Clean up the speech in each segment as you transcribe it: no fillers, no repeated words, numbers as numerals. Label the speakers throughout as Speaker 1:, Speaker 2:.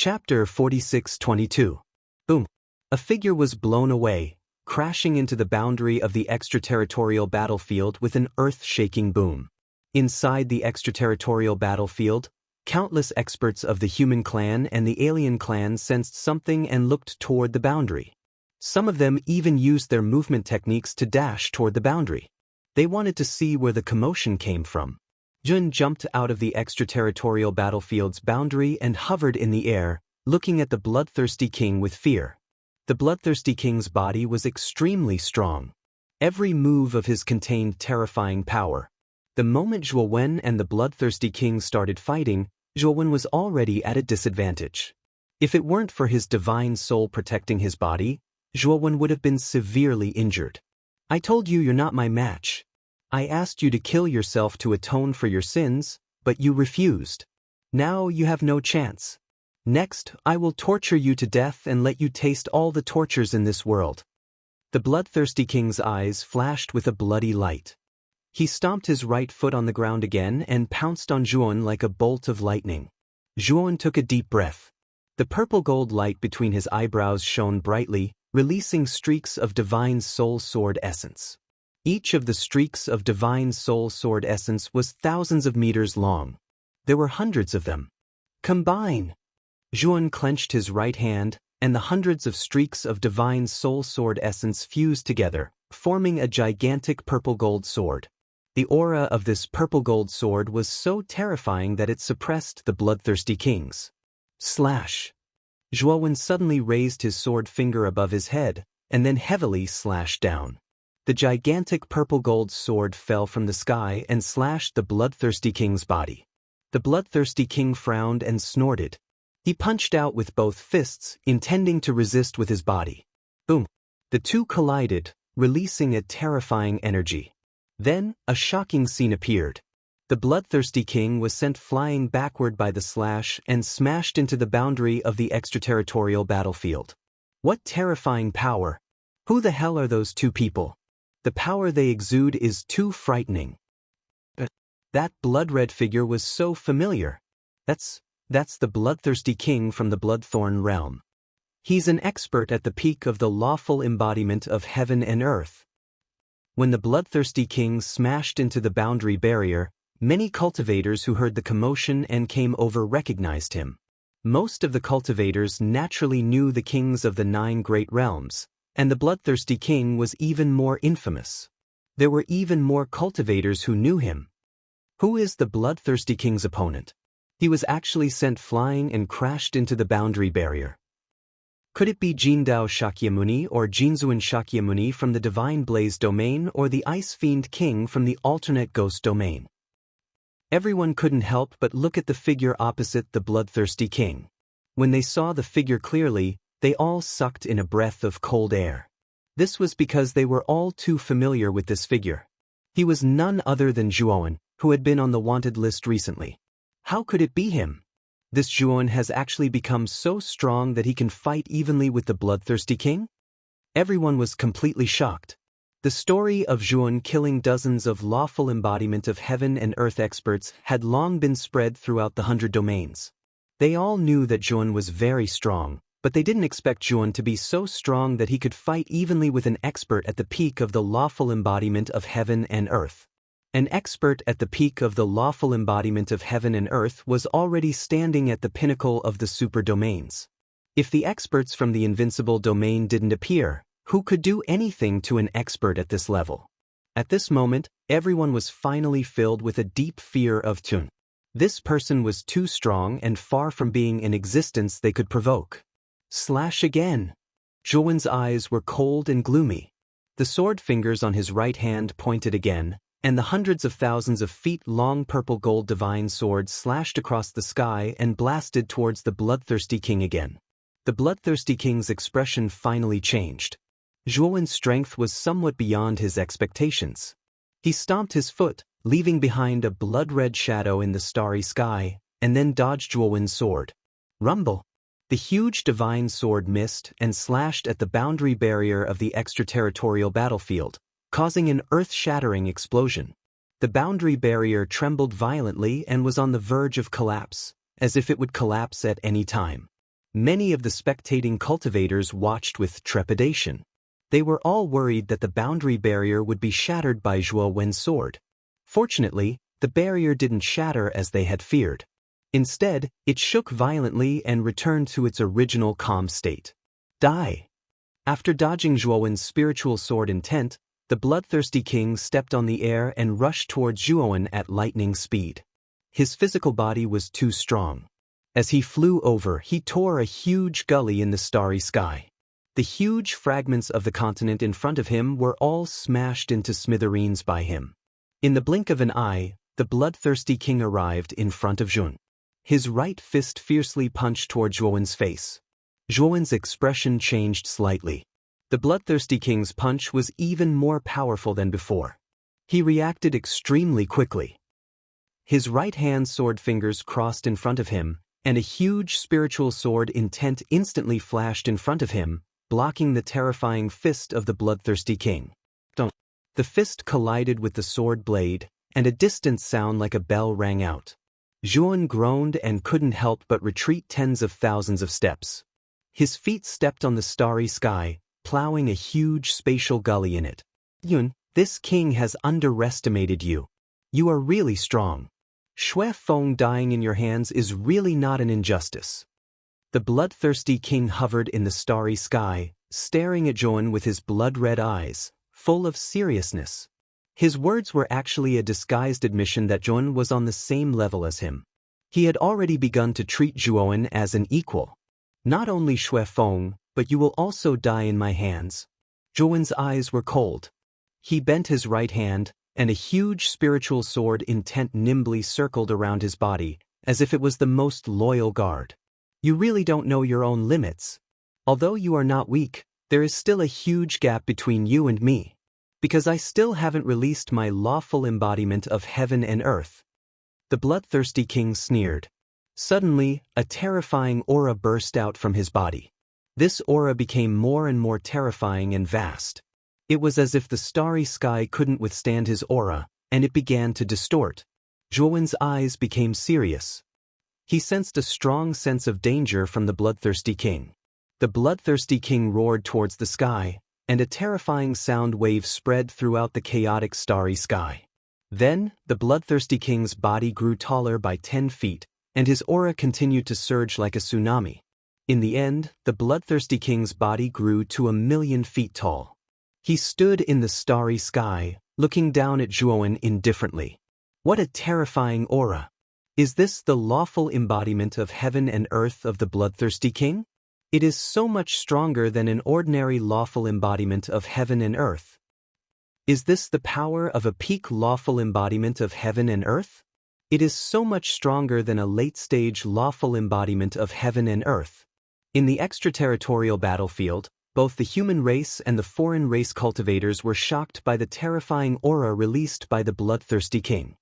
Speaker 1: Chapter 46:22. Boom. A figure was blown away, crashing into the boundary of the extraterritorial battlefield with an earth-shaking boom. Inside the extraterritorial battlefield, countless experts of the human clan and the alien clan sensed something and looked toward the boundary. Some of them even used their movement techniques to dash toward the boundary. They wanted to see where the commotion came from. Jun jumped out of the extraterritorial battlefield's boundary and hovered in the air, looking at the bloodthirsty king with fear. The bloodthirsty king's body was extremely strong. Every move of his contained terrifying power. The moment Zhuo Wen and the bloodthirsty king started fighting, Zhuo Wen was already at a disadvantage. If it weren't for his divine soul protecting his body, Zhuo Wen would have been severely injured. "I told you you're not my match. I asked you to kill yourself to atone for your sins, but you refused. Now you have no chance. Next, I will torture you to death and let you taste all the tortures in this world." The bloodthirsty king's eyes flashed with a bloody light. He stomped his right foot on the ground again and pounced on Zhuon like a bolt of lightning. Zhuon took a deep breath. The purple-gold light between his eyebrows shone brightly, releasing streaks of divine soul sword essence. Each of the streaks of divine soul sword essence was thousands of meters long. There were hundreds of them. Combine! Zhuon clenched his right hand, and the hundreds of streaks of divine soul sword essence fused together, forming a gigantic purple-gold sword. The aura of this purple-gold sword was so terrifying that it suppressed the bloodthirsty kings. Slash! Zhuo Wen suddenly raised his sword finger above his head, and then heavily slashed down. The gigantic purple-gold sword fell from the sky and slashed the bloodthirsty king's body. The bloodthirsty king frowned and snorted. He punched out with both fists, intending to resist with his body. Boom! The two collided, releasing a terrifying energy. Then, a shocking scene appeared. The bloodthirsty king was sent flying backward by the slash and smashed into the boundary of the extraterritorial battlefield. What terrifying power! Who the hell are those two people? The power they exude is too frightening. That blood-red figure was so familiar. That's the bloodthirsty king from the Bloodthorn realm. He's an expert at the peak of the lawful embodiment of heaven and earth. When the bloodthirsty king smashed into the boundary barrier, many cultivators who heard the commotion and came over recognized him. Most of the cultivators naturally knew the kings of the 9 great realms, and the bloodthirsty king was even more infamous. There were even more cultivators who knew him. Who is the bloodthirsty king's opponent? He was actually sent flying and crashed into the boundary barrier. Could it be Jindao Shakyamuni or Jinzuan Shakyamuni from the Divine Blaze domain or the Ice Fiend King from the alternate Ghost domain? Everyone couldn't help but look at the figure opposite the bloodthirsty king. When they saw the figure clearly, they all sucked in a breath of cold air. This was because they were all too familiar with this figure. He was none other than Zhuon, who had been on the wanted list recently. How could it be him? This Zhuon has actually become so strong that he can fight evenly with the bloodthirsty king? Everyone was completely shocked. The story of Zhuon killing dozens of lawful embodiment of heaven and earth experts had long been spread throughout the 100 domains. They all knew that Zhuon was very strong, but they didn't expect Zhuon to be so strong that he could fight evenly with an expert at the peak of the lawful embodiment of heaven and earth. An expert at the peak of the lawful embodiment of heaven and earth was already standing at the pinnacle of the super domains. If the experts from the invincible domain didn't appear, who could do anything to an expert at this level? At this moment, everyone was finally filled with a deep fear of Tun. This person was too strong and far from being an existence they could provoke. Slash again! Zhuon's eyes were cold and gloomy. The sword fingers on his right hand pointed again, and the hundreds of thousands of feet-long purple-gold divine sword slashed across the sky and blasted towards the bloodthirsty king again. The bloodthirsty king's expression finally changed. Zhuon's strength was somewhat beyond his expectations. He stomped his foot, leaving behind a blood-red shadow in the starry sky, and then dodged Zhuon's sword. Rumble! The huge divine sword missed and slashed at the boundary barrier of the extraterritorial battlefield, causing an earth-shattering explosion. The boundary barrier trembled violently and was on the verge of collapse, as if it would collapse at any time. Many of the spectating cultivators watched with trepidation. They were all worried that the boundary barrier would be shattered by Zhuo Wen's sword. Fortunately, the barrier didn't shatter as they had feared. Instead, it shook violently and returned to its original calm state. Die! After dodging Zhuo Wen's spiritual sword intent, the bloodthirsty king stepped on the air and rushed towards Zhuo Wen at lightning speed. His physical body was too strong. As he flew over, he tore a huge gully in the starry sky. The huge fragments of the continent in front of him were all smashed into smithereens by him. In the blink of an eye, the bloodthirsty king arrived in front of Jun. His right fist fiercely punched toward Zhuo Wen's face. Zhuo Wen's expression changed slightly. The bloodthirsty king's punch was even more powerful than before. He reacted extremely quickly. His right-hand sword fingers crossed in front of him, and a huge spiritual sword intent instantly flashed in front of him, blocking the terrifying fist of the bloodthirsty king. The fist collided with the sword blade, and a distant sound like a bell rang out. Zhuo Wen groaned and couldn't help but retreat tens of thousands of steps. His feet stepped on the starry sky, plowing a huge spatial gully in it. Yun, this king has underestimated you. You are really strong. Shui Feng dying in your hands is really not an injustice. The bloodthirsty king hovered in the starry sky, staring at Zhuo Wen with his blood-red eyes, full of seriousness. His words were actually a disguised admission that Zhuo Wen was on the same level as him. He had already begun to treat Zhuo Wen as an equal. Not only Shui Feng, but you will also die in my hands. Zhuo Wen's eyes were cold. He bent his right hand, and a huge spiritual sword intent nimbly circled around his body, as if it was the most loyal guard. You really don't know your own limits. Although you are not weak, there is still a huge gap between you and me. Because I still haven't released my lawful embodiment of heaven and earth. The bloodthirsty king sneered. Suddenly, a terrifying aura burst out from his body. This aura became more and more terrifying and vast. It was as if the starry sky couldn't withstand his aura, and it began to distort. Zhuo Wen's eyes became serious. He sensed a strong sense of danger from the bloodthirsty king. The bloodthirsty king roared towards the sky, and a terrifying sound wave spread throughout the chaotic starry sky. Then, the bloodthirsty king's body grew taller by 10 feet, and his aura continued to surge like a tsunami. In the end, the bloodthirsty king's body grew to 1,000,000 feet tall. He stood in the starry sky, looking down at Zhuo Wen indifferently. What a terrifying aura! Is this the lawful embodiment of heaven and earth of the bloodthirsty king? It is so much stronger than an ordinary lawful embodiment of heaven and earth. Is this the power of a peak lawful embodiment of heaven and earth? It is so much stronger than a late-stage lawful embodiment of heaven and earth. In the extraterritorial battlefield, both the human race and the foreign race cultivators were shocked by the terrifying aura released by the bloodthirsty king.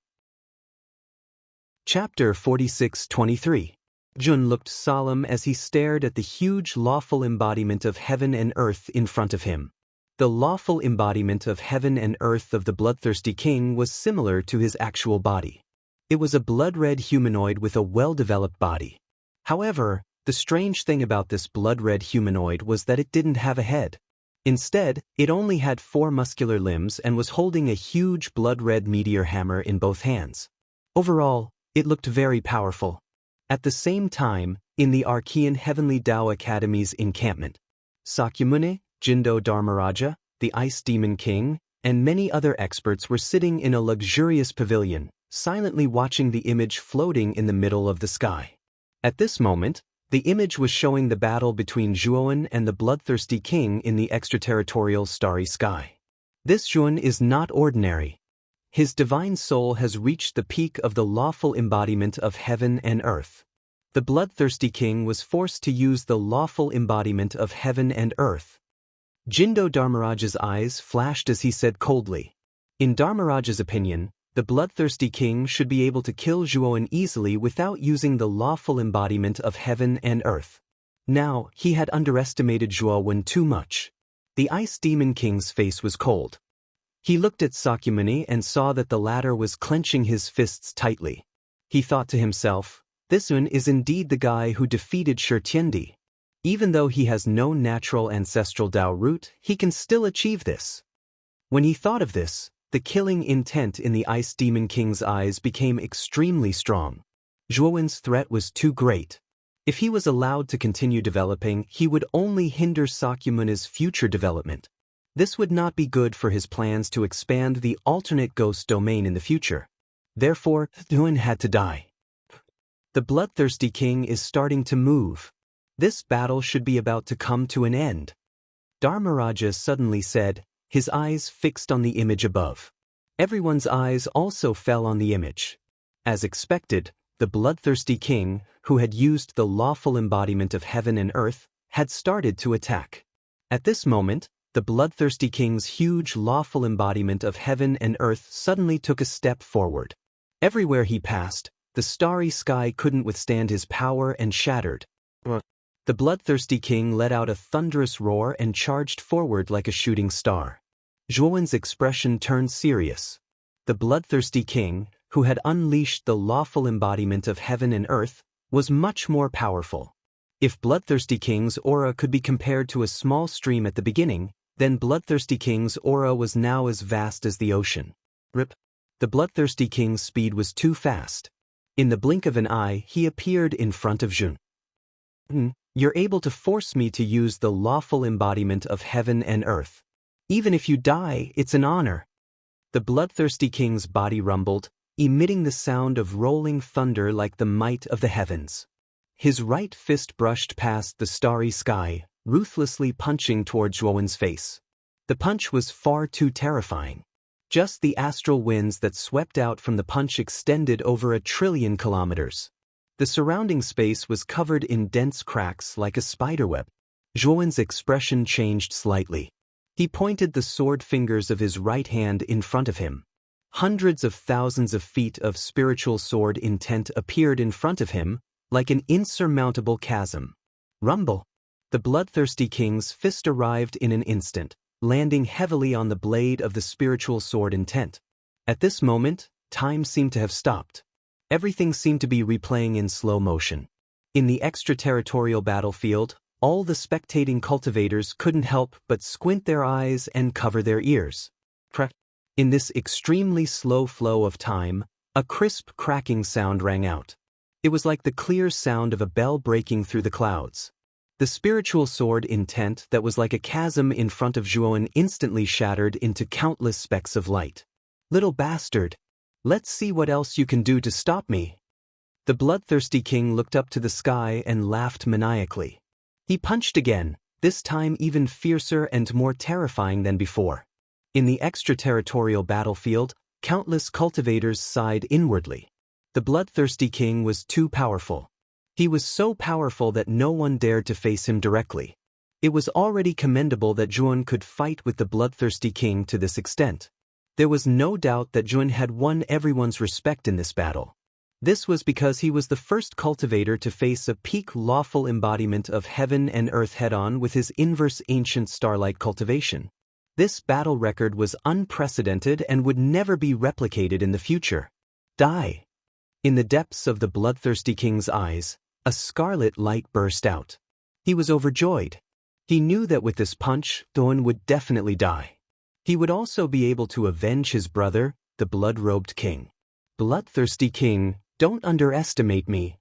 Speaker 1: Chapter 46-23. Jun looked solemn as he stared at the huge lawful embodiment of heaven and earth in front of him. The lawful embodiment of heaven and earth of the bloodthirsty king was similar to his actual body. It was a blood-red humanoid with a well-developed body. However, the strange thing about this blood-red humanoid was that it didn't have a head. Instead, it only had 4 muscular limbs and was holding a huge blood-red meteor hammer in both hands. Overall, it looked very powerful. At the same time, in the Archean Heavenly Tao Academy's encampment, Sakyamuni, Jindo Dharmaraja, the Ice Demon King, and many other experts were sitting in a luxurious pavilion, silently watching the image floating in the middle of the sky. At this moment, the image was showing the battle between Zhuo Wen and the bloodthirsty king in the extraterritorial starry sky. This Zhuo Wen is not ordinary. His divine soul has reached the peak of the lawful embodiment of heaven and earth. The bloodthirsty king was forced to use the lawful embodiment of heaven and earth. Jindo Dharmaraja's eyes flashed as he said coldly. In Dharmaraja's opinion, the bloodthirsty king should be able to kill Zhuo Wen easily without using the lawful embodiment of heaven and earth. Now, he had underestimated Zhuo Wen too much. The Ice Demon King's face was cold. He looked at Sakyamuni and saw that the latter was clenching his fists tightly. He thought to himself, this one is indeed the guy who defeated Shi Tiandi. Even though he has no natural ancestral Dao root, he can still achieve this. When he thought of this, the killing intent in the Ice Demon King's eyes became extremely strong. Zhuowen's threat was too great. If he was allowed to continue developing, he would only hinder Sakyamuni's future development. This would not be good for his plans to expand the alternate ghost domain in the future. Therefore, Zhuowen had to die. The bloodthirsty king is starting to move. This battle should be about to come to an end. Dharmaraja suddenly said, his eyes fixed on the image above. Everyone's eyes also fell on the image. As expected, the bloodthirsty king, who had used the lawful embodiment of heaven and earth, had started to attack. At this moment, the bloodthirsty king's huge lawful embodiment of heaven and earth suddenly took a step forward. Everywhere he passed, the starry sky couldn't withstand his power and shattered. The bloodthirsty king let out a thunderous roar and charged forward like a shooting star. Zhuowen's expression turned serious. The bloodthirsty king, who had unleashed the lawful embodiment of heaven and earth, was much more powerful. If Bloodthirsty King's aura could be compared to a small stream at the beginning, then Bloodthirsty King's aura was now as vast as the ocean. Rip. The Bloodthirsty King's speed was too fast. In the blink of an eye, he appeared in front of Jun. You're able to force me to use the lawful embodiment of heaven and earth. Even if you die, it's an honor. The bloodthirsty king's body rumbled, emitting the sound of rolling thunder like the might of the heavens. His right fist brushed past the starry sky, ruthlessly punching toward Zhuowen's face. The punch was far too terrifying. Just the astral winds that swept out from the punch extended over 1 trillion kilometers. The surrounding space was covered in dense cracks like a spiderweb. Zhuowen's expression changed slightly. He pointed the sword fingers of his right hand in front of him. Hundreds of thousands of feet of spiritual sword intent appeared in front of him, like an insurmountable chasm. Rumble! The bloodthirsty king's fist arrived in an instant, landing heavily on the blade of the spiritual sword intent. At this moment, time seemed to have stopped. Everything seemed to be replaying in slow motion. In the extraterritorial battlefield, all the spectating cultivators couldn't help but squint their eyes and cover their ears. In this extremely slow flow of time, a crisp cracking sound rang out. It was like the clear sound of a bell breaking through the clouds. The spiritual sword intent that was like a chasm in front of Zhuowen instantly shattered into countless specks of light. Little bastard! Let's see what else you can do to stop me. The bloodthirsty king looked up to the sky and laughed maniacally. He punched again, this time even fiercer and more terrifying than before. In the extraterritorial battlefield, countless cultivators sighed inwardly. The bloodthirsty king was too powerful. He was so powerful that no one dared to face him directly. It was already commendable that Zhuowen could fight with the bloodthirsty king to this extent. There was no doubt that Zhuowen had won everyone's respect in this battle. This was because he was the first cultivator to face a peak lawful embodiment of heaven and earth head-on with his inverse ancient starlight cultivation. This battle record was unprecedented and would never be replicated in the future. Die! In the depths of the bloodthirsty king's eyes, a scarlet light burst out. He was overjoyed. He knew that with this punch, Zhuowen would definitely die. He would also be able to avenge his brother, the blood-robed king. Bloodthirsty king, don't underestimate me.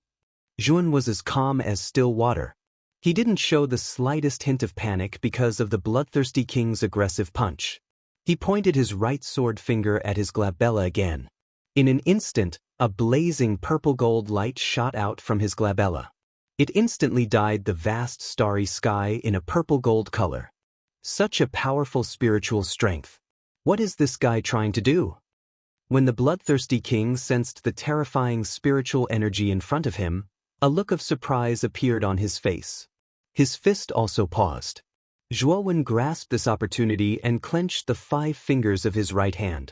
Speaker 1: Zhuowen was as calm as still water. He didn't show the slightest hint of panic because of the bloodthirsty king's aggressive punch. He pointed his right sword finger at his glabella again. In an instant, a blazing purple-gold light shot out from his glabella. It instantly dyed the vast starry sky in a purple-gold color. Such a powerful spiritual strength. What is this guy trying to do? When the bloodthirsty king sensed the terrifying spiritual energy in front of him, a look of surprise appeared on his face. His fist also paused. Zhuowen grasped this opportunity and clenched the 5 fingers of his right hand.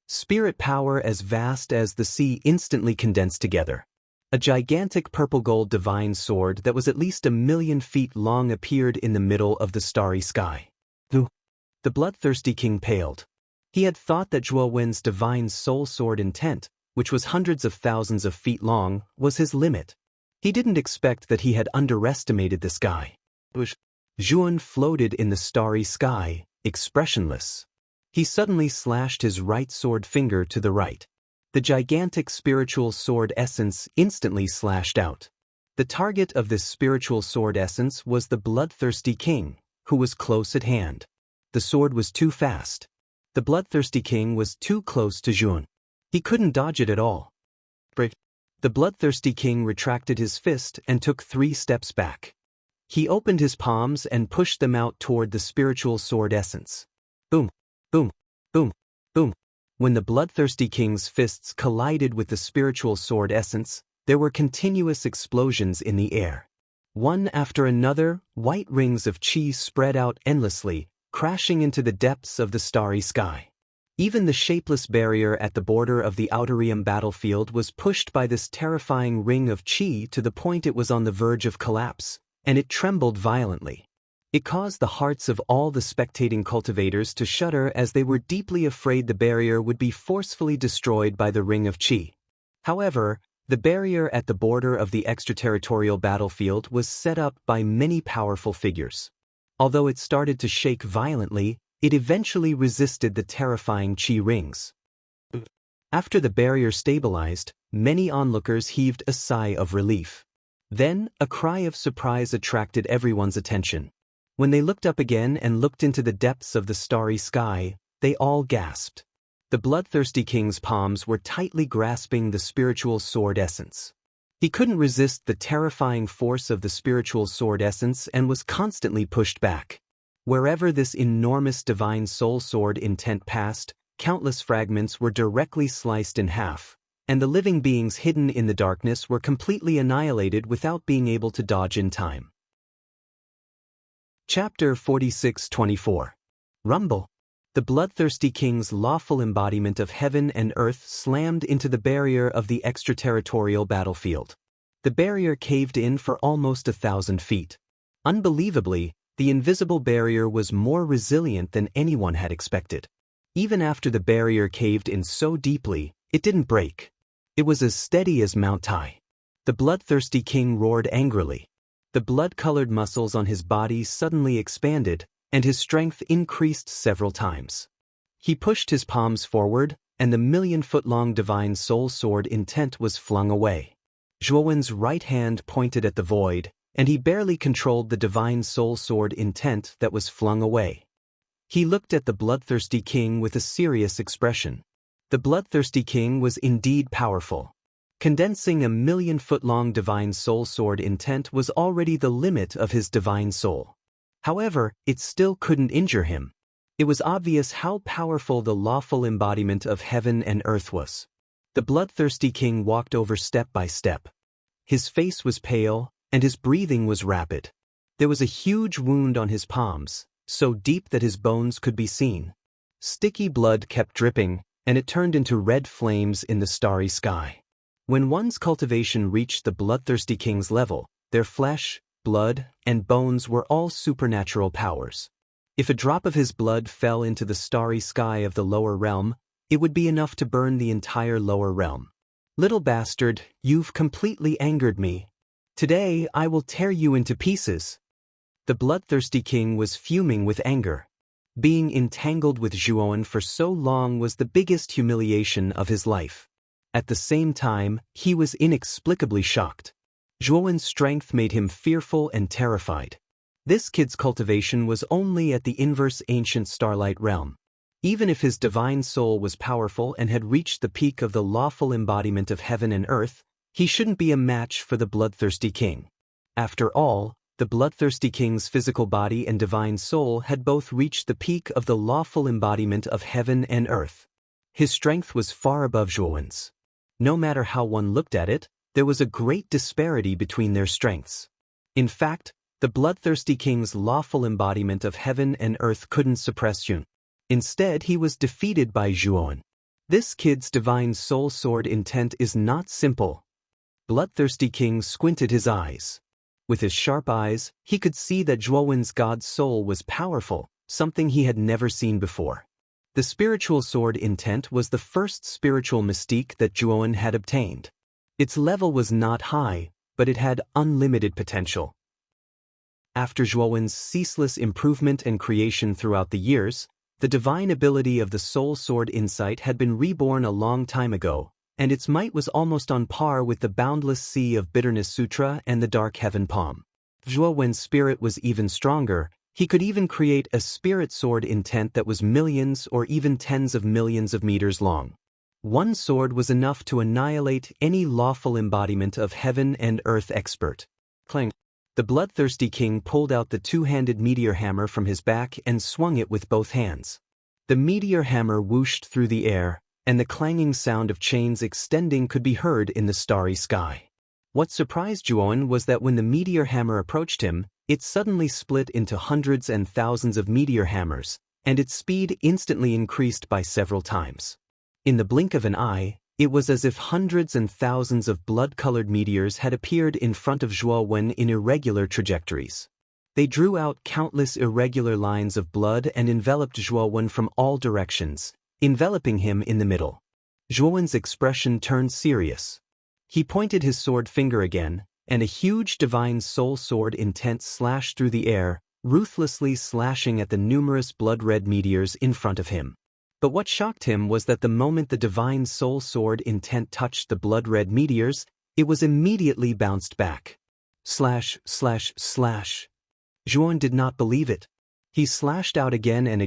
Speaker 1: Spirit power as vast as the sea instantly condensed together. A gigantic purple-gold divine sword that was at least 1,000,000 feet long appeared in the middle of the starry sky. The bloodthirsty king paled. He had thought that Zhuowen's divine soul sword intent, which was hundreds of thousands of feet long, was his limit. He didn't expect that he had underestimated this guy. Zhuan floated in the starry sky, expressionless. He suddenly slashed his right sword finger to the right. The gigantic spiritual sword essence instantly slashed out. The target of this spiritual sword essence was the bloodthirsty king, who was close at hand. The sword was too fast. The bloodthirsty king was too close to Zhuan. He couldn't dodge it at all. The bloodthirsty king retracted his fist and took 3 steps back. He opened his palms and pushed them out toward the spiritual sword essence. Boom, boom, boom, boom. When the bloodthirsty king's fists collided with the spiritual sword essence, there were continuous explosions in the air. One after another, white rings of chi spread out endlessly, crashing into the depths of the starry sky. Even the shapeless barrier at the border of the Outerium battlefield was pushed by this terrifying ring of chi to the point it was on the verge of collapse, and it trembled violently. It caused the hearts of all the spectating cultivators to shudder as they were deeply afraid the barrier would be forcefully destroyed by the ring of chi. However, the barrier at the border of the extraterritorial battlefield was set up by many powerful figures. Although it started to shake violently, it eventually resisted the terrifying chi rings. After the barrier stabilized, many onlookers heaved a sigh of relief. Then, a cry of surprise attracted everyone's attention. When they looked up again and looked into the depths of the starry sky, they all gasped. The bloodthirsty king's palms were tightly grasping the spiritual sword essence. He couldn't resist the terrifying force of the spiritual sword essence and was constantly pushed back. Wherever this enormous divine soul sword intent passed, countless fragments were directly sliced in half, and the living beings hidden in the darkness were completely annihilated without being able to dodge in time. Chapter 46-24. Rumble. The bloodthirsty king's lawful embodiment of heaven and earth slammed into the barrier of the extraterritorial battlefield. The barrier caved in for almost 1,000 feet. Unbelievably, the invisible barrier was more resilient than anyone had expected. Even after the barrier caved in so deeply, it didn't break. It was as steady as Mount Tai. The bloodthirsty king roared angrily. The blood-colored muscles on his body suddenly expanded, and his strength increased several times. He pushed his palms forward, and the million-foot-long divine soul sword intent was flung away. Zhuowen's right hand pointed at the void, and he barely controlled the divine soul sword intent that was flung away. He looked at the bloodthirsty king with a serious expression. The bloodthirsty king was indeed powerful. Condensing a million-foot-long divine soul sword intent was already the limit of his divine soul. However, it still couldn't injure him. It was obvious how powerful the lawful embodiment of heaven and earth was. The bloodthirsty king walked over step by step. His face was pale, and his breathing was rapid. There was a huge wound on his palms, so deep that his bones could be seen. Sticky blood kept dripping, and it turned into red flames in the starry sky. When one's cultivation reached the bloodthirsty king's level, their flesh, blood, and bones were all supernatural powers. If a drop of his blood fell into the starry sky of the lower realm, it would be enough to burn the entire lower realm. Little bastard, you've completely angered me. Today I will tear you into pieces. The bloodthirsty king was fuming with anger. Being entangled with Zhuowen for so long was the biggest humiliation of his life. At the same time, he was inexplicably shocked. Zhuowen's strength made him fearful and terrified. This kid's cultivation was only at the inverse ancient starlight realm. Even if his divine soul was powerful and had reached the peak of the lawful embodiment of heaven and earth, he shouldn't be a match for the bloodthirsty king. After all, the bloodthirsty king's physical body and divine soul had both reached the peak of the lawful embodiment of heaven and earth. His strength was far above Zhuowen's. No matter how one looked at it, there was a great disparity between their strengths. In fact, the bloodthirsty king's lawful embodiment of heaven and earth couldn't suppress Zhuowen. Instead, he was defeated by Zhuowen. This kid's divine soul sword intent is not simple. Bloodthirsty king squinted his eyes. With his sharp eyes, he could see that Zhuowen's god soul was powerful, something he had never seen before. The spiritual sword intent was the first spiritual mystique that Zhuowen had obtained. Its level was not high, but it had unlimited potential. After Zhuowen's ceaseless improvement and creation throughout the years, the divine ability of the Soul Sword Insight had been reborn a long time ago, and its might was almost on par with the Boundless Sea of Bitterness Sutra and the Dark Heaven Palm. Zhuowen's spirit was even stronger. He could even create a spirit sword intent that was millions or even tens of millions of meters long. One sword was enough to annihilate any lawful embodiment of heaven and earth expert. Clang. The bloodthirsty king pulled out the two-handed meteor hammer from his back and swung it with both hands. The meteor hammer whooshed through the air, and the clanging sound of chains extending could be heard in the starry sky. What surprised Zhuowen was that when the meteor hammer approached him, it suddenly split into hundreds and thousands of meteor hammers, and its speed instantly increased by several times. In the blink of an eye, it was as if hundreds and thousands of blood-colored meteors had appeared in front of Zhuowen in irregular trajectories. They drew out countless irregular lines of blood and enveloped Zhuowen from all directions, enveloping him in the middle. Zhuowen's expression turned serious. He pointed his sword finger again, and a huge divine soul sword intent slashed through the air, ruthlessly slashing at the numerous blood-red meteors in front of him. But what shocked him was that the moment the divine soul sword intent touched the blood-red meteors, it was immediately bounced back. Slash, slash, slash. Zhuowen did not believe it. He slashed out again, and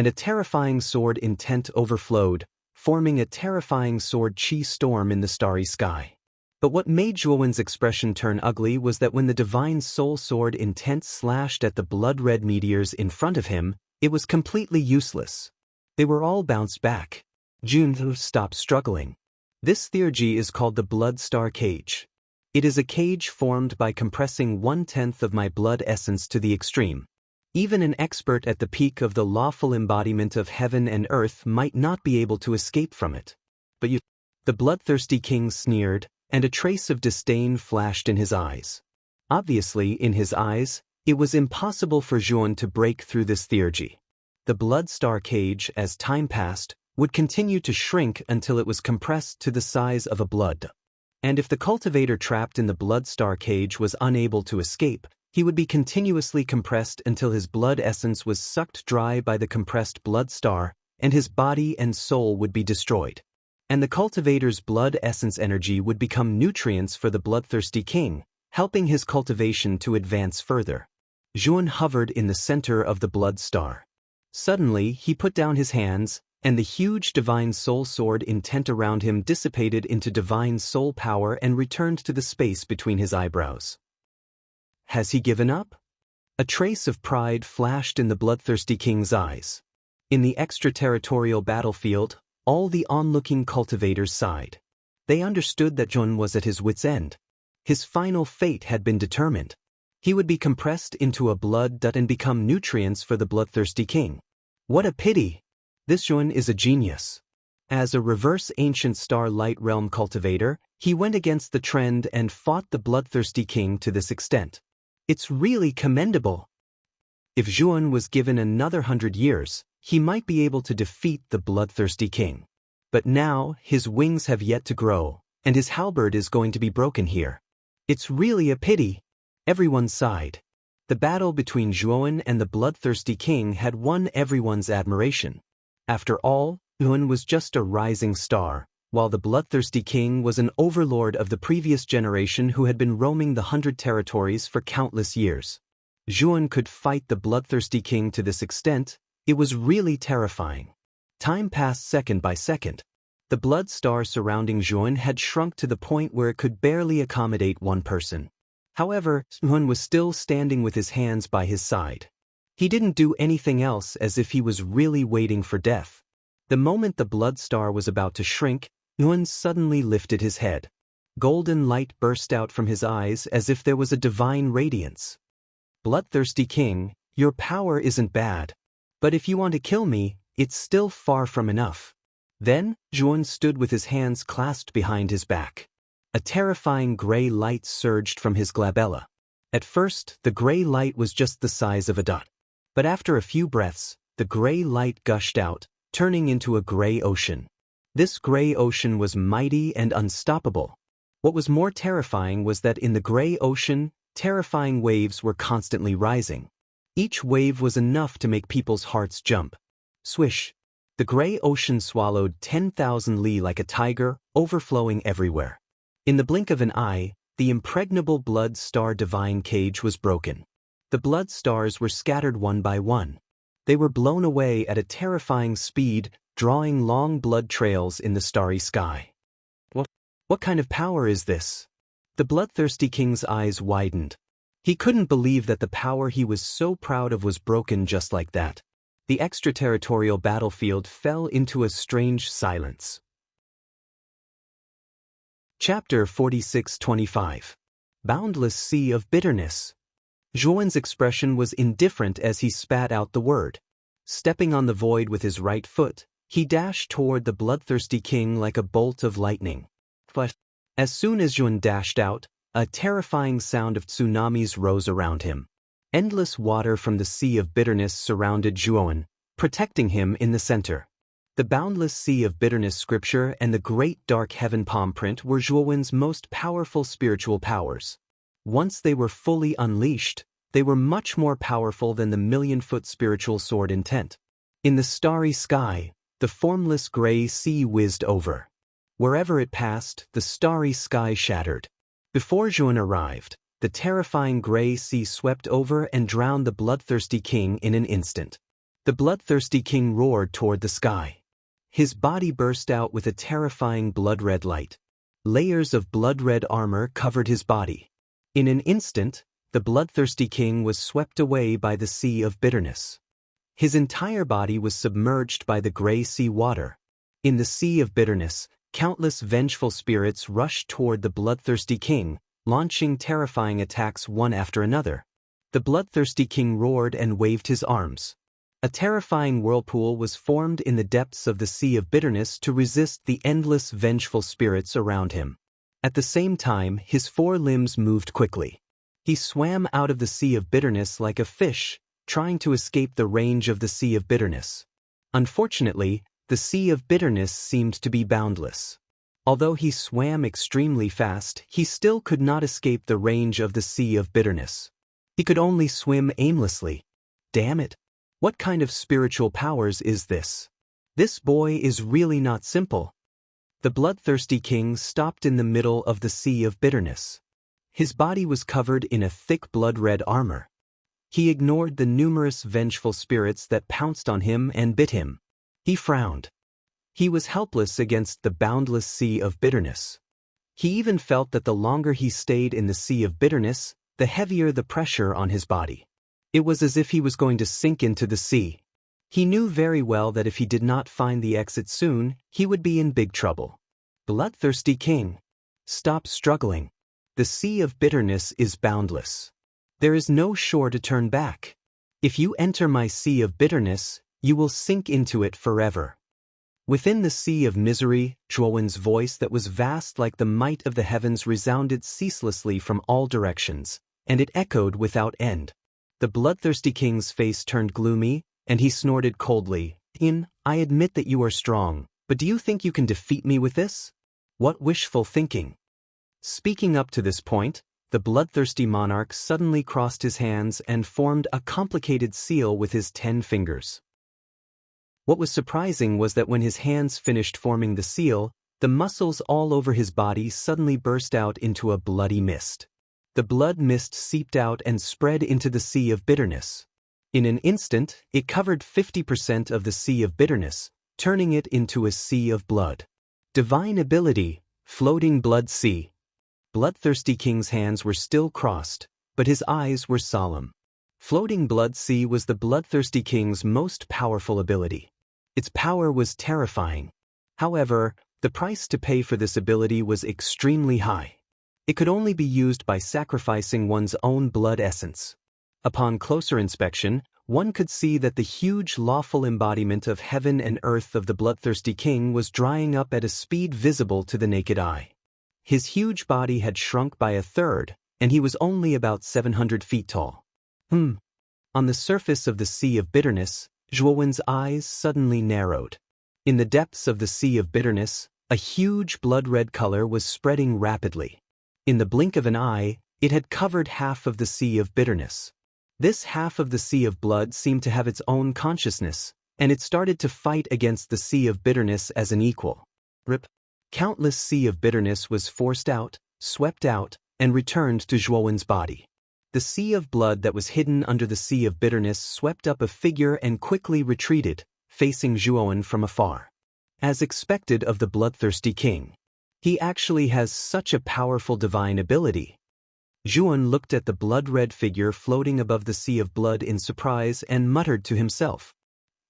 Speaker 1: a terrifying sword intent overflowed, forming a terrifying sword chi storm in the starry sky. But what made Zhuowen's expression turn ugly was that when the divine soul sword intent slashed at the blood-red meteors in front of him, it was completely useless. They were all bounced back. Jun stopped struggling. This theurgy is called the Blood Star Cage. It is a cage formed by compressing 1/10 of my blood essence to the extreme. Even an expert at the peak of the lawful embodiment of heaven and earth might not be able to escape from it. But you... The bloodthirsty king sneered, and a trace of disdain flashed in his eyes. Obviously, in his eyes, it was impossible for Zhuowen to break through this theurgy. The blood star cage, as time passed, would continue to shrink until it was compressed to the size of a blood. And if the cultivator trapped in the blood star cage was unable to escape, he would be continuously compressed until his blood essence was sucked dry by the compressed blood star, and his body and soul would be destroyed. And the cultivator's blood essence energy would become nutrients for the bloodthirsty king, helping his cultivation to advance further. Zhuowen hovered in the center of the blood star. Suddenly, he put down his hands, and the huge divine soul sword intent around him dissipated into divine soul power and returned to the space between his eyebrows. Has he given up? A trace of pride flashed in the bloodthirsty king's eyes. In the extraterritorial battlefield, all the onlooking cultivators sighed. They understood that Zhuowen was at his wit's end. His final fate had been determined. He would be compressed into a blood dot and become nutrients for the bloodthirsty king. What a pity! This Zhuowen is a genius. As a reverse ancient star light realm cultivator, he went against the trend and fought the bloodthirsty king to this extent. It's really commendable. If Zhuowen was given another 100 years, he might be able to defeat the bloodthirsty king. But now, his wings have yet to grow, and his halberd is going to be broken here. It's really a pity. Everyone sighed. The battle between Zhuowen and the bloodthirsty king had won everyone's admiration. After all, Zhuowen was just a rising star, while the bloodthirsty king was an overlord of the previous generation who had been roaming the 100 territories for countless years. Zhuowen could fight the bloodthirsty king to this extent. It was really terrifying. Time passed second by second. The blood star surrounding Zhuowen had shrunk to the point where it could barely accommodate one person. However, Zhuowen was still standing with his hands by his side. He didn't do anything else, as if he was really waiting for death. The moment the blood star was about to shrink, Zhuowen suddenly lifted his head. Golden light burst out from his eyes as if there was a divine radiance. Bloodthirsty king, your power isn't bad. But if you want to kill me, it's still far from enough. Then, Zhuowen stood with his hands clasped behind his back. A terrifying gray light surged from his glabella. At first, the gray light was just the size of a dot. But after a few breaths, the gray light gushed out, turning into a gray ocean. This gray ocean was mighty and unstoppable. What was more terrifying was that in the gray ocean, terrifying waves were constantly rising. Each wave was enough to make people's hearts jump. Swish! The gray ocean swallowed 10,000 li like a tiger, overflowing everywhere. In the blink of an eye, the impregnable blood star divine cage was broken. The blood stars were scattered one by one. They were blown away at a terrifying speed, drawing long blood trails in the starry sky. What kind of power is this? The bloodthirsty king's eyes widened. He couldn't believe that the power he was so proud of was broken just like that. The extraterritorial battlefield fell into a strange silence. Chapter 46-25. Boundless Sea of Bitterness. Zhuowen's expression was indifferent as he spat out the word. Stepping on the void with his right foot, he dashed toward the bloodthirsty king like a bolt of lightning. But as soon as Zhuowen dashed out, a terrifying sound of tsunamis rose around him. Endless water from the Sea of Bitterness surrounded Zhuowen, protecting him in the center. The boundless Sea of Bitterness scripture and the great dark heaven palm print were Zhuowen's most powerful spiritual powers. Once they were fully unleashed, they were much more powerful than the million-foot spiritual sword intent. In the starry sky, the formless gray sea whizzed over. Wherever it passed, the starry sky shattered. Before Zhuowen arrived, the terrifying gray sea swept over and drowned the bloodthirsty king in an instant. The bloodthirsty king roared toward the sky. His body burst out with a terrifying blood-red light. Layers of blood-red armor covered his body. In an instant, the bloodthirsty king was swept away by the Sea of Bitterness. His entire body was submerged by the gray sea water. In the Sea of Bitterness, countless vengeful spirits rushed toward the bloodthirsty king, launching terrifying attacks one after another. The bloodthirsty king roared and waved his arms. A terrifying whirlpool was formed in the depths of the Sea of Bitterness to resist the endless vengeful spirits around him. At the same time, his four limbs moved quickly. He swam out of the Sea of Bitterness like a fish, trying to escape the range of the Sea of Bitterness. Unfortunately, the Sea of Bitterness seemed to be boundless. Although he swam extremely fast, he still could not escape the range of the Sea of Bitterness. He could only swim aimlessly. Damn it! What kind of spiritual powers is this? This boy is really not simple. The bloodthirsty king stopped in the middle of the Sea of Bitterness. His body was covered in a thick blood-red armor. He ignored the numerous vengeful spirits that pounced on him and bit him. He frowned. He was helpless against the boundless Sea of Bitterness. He even felt that the longer he stayed in the Sea of Bitterness, the heavier the pressure on his body. It was as if he was going to sink into the sea. He knew very well that if he did not find the exit soon, he would be in big trouble. Bloodthirsty king, stop struggling. The Sea of Bitterness is boundless. There is no shore to turn back. If you enter my Sea of Bitterness, you will sink into it forever. Within the Sea of Misery, Zhuowen's voice that was vast like the might of the heavens resounded ceaselessly from all directions, and it echoed without end. The bloodthirsty king's face turned gloomy, and he snorted coldly, I admit that you are strong, but do you think you can defeat me with this? What wishful thinking. Speaking up to this point, the bloodthirsty monarch suddenly crossed his hands and formed a complicated seal with his 10 fingers. What was surprising was that when his hands finished forming the seal, the muscles all over his body suddenly burst out into a bloody mist. The blood mist seeped out and spread into the Sea of Bitterness. In an instant, it covered 50% of the Sea of Bitterness, turning it into a sea of blood. Divine ability, floating blood sea. Bloodthirsty king's hands were still crossed, but his eyes were solemn. Floating blood sea was the bloodthirsty king's most powerful ability. Its power was terrifying. However, the price to pay for this ability was extremely high. It could only be used by sacrificing one's own blood essence. Upon closer inspection, one could see that the huge lawful embodiment of heaven and earth of the bloodthirsty king was drying up at a speed visible to the naked eye. His huge body had shrunk by a third, and he was only about 700 feet tall. On the surface of the Sea of Bitterness, Zhuowen's eyes suddenly narrowed. In the depths of the Sea of Bitterness, A huge blood-red color was spreading rapidly. In the blink of an eye, it had covered half of the sea of bitterness. This half of the sea of blood seemed to have its own consciousness, and it started to fight against the sea of bitterness as an equal. Rip. Countless sea of bitterness was forced out, swept out, and returned to Zhuowen's body. The sea of blood that was hidden under the sea of bitterness swept up a figure and quickly retreated, facing Zhuowen from afar. As expected of the bloodthirsty king. He actually has such a powerful divine ability. Zhuowen looked at the blood-red figure floating above the sea of blood in surprise and muttered to himself.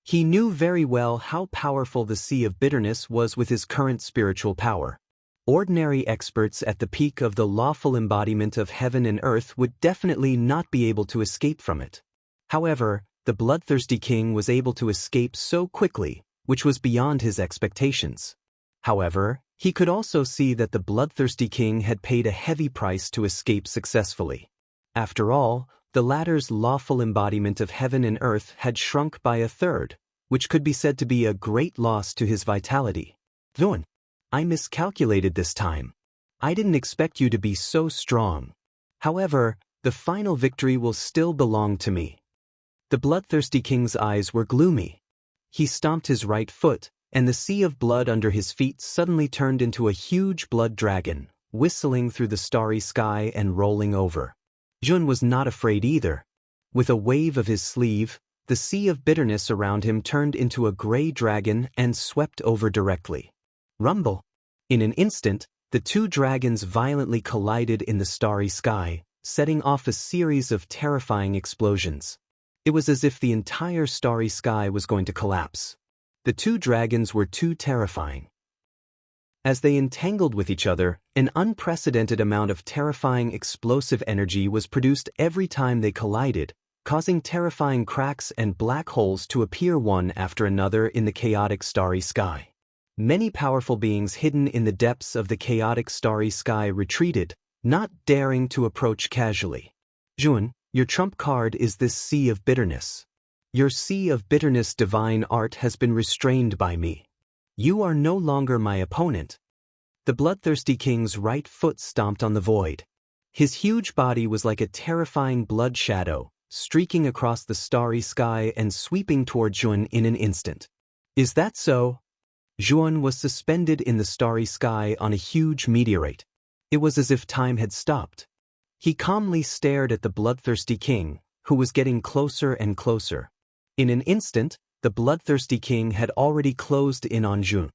Speaker 1: He knew very well how powerful the sea of bitterness was with his current spiritual power. Ordinary experts at the peak of the lawful embodiment of heaven and earth would definitely not be able to escape from it. However, the bloodthirsty king was able to escape so quickly, which was beyond his expectations. However, he could also see that the bloodthirsty king had paid a heavy price to escape successfully. After all, the latter's lawful embodiment of heaven and earth had shrunk by a third, which could be said to be a great loss to his vitality. Zhuowen, I miscalculated this time. I didn't expect you to be so strong. However, the final victory will still belong to me. The bloodthirsty king's eyes were gloomy. He stomped his right foot, and the sea of blood under his feet suddenly turned into a huge blood dragon, whistling through the starry sky and rolling over. Zhuowen was not afraid either. With a wave of his sleeve, the sea of bitterness around him turned into a gray dragon and swept over directly. Rumble! In an instant, the two dragons violently collided in the starry sky, setting off a series of terrifying explosions. It was as if the entire starry sky was going to collapse. The two dragons were too terrifying. As they entangled with each other, an unprecedented amount of terrifying explosive energy was produced every time they collided, causing terrifying cracks and black holes to appear one after another in the chaotic starry sky. Many powerful beings hidden in the depths of the chaotic starry sky retreated, not daring to approach casually. Zhuowen, your trump card is this sea of bitterness. Your sea of bitterness divine art has been restrained by me. You are no longer my opponent. The bloodthirsty king's right foot stomped on the void. His huge body was like a terrifying blood shadow, streaking across the starry sky and sweeping toward Zhuowen in an instant. Is that so? Zhuowen was suspended in the starry sky on a huge meteorite. It was as if time had stopped. He calmly stared at the bloodthirsty king, who was getting closer and closer. In an instant, the bloodthirsty king had already closed in on Zhuowen.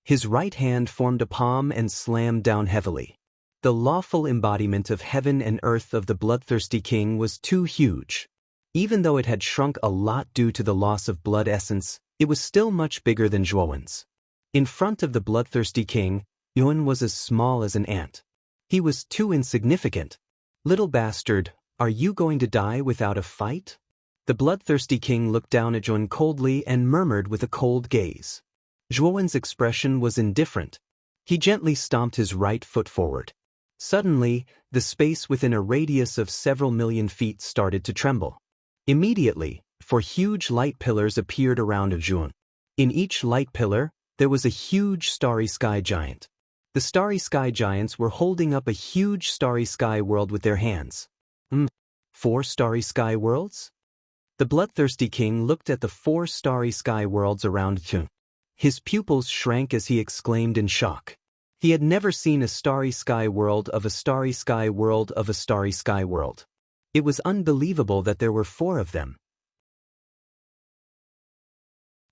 Speaker 1: His right hand formed a palm and slammed down heavily. The lawful embodiment of heaven and earth of the bloodthirsty king was too huge. Even though it had shrunk a lot due to the loss of blood essence, it was still much bigger than Zhuowen's. In front of the bloodthirsty king, Zhuowen was as small as an ant. He was too insignificant. Little bastard, are you going to die without a fight? The bloodthirsty king looked down at Zhuowen coldly and murmured with a cold gaze. Zhuowen's expression was indifferent. He gently stomped his right foot forward. Suddenly, the space within a radius of several million feet started to tremble. Immediately, 4 huge light pillars appeared around Zhuowen. In each light pillar, there was a huge starry sky giant. The starry sky giants were holding up a huge starry sky world with their hands. 4 starry sky worlds? The bloodthirsty king looked at the 4 starry sky worlds around Zhuowen. His pupils shrank as he exclaimed in shock. He had never seen a starry sky world of a starry sky world of a starry sky world. It was unbelievable that there were 4 of them.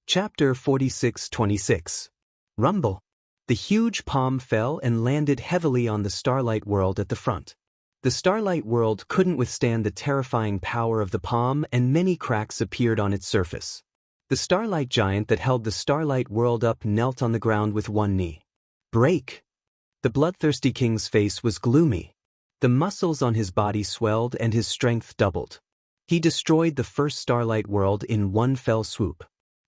Speaker 1: Chapter 46-26. Rumble. The huge palm fell and landed heavily on the starlight world at the front. The starlight world couldn't withstand the terrifying power of the palm and many cracks appeared on its surface. The starlight giant that held the starlight world up knelt on the ground with one knee. Break! The bloodthirsty king's face was gloomy. The muscles on his body swelled and his strength doubled. He destroyed the first starlight world in one fell swoop.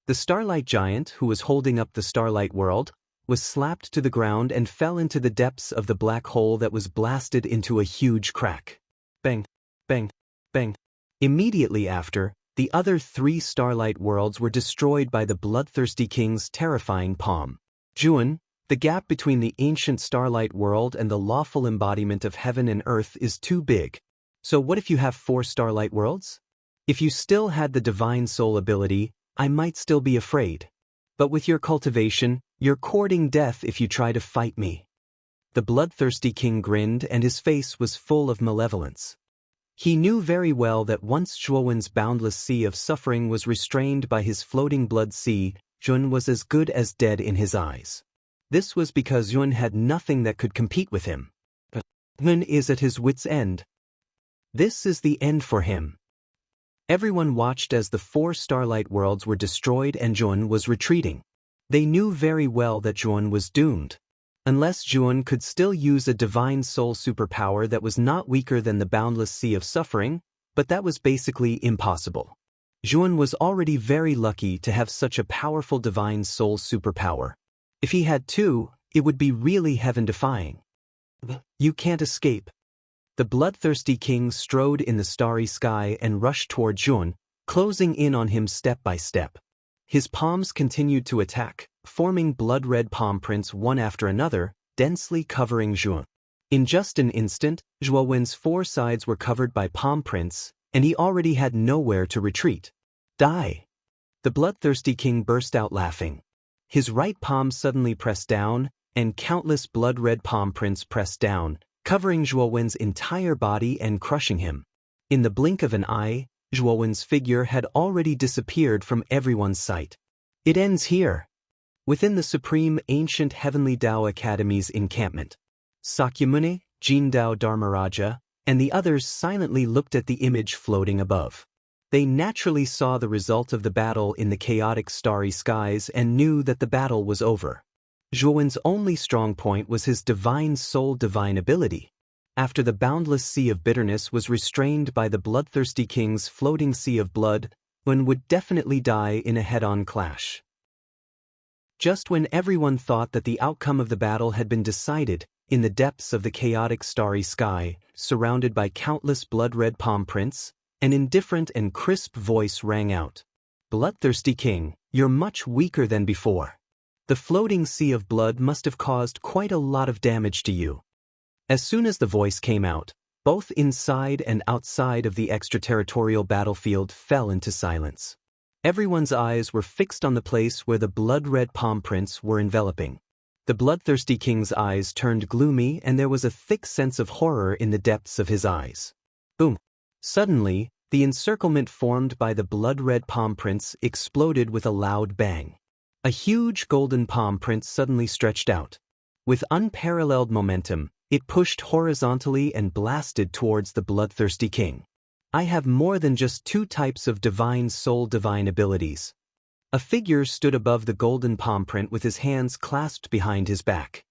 Speaker 1: The starlight giant, who was holding up the starlight world, was slapped to the ground and fell into the depths of the black hole that was blasted into a huge crack. Bang, bang, bang. Immediately after, the other 3 starlight worlds were destroyed by the bloodthirsty king's terrifying palm. Zhuowen, The gap between the ancient starlight world and the lawful embodiment of heaven and earth is too big. So what if you have 4 starlight worlds? If you still had the divine soul ability, I might still be afraid. But with your cultivation, you're courting death if you try to fight me. The bloodthirsty king grinned, and his face was full of malevolence. He knew very well that once Zhuowen's boundless sea of suffering was restrained by his floating blood sea, Jun was as good as dead in his eyes. This was because Yun had nothing that could compete with him. But Yun is at his wit's end. This is the end for him. Everyone watched as the 4 starlight worlds were destroyed and Jun was retreating. They knew very well that Jun was doomed. Unless Jun could still use a divine soul superpower that was not weaker than the boundless sea of suffering, but that was basically impossible. Jun was already very lucky to have such a powerful divine soul superpower. If he had 2, it would be really heaven-defying. You can't escape. The bloodthirsty king strode in the starry sky and rushed toward Jun, closing in on him step by step. His palms continued to attack, forming blood-red palm prints one after another, densely covering Jun. In just an instant, Zhuowen's 4 sides were covered by palm prints, and he already had nowhere to retreat. Die! The bloodthirsty king burst out laughing. His right palm suddenly pressed down, and countless blood-red palm prints pressed down, covering Zhuowen's entire body and crushing him. In the blink of an eye, Zhuowen's figure had already disappeared from everyone's sight. It ends here. Within the supreme ancient heavenly Tao Academy's encampment, Sakyamuni, Jindao Dharmaraja, and the others silently looked at the image floating above. They naturally saw the result of the battle in the chaotic starry skies and knew that the battle was over. Zhuowen's only strong point was his divine soul divine ability. After the boundless sea of bitterness was restrained by the bloodthirsty king's floating sea of blood, one would definitely die in a head-on clash. Just when everyone thought that the outcome of the battle had been decided, in the depths of the chaotic starry sky, surrounded by countless blood-red palm prints, an indifferent and crisp voice rang out. Bloodthirsty king, you're much weaker than before. The floating sea of blood must have caused quite a lot of damage to you. As soon as the voice came out, both inside and outside of the extraterritorial battlefield fell into silence. Everyone's eyes were fixed on the place where the blood-red palm prints were enveloping. The bloodthirsty king's eyes turned gloomy, and there was a thick sense of horror in the depths of his eyes. Boom! Suddenly, the encirclement formed by the blood-red palm prints exploded with a loud bang. A huge golden palm print suddenly stretched out. With unparalleled momentum, it pushed horizontally and blasted towards the bloodthirsty king. I have more than just 2 types of divine soul divine abilities. A figure stood above the golden palm print with his hands clasped behind his back.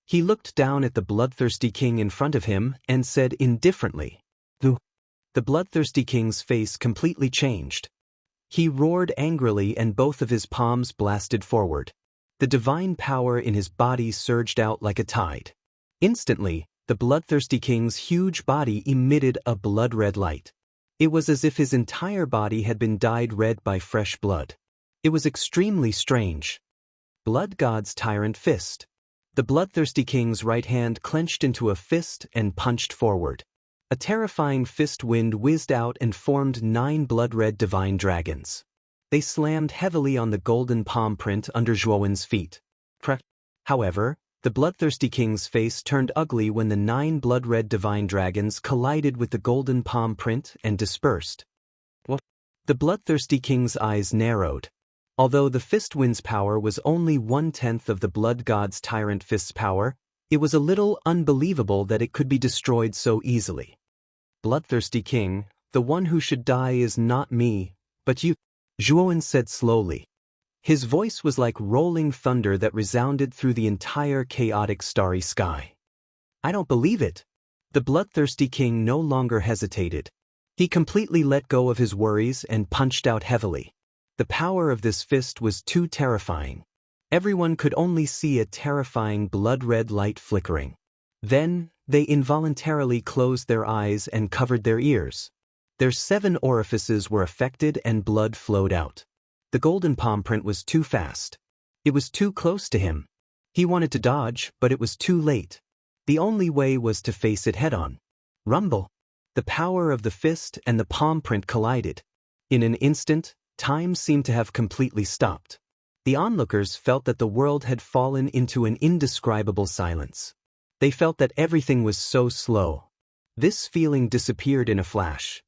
Speaker 1: He looked down at the bloodthirsty king in front of him and said indifferently, The bloodthirsty king's face completely changed. He roared angrily and both of his palms blasted forward. The divine power in his body surged out like a tide. Instantly, the bloodthirsty king's huge body emitted a blood-red light. It was as if his entire body had been dyed red by fresh blood. It was extremely strange. Blood God's tyrant fist. The bloodthirsty king's right hand clenched into a fist and punched forward. A terrifying fist wind whizzed out and formed 9 blood-red divine dragons. They slammed heavily on the golden palm print under Zhuowen's feet. However, the bloodthirsty king's face turned ugly when the 9 blood-red divine dragons collided with the golden palm print and dispersed. The bloodthirsty king's eyes narrowed. Although the fist wind's power was only 1/10 of the blood god's tyrant fist's power, it was a little unbelievable that it could be destroyed so easily. Bloodthirsty king, the one who should die is not me, but you, Zhuowen said slowly. His voice was like rolling thunder that resounded through the entire chaotic starry sky. I don't believe it. The bloodthirsty king no longer hesitated. He completely let go of his worries and punched out heavily. The power of this fist was too terrifying. Everyone could only see a terrifying blood-red light flickering. Then, they involuntarily closed their eyes and covered their ears. Their 7 orifices were affected and blood flowed out. The golden palm print was too fast. It was too close to him. He wanted to dodge, but it was too late. The only way was to face it head-on. Rumble! The power of the fist and the palm print collided. In an instant, time seemed to have completely stopped. The onlookers felt that the world had fallen into an indescribable silence. They felt that everything was so slow. This feeling disappeared in a flash.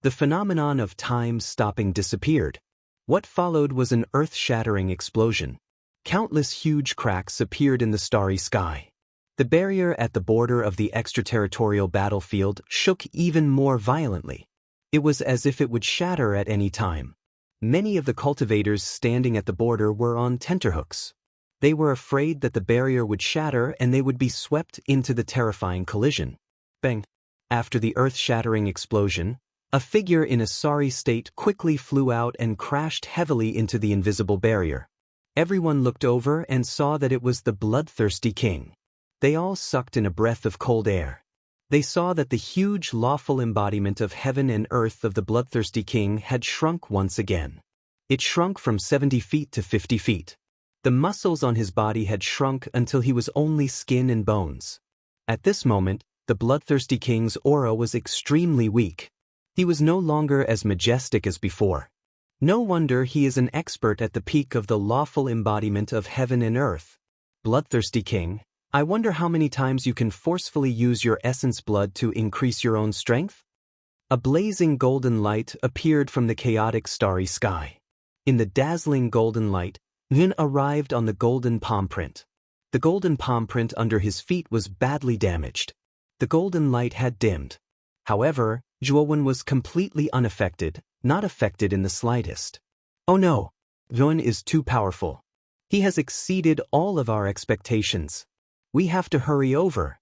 Speaker 1: The phenomenon of time stopping disappeared. What followed was an earth-shattering explosion. Countless huge cracks appeared in the starry sky. The barrier at the border of the extraterritorial battlefield shook even more violently. It was as if it would shatter at any time. Many of the cultivators standing at the border were on tenterhooks. They were afraid that the barrier would shatter and they would be swept into the terrifying collision. Bang! After the earth-shattering explosion, a figure in a sorry state quickly flew out and crashed heavily into the invisible barrier. Everyone looked over and saw that it was the bloodthirsty king. They all sucked in a breath of cold air. They saw that the huge lawful embodiment of heaven and earth of the bloodthirsty king had shrunk once again. It shrunk from 70 feet to 50 feet. The muscles on his body had shrunk until he was only skin and bones. At this moment, the bloodthirsty king's aura was extremely weak. He was no longer as majestic as before. No wonder he is an expert at the peak of the lawful embodiment of heaven and earth. Bloodthirsty king, I wonder how many times you can forcefully use your essence blood to increase your own strength? A blazing golden light appeared from the chaotic starry sky. In the dazzling golden light, Yun arrived on the golden palm print. The golden palm print under his feet was badly damaged. The golden light had dimmed. However, Zhuowen was completely unaffected, not affected in the slightest. Oh no! Yun is too powerful. He has exceeded all of our expectations. We have to hurry over.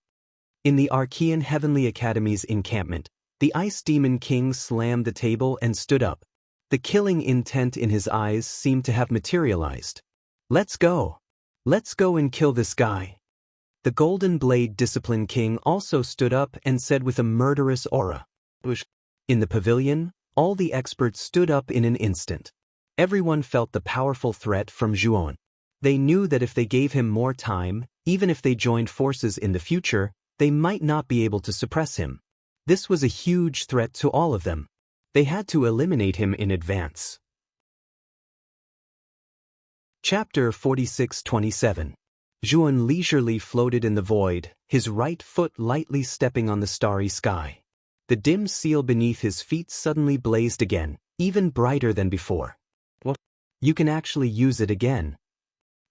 Speaker 1: In the Archean Heavenly Academy's encampment, the Ice Demon King slammed the table and stood up. The killing intent in his eyes seemed to have materialized. Let's go. Let's go and kill this guy. The Golden Blade Discipline King also stood up and said with a murderous aura. In the pavilion, all the experts stood up in an instant. Everyone felt the powerful threat from Zhuowen. They knew that if they gave him more time, even if they joined forces in the future, they might not be able to suppress him. This was a huge threat to all of them. They had to eliminate him in advance. Chapter 46-27. Zhuowen leisurely floated in the void, his right foot lightly stepping on the starry sky. The dim seal beneath his feet suddenly blazed again, even brighter than before. Well, you can actually use it again.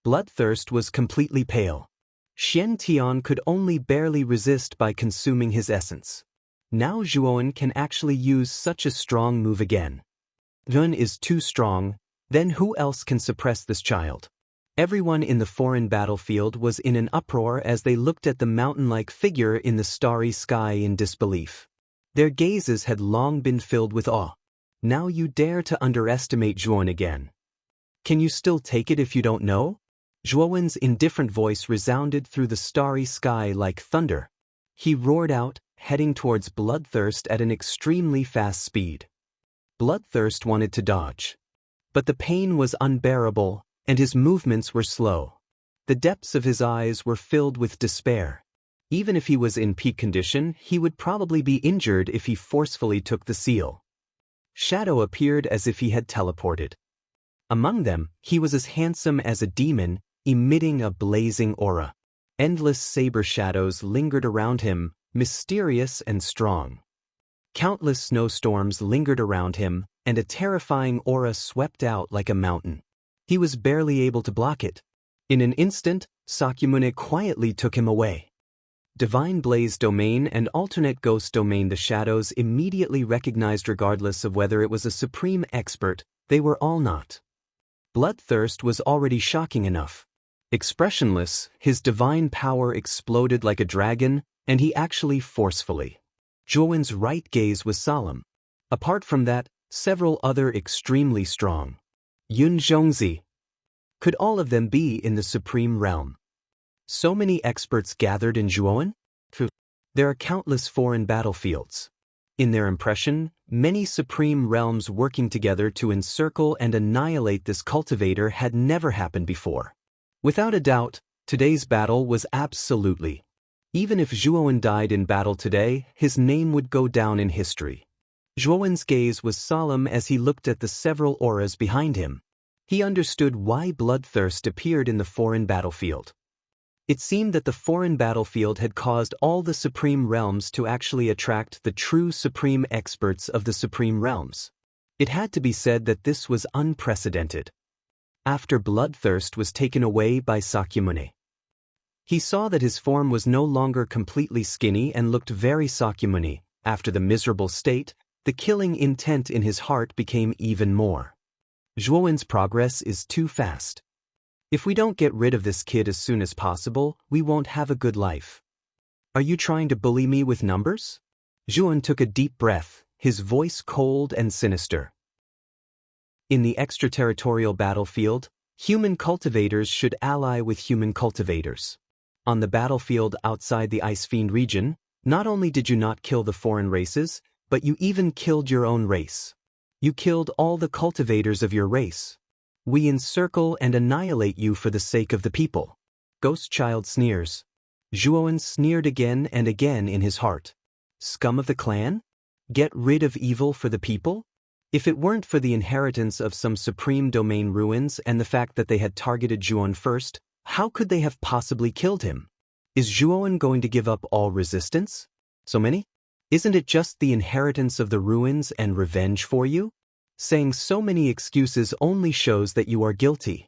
Speaker 1: Bloodthirst was completely pale. Xian Tian could only barely resist by consuming his essence. Now Zhuowen can actually use such a strong move again. Yun is too strong, then who else can suppress this child? Everyone in the foreign battlefield was in an uproar as they looked at the mountain-like figure in the starry sky in disbelief. Their gazes had long been filled with awe. Now you dare to underestimate Zhuowen again. Can you still take it if you don't know? Zhuowen's indifferent voice resounded through the starry sky like thunder. He roared out, heading towards Bloodthirst at an extremely fast speed. Bloodthirst wanted to dodge. But the pain was unbearable, and his movements were slow. The depths of his eyes were filled with despair. Even if he was in peak condition, he would probably be injured if he forcefully took the seal. Shadow appeared as if he had teleported. Among them, he was as handsome as a demon, emitting a blazing aura. Endless saber shadows lingered around him, mysterious and strong. Countless snowstorms lingered around him, and a terrifying aura swept out like a mountain. He was barely able to block it. In an instant, Sakyamune quietly took him away. Divine Blaze Domain and Alternate Ghost Domain. The shadows immediately recognized, regardless of whether it was a supreme expert, they were all not. Bloodthirst was already shocking enough. Expressionless, his divine power exploded like a dragon, and he actually forcefully. Zhuowen's right gaze was solemn. Apart from that, several other extremely strong. Yun Zhongzi. Could all of them be in the supreme realm? So many experts gathered in Zhuowen? There are countless foreign battlefields. In their impression, many supreme realms working together to encircle and annihilate this cultivator had never happened before. Without a doubt, today's battle was absolutely. Even if Zhuowen died in battle today, his name would go down in history. Zhuowen's gaze was solemn as he looked at the several auras behind him. He understood why bloodthirst appeared in the foreign battlefield. It seemed that the foreign battlefield had caused all the supreme realms to actually attract the true supreme experts of the supreme realms. It had to be said that this was unprecedented. After bloodthirst was taken away by Sakyamuni, he saw that his form was no longer completely skinny and looked very Sakyamuni. After the miserable state, the killing intent in his heart became even more. Zhuowen's progress is too fast. If we don't get rid of this kid as soon as possible, we won't have a good life. Are you trying to bully me with numbers? Zhuowen took a deep breath, his voice cold and sinister. In the extraterritorial battlefield, human cultivators should ally with human cultivators. On the battlefield outside the Ice Fiend region, not only did you not kill the foreign races, but you even killed your own race. You killed all the cultivators of your race. We encircle and annihilate you for the sake of the people. Ghost Child sneers. Zhuowen sneered again and again in his heart. Scum of the clan? Get rid of evil for the people? If it weren't for the inheritance of some supreme domain ruins and the fact that they had targeted Zhuowen first, how could they have possibly killed him? Is Zhuowen going to give up all resistance? So many? Isn't it just the inheritance of the ruins and revenge for you? Saying so many excuses only shows that you are guilty.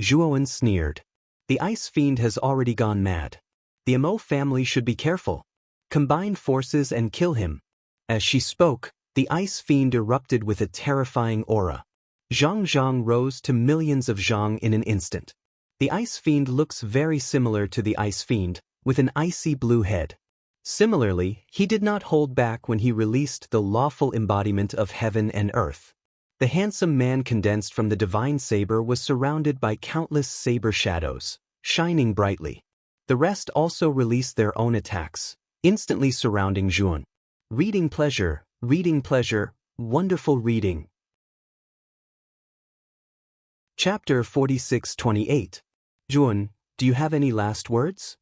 Speaker 1: Zhuowen sneered. The Ice Fiend has already gone mad. The Mo family should be careful. Combine forces and kill him. As she spoke, the Ice Fiend erupted with a terrifying aura. Zhang rose to millions of zhang in an instant. The Ice Fiend looks very similar to the Ice Fiend, with an icy blue head. Similarly, he did not hold back when he released the lawful embodiment of heaven and earth. The handsome man condensed from the divine saber was surrounded by countless saber shadows, shining brightly. The rest also released their own attacks, instantly surrounding Zhuowen. Reading pleasure, wonderful reading. Chapter 46-28. Zhuowen, do you have any last words?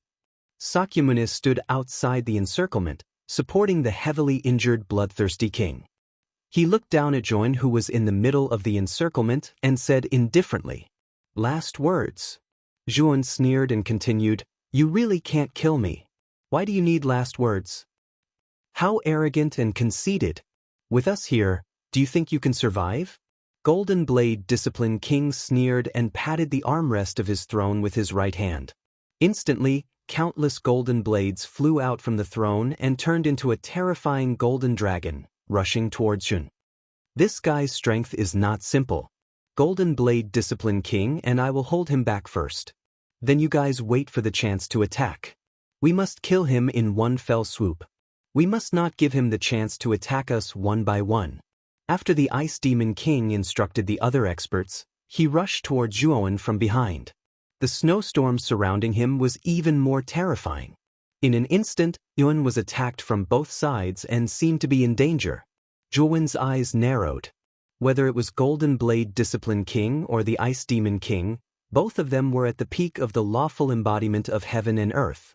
Speaker 1: Sakyamuni stood outside the encirclement, supporting the heavily injured bloodthirsty king. He looked down at Zhuowen, who was in the middle of the encirclement, and said indifferently, "Last words." Zhuowen sneered and continued, "You really can't kill me. Why do you need last words? How arrogant and conceited. With us here, do you think you can survive?" Golden Blade Discipline King sneered and patted the armrest of his throne with his right hand. Instantly, countless golden blades flew out from the throne and turned into a terrifying golden dragon, rushing towards Zhuowen. This guy's strength is not simple. Golden Blade Discipline King, and I will hold him back first. Then you guys wait for the chance to attack. We must kill him in one fell swoop. We must not give him the chance to attack us one by one. After the Ice Demon King instructed the other experts, he rushed toward Zhuowen from behind. The snowstorm surrounding him was even more terrifying. In an instant, Zhuowen was attacked from both sides and seemed to be in danger. Zhuowen's eyes narrowed. Whether it was Golden Blade Discipline King or the Ice Demon King, both of them were at the peak of the lawful embodiment of heaven and earth.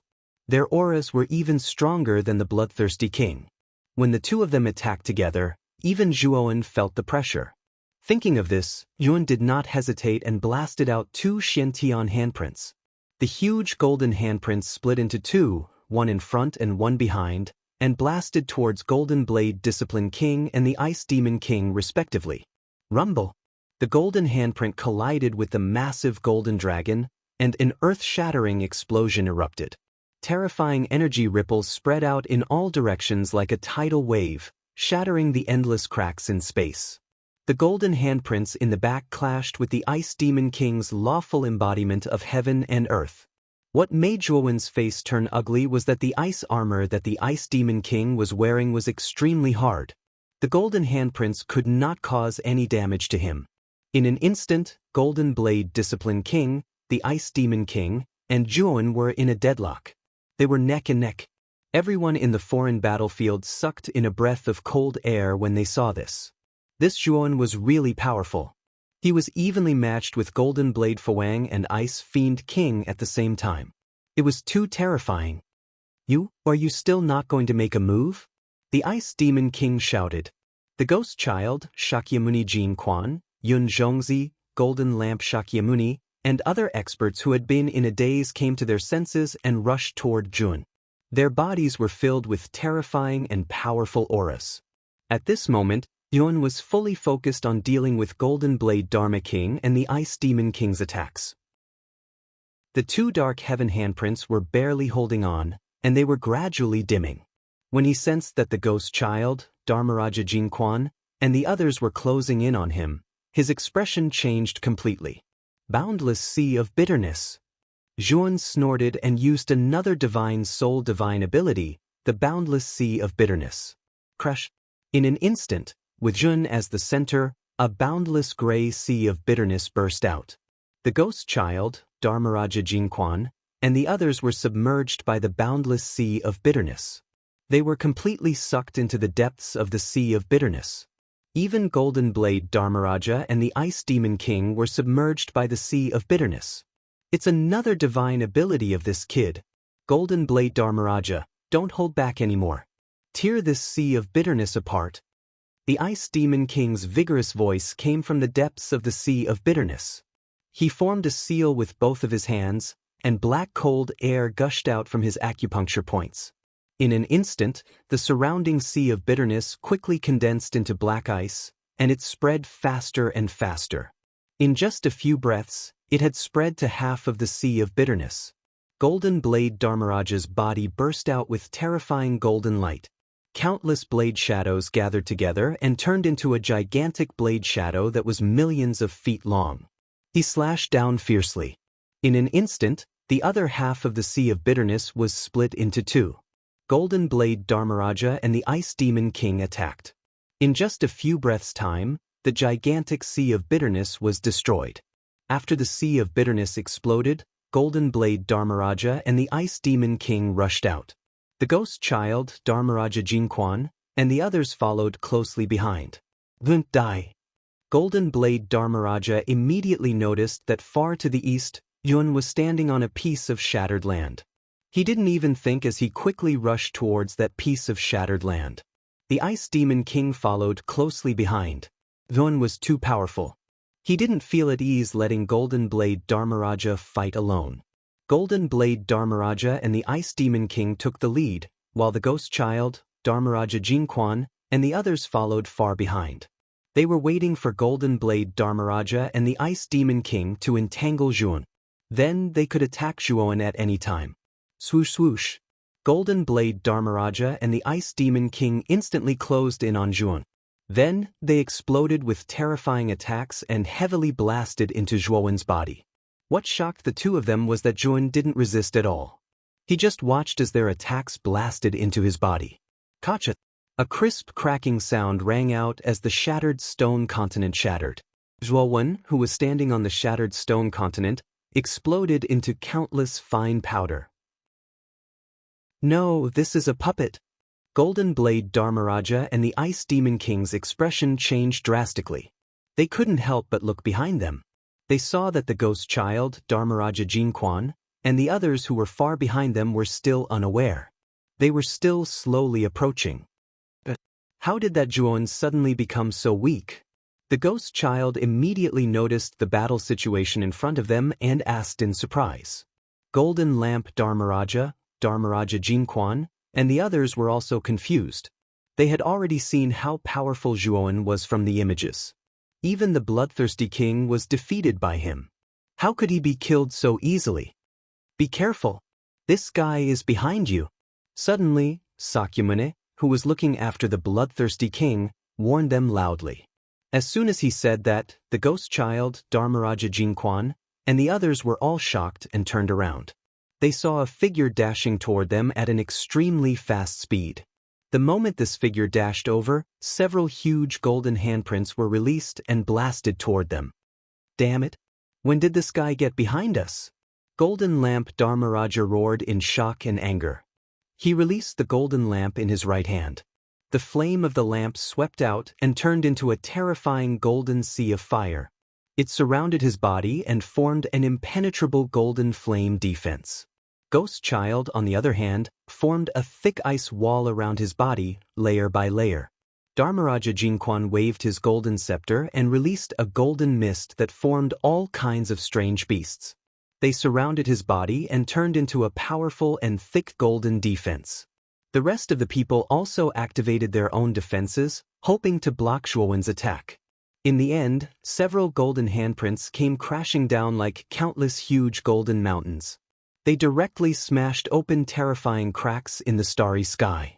Speaker 1: Their auras were even stronger than the bloodthirsty king. When the two of them attacked together, even Zhuowen felt the pressure. Thinking of this, Zhuowen did not hesitate and blasted out 2 Xiantian handprints. The huge golden handprints split into 2, one in front and one behind, and blasted towards Golden Blade Discipline King and the Ice Demon King respectively. Rumble! The golden handprint collided with the massive golden dragon, and an earth-shattering explosion erupted. Terrifying energy ripples spread out in all directions like a tidal wave, shattering the endless cracks in space. The golden handprints in the back clashed with the Ice Demon King's lawful embodiment of heaven and earth. What made Zhuowen's face turn ugly was that the ice armor that the Ice Demon King was wearing was extremely hard. The golden handprints could not cause any damage to him. In an instant, Golden Blade Discipline King, the Ice Demon King, and Zhuowen were in a deadlock. They were neck and neck. Everyone in the foreign battlefield sucked in a breath of cold air when they saw this. This Zhuowen was really powerful. He was evenly matched with Golden Blade Fawang and Ice Fiend King at the same time. It was too terrifying. Are you still not going to make a move? The Ice Demon King shouted. The Ghost Child, Shakyamuni Jin Quan, Yun Zhongzi, Golden Lamp Shakyamuni, and other experts who had been in a daze came to their senses and rushed toward Jun. Their bodies were filled with terrifying and powerful auras. At this moment, Yun was fully focused on dealing with Golden Blade Dharma King and the Ice Demon King's attacks. The two Dark Heaven handprints were barely holding on, and they were gradually dimming. When he sensed that the Ghost Child, Dharmaraja Jin Quan, and the others were closing in on him, his expression changed completely. Boundless sea of bitterness. Zhuan snorted and used another divine soul divine ability, the Boundless Sea of Bitterness. Crash! In an instant, with Zhuan as the center, a boundless gray sea of bitterness burst out. The Ghost Child, Dharmaraja Jin Quan, and the others were submerged by the boundless sea of bitterness. They were completely sucked into the depths of the sea of bitterness. Even Golden Blade Dharmaraja and the Ice Demon King were submerged by the sea of bitterness. It's another divine ability of this kid. Golden Blade Dharmaraja, don't hold back anymore. Tear this sea of bitterness apart. The Ice Demon King's vigorous voice came from the depths of the sea of bitterness. He formed a seal with both of his hands, and black cold air gushed out from his acupuncture points. In an instant, the surrounding sea of bitterness quickly condensed into black ice, and it spread faster and faster. In just a few breaths, it had spread to half of the sea of bitterness. Golden Blade Dharmaraja's body burst out with terrifying golden light. Countless blade shadows gathered together and turned into a gigantic blade shadow that was millions of feet long. He slashed down fiercely. In an instant, the other half of the sea of bitterness was split into two. Golden Blade Dharmaraja and the Ice Demon King attacked. In just a few breaths' time, the gigantic sea of bitterness was destroyed. After the sea of bitterness exploded, Golden Blade Dharmaraja and the Ice Demon King rushed out. The Ghost Child, Dharmaraja Jin Quan, and the others followed closely behind. Don't die. Golden Blade Dharmaraja immediately noticed that far to the east, Yun was standing on a piece of shattered land. He didn't even think as he quickly rushed towards that piece of shattered land. The Ice Demon King followed closely behind. Yun was too powerful. He didn't feel at ease letting Golden Blade Dharmaraja fight alone. Golden Blade Dharmaraja and the Ice Demon King took the lead, while the Ghost Child, Dharmaraja Jin Quan, and the others followed far behind. They were waiting for Golden Blade Dharmaraja and the Ice Demon King to entangle Zhuan. Then they could attack Zhuan at any time. Swoosh swoosh. Golden Blade Dharmaraja and the Ice Demon King instantly closed in on Zhuan. Then, they exploded with terrifying attacks and heavily blasted into Zhuan's body. What shocked the two of them was that Zhuan didn't resist at all. He just watched as their attacks blasted into his body. Kacha! A crisp cracking sound rang out as the shattered stone continent shattered. Zhuan, who was standing on the shattered stone continent, exploded into countless fine powder. No, this is a puppet. Golden Blade Dharmaraja and the Ice Demon King's expression changed drastically. They couldn't help but look behind them. They saw that the Ghost Child, Dharmaraja Jin Quan, and the others who were far behind them were still unaware. They were still slowly approaching. But how did that Zhuan suddenly become so weak? The Ghost Child immediately noticed the battle situation in front of them and asked in surprise. Golden Lamp Dharmaraja, Dharmaraja Jin Quan, and the others were also confused. They had already seen how powerful Zhuan was from the images. Even the bloodthirsty king was defeated by him. How could he be killed so easily? Be careful. This guy is behind you. Suddenly, Sakyamuni, who was looking after the bloodthirsty king, warned them loudly. As soon as he said that, the Ghost Child, Dharmaraja Jin Quan, and the others were all shocked and turned around. They saw a figure dashing toward them at an extremely fast speed. The moment this figure dashed over, several huge golden handprints were released and blasted toward them. Damn it! When did this guy get behind us? Golden Lamp Dharmaraja roared in shock and anger. He released the golden lamp in his right hand. The flame of the lamp swept out and turned into a terrifying golden sea of fire. It surrounded his body and formed an impenetrable golden flame defense. Ghost Child, on the other hand, formed a thick ice wall around his body, layer by layer. Dharmaraja Jinquan waved his golden scepter and released a golden mist that formed all kinds of strange beasts. They surrounded his body and turned into a powerful and thick golden defense. The rest of the people also activated their own defenses, hoping to block Zhuowen's attack. In the end, several golden handprints came crashing down like countless huge golden mountains. They directly smashed open terrifying cracks in the starry sky.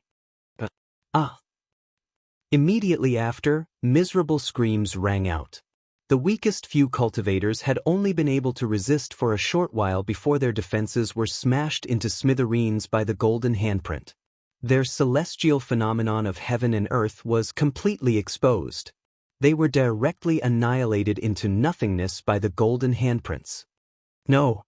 Speaker 1: Immediately after, miserable screams rang out. The weakest few cultivators had only been able to resist for a short while before their defenses were smashed into smithereens by the golden handprint. Their celestial phenomenon of heaven and earth was completely exposed. They were directly annihilated into nothingness by the golden handprints. No.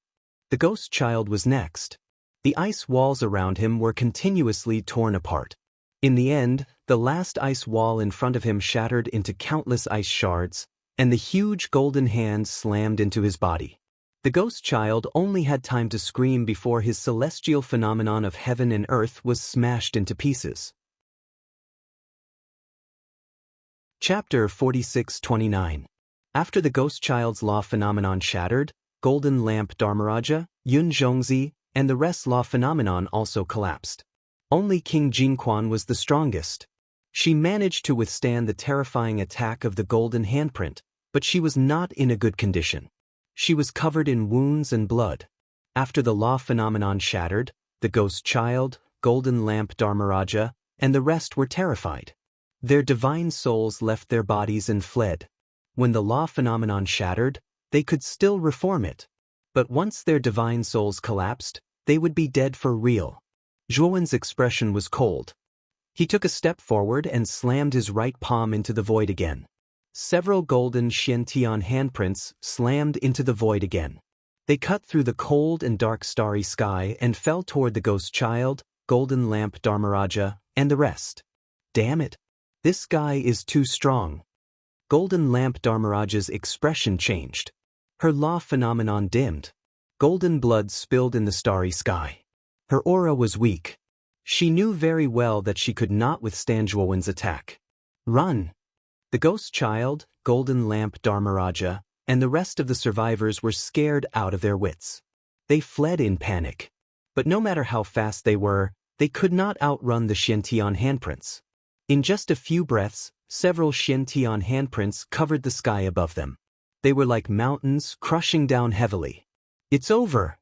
Speaker 1: The Ghost Child was next. The ice walls around him were continuously torn apart. In the end, the last ice wall in front of him shattered into countless ice shards, and the huge golden hand slammed into his body. The Ghost Child only had time to scream before his celestial phenomenon of heaven and earth was smashed into pieces. Chapter 46-29. After the Ghost Child's law phenomenon shattered, Golden Lamp Dharmaraja, Yun Zhongzi, and the rest law phenomenon also collapsed. Only King Jinquan was the strongest. She managed to withstand the terrifying attack of the golden handprint, but she was not in a good condition. She was covered in wounds and blood. After the law phenomenon shattered, the Ghost Child, Golden Lamp Dharmaraja, and the rest were terrified. Their divine souls left their bodies and fled. When the law phenomenon shattered, they could still reform it. But once their divine souls collapsed, they would be dead for real. Zhuowen's expression was cold. He took a step forward and slammed his right palm into the void again. Several golden Xiantian handprints slammed into the void again. They cut through the cold and dark starry sky and fell toward the Ghost Child, Golden Lamp Dharmaraja, and the rest. Damn it! This guy is too strong. Golden Lamp Dharmaraja's expression changed. Her law phenomenon dimmed. Golden blood spilled in the starry sky. Her aura was weak. She knew very well that she could not withstand Zhuowen's attack. Run! The Ghost Child, Golden Lamp Dharmaraja, and the rest of the survivors were scared out of their wits. They fled in panic. But no matter how fast they could not outrun the Xiantian handprints. In just a few breaths, several Xiantian handprints covered the sky above them. They were like mountains crushing down heavily. It's over!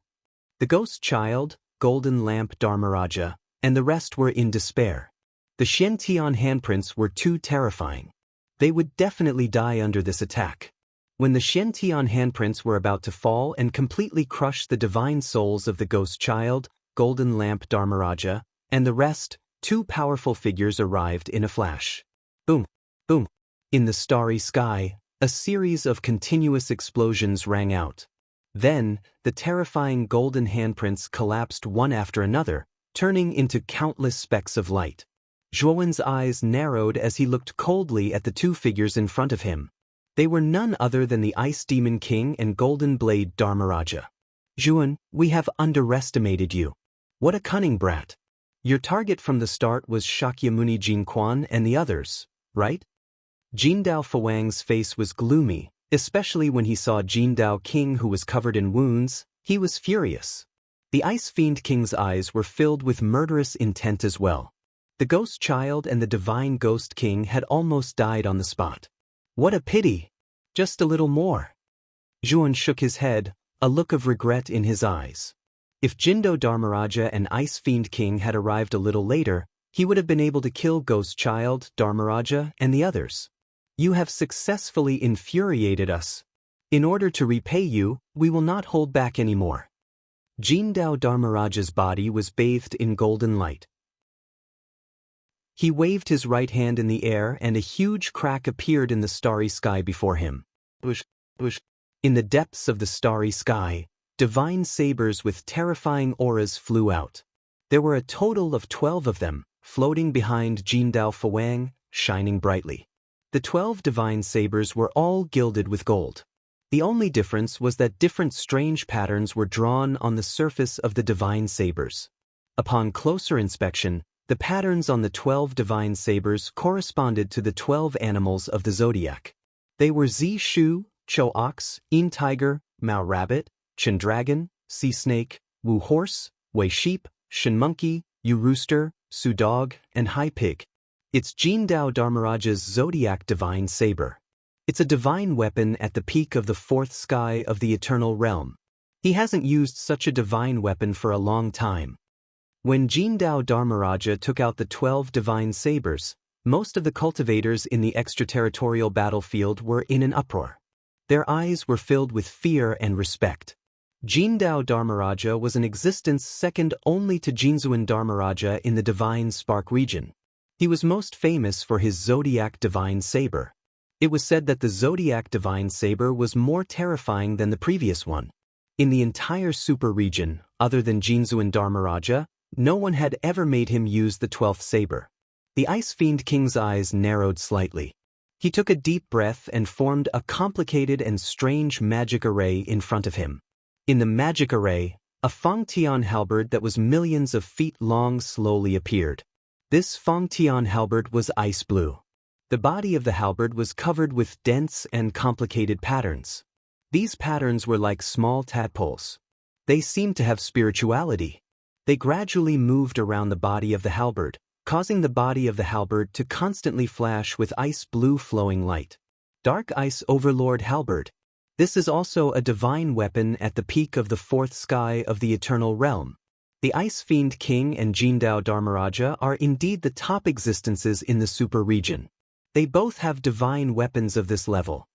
Speaker 1: The Ghost Child, Golden Lamp Dharmaraja, and the rest were in despair. The Xiantian handprints were too terrifying. They would definitely die under this attack. When the Xiantian handprints were about to fall and completely crush the divine souls of the Ghost Child, Golden Lamp Dharmaraja, and the rest, two powerful figures arrived in a flash. Boom! Boom! In the starry sky, a series of continuous explosions rang out. Then, the terrifying golden handprints collapsed one after another, turning into countless specks of light. Zhuowen's eyes narrowed as he looked coldly at the two figures in front of him. They were none other than the Ice Demon King and Golden Blade Dharmaraja. Zhuowen, we have underestimated you. What a cunning brat. Your target from the start was Shakyamuni Jinquan and the others, right? Jindao Fawang's face was gloomy, especially when he saw Jindao King who was covered in wounds. He was furious. The Ice Fiend King's eyes were filled with murderous intent as well. The Ghost Child and the Divine Ghost King had almost died on the spot. What a pity! Just a little more. Zhuowen shook his head, a look of regret in his eyes. If Jindo Dharmaraja and Ice Fiend King had arrived a little later, he would have been able to kill Ghost Child, Dharmaraja, and the others. You have successfully infuriated us. In order to repay you, we will not hold back anymore. Jindao Dharmaraja's body was bathed in golden light. He waved his right hand in the air and a huge crack appeared in the starry sky before him. Bush, bush. In the depths of the starry sky, divine sabers with terrifying auras flew out. There were a total of 12 of them, floating behind Jindao Fawang, shining brightly. The 12 divine sabers were all gilded with gold. The only difference was that different strange patterns were drawn on the surface of the divine sabers. Upon closer inspection, the patterns on the 12 divine sabers corresponded to the 12 animals of the zodiac. They were Zi Shu, Cho Ox, Yin Tiger, Mao Rabbit, Chen Dragon, Sea Snake, Wu Horse, Wei Sheep, Shen Monkey, Yu Rooster, Su Dog, and Hai Pig. It's Jindao Dharmaraja's zodiac divine saber. It's a divine weapon at the peak of the fourth sky of the eternal realm. He hasn't used such a divine weapon for a long time. When Jindao Dharmaraja took out the 12 divine sabers, most of the cultivators in the extraterritorial battlefield were in an uproar. Their eyes were filled with fear and respect. Jindao Dharmaraja was in existence second only to Jinzuan Dharmaraja in the divine spark region. He was most famous for his zodiac divine saber. It was said that the zodiac divine saber was more terrifying than the previous one. In the entire super region, other than Jinzuan Dharmaraja, no one had ever made him use the 12th saber. The Ice Fiend King's eyes narrowed slightly. He took a deep breath and formed a complicated and strange magic array in front of him. In the magic array, a Fangtian halberd that was millions of feet long slowly appeared. This Fangtian halberd was ice blue. The body of the halberd was covered with dense and complicated patterns. These patterns were like small tadpoles. They seemed to have spirituality. They gradually moved around the body of the halberd, causing the body of the halberd to constantly flash with ice blue flowing light. Dark Ice Overlord Halberd. This is also a divine weapon at the peak of the fourth sky of the eternal realm. The Ice Fiend King and Jindao Dharmaraja are indeed the top existences in the super region. They both have divine weapons of this level.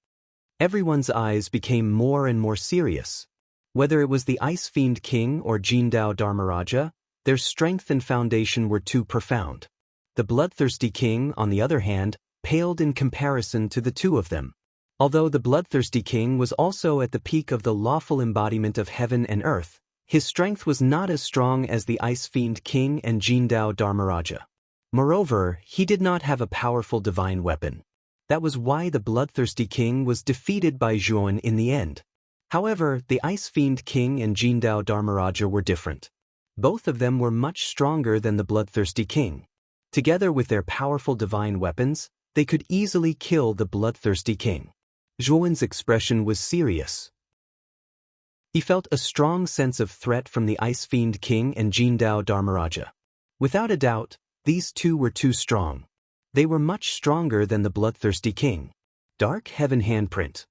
Speaker 1: Everyone's eyes became more and more serious. Whether it was the Ice Fiend King or Jindao Dharmaraja, their strength and foundation were too profound. The Bloodthirsty King, on the other hand, paled in comparison to the two of them. Although the Bloodthirsty King was also at the peak of the lawful embodiment of heaven and earth, his strength was not as strong as the Ice Fiend King and Jindao Dharmaraja. Moreover, he did not have a powerful divine weapon. That was why the Bloodthirsty King was defeated by Zhuan in the end. However, the Ice Fiend King and Jindao Dharmaraja were different. Both of them were much stronger than the Bloodthirsty King. Together with their powerful divine weapons, they could easily kill the Bloodthirsty King. Zhuan's expression was serious. He felt a strong sense of threat from the Ice Fiend King and Jindao Dharmaraja. Without a doubt, these two were too strong. They were much stronger than the Bloodthirsty King. Dark Heaven Handprint.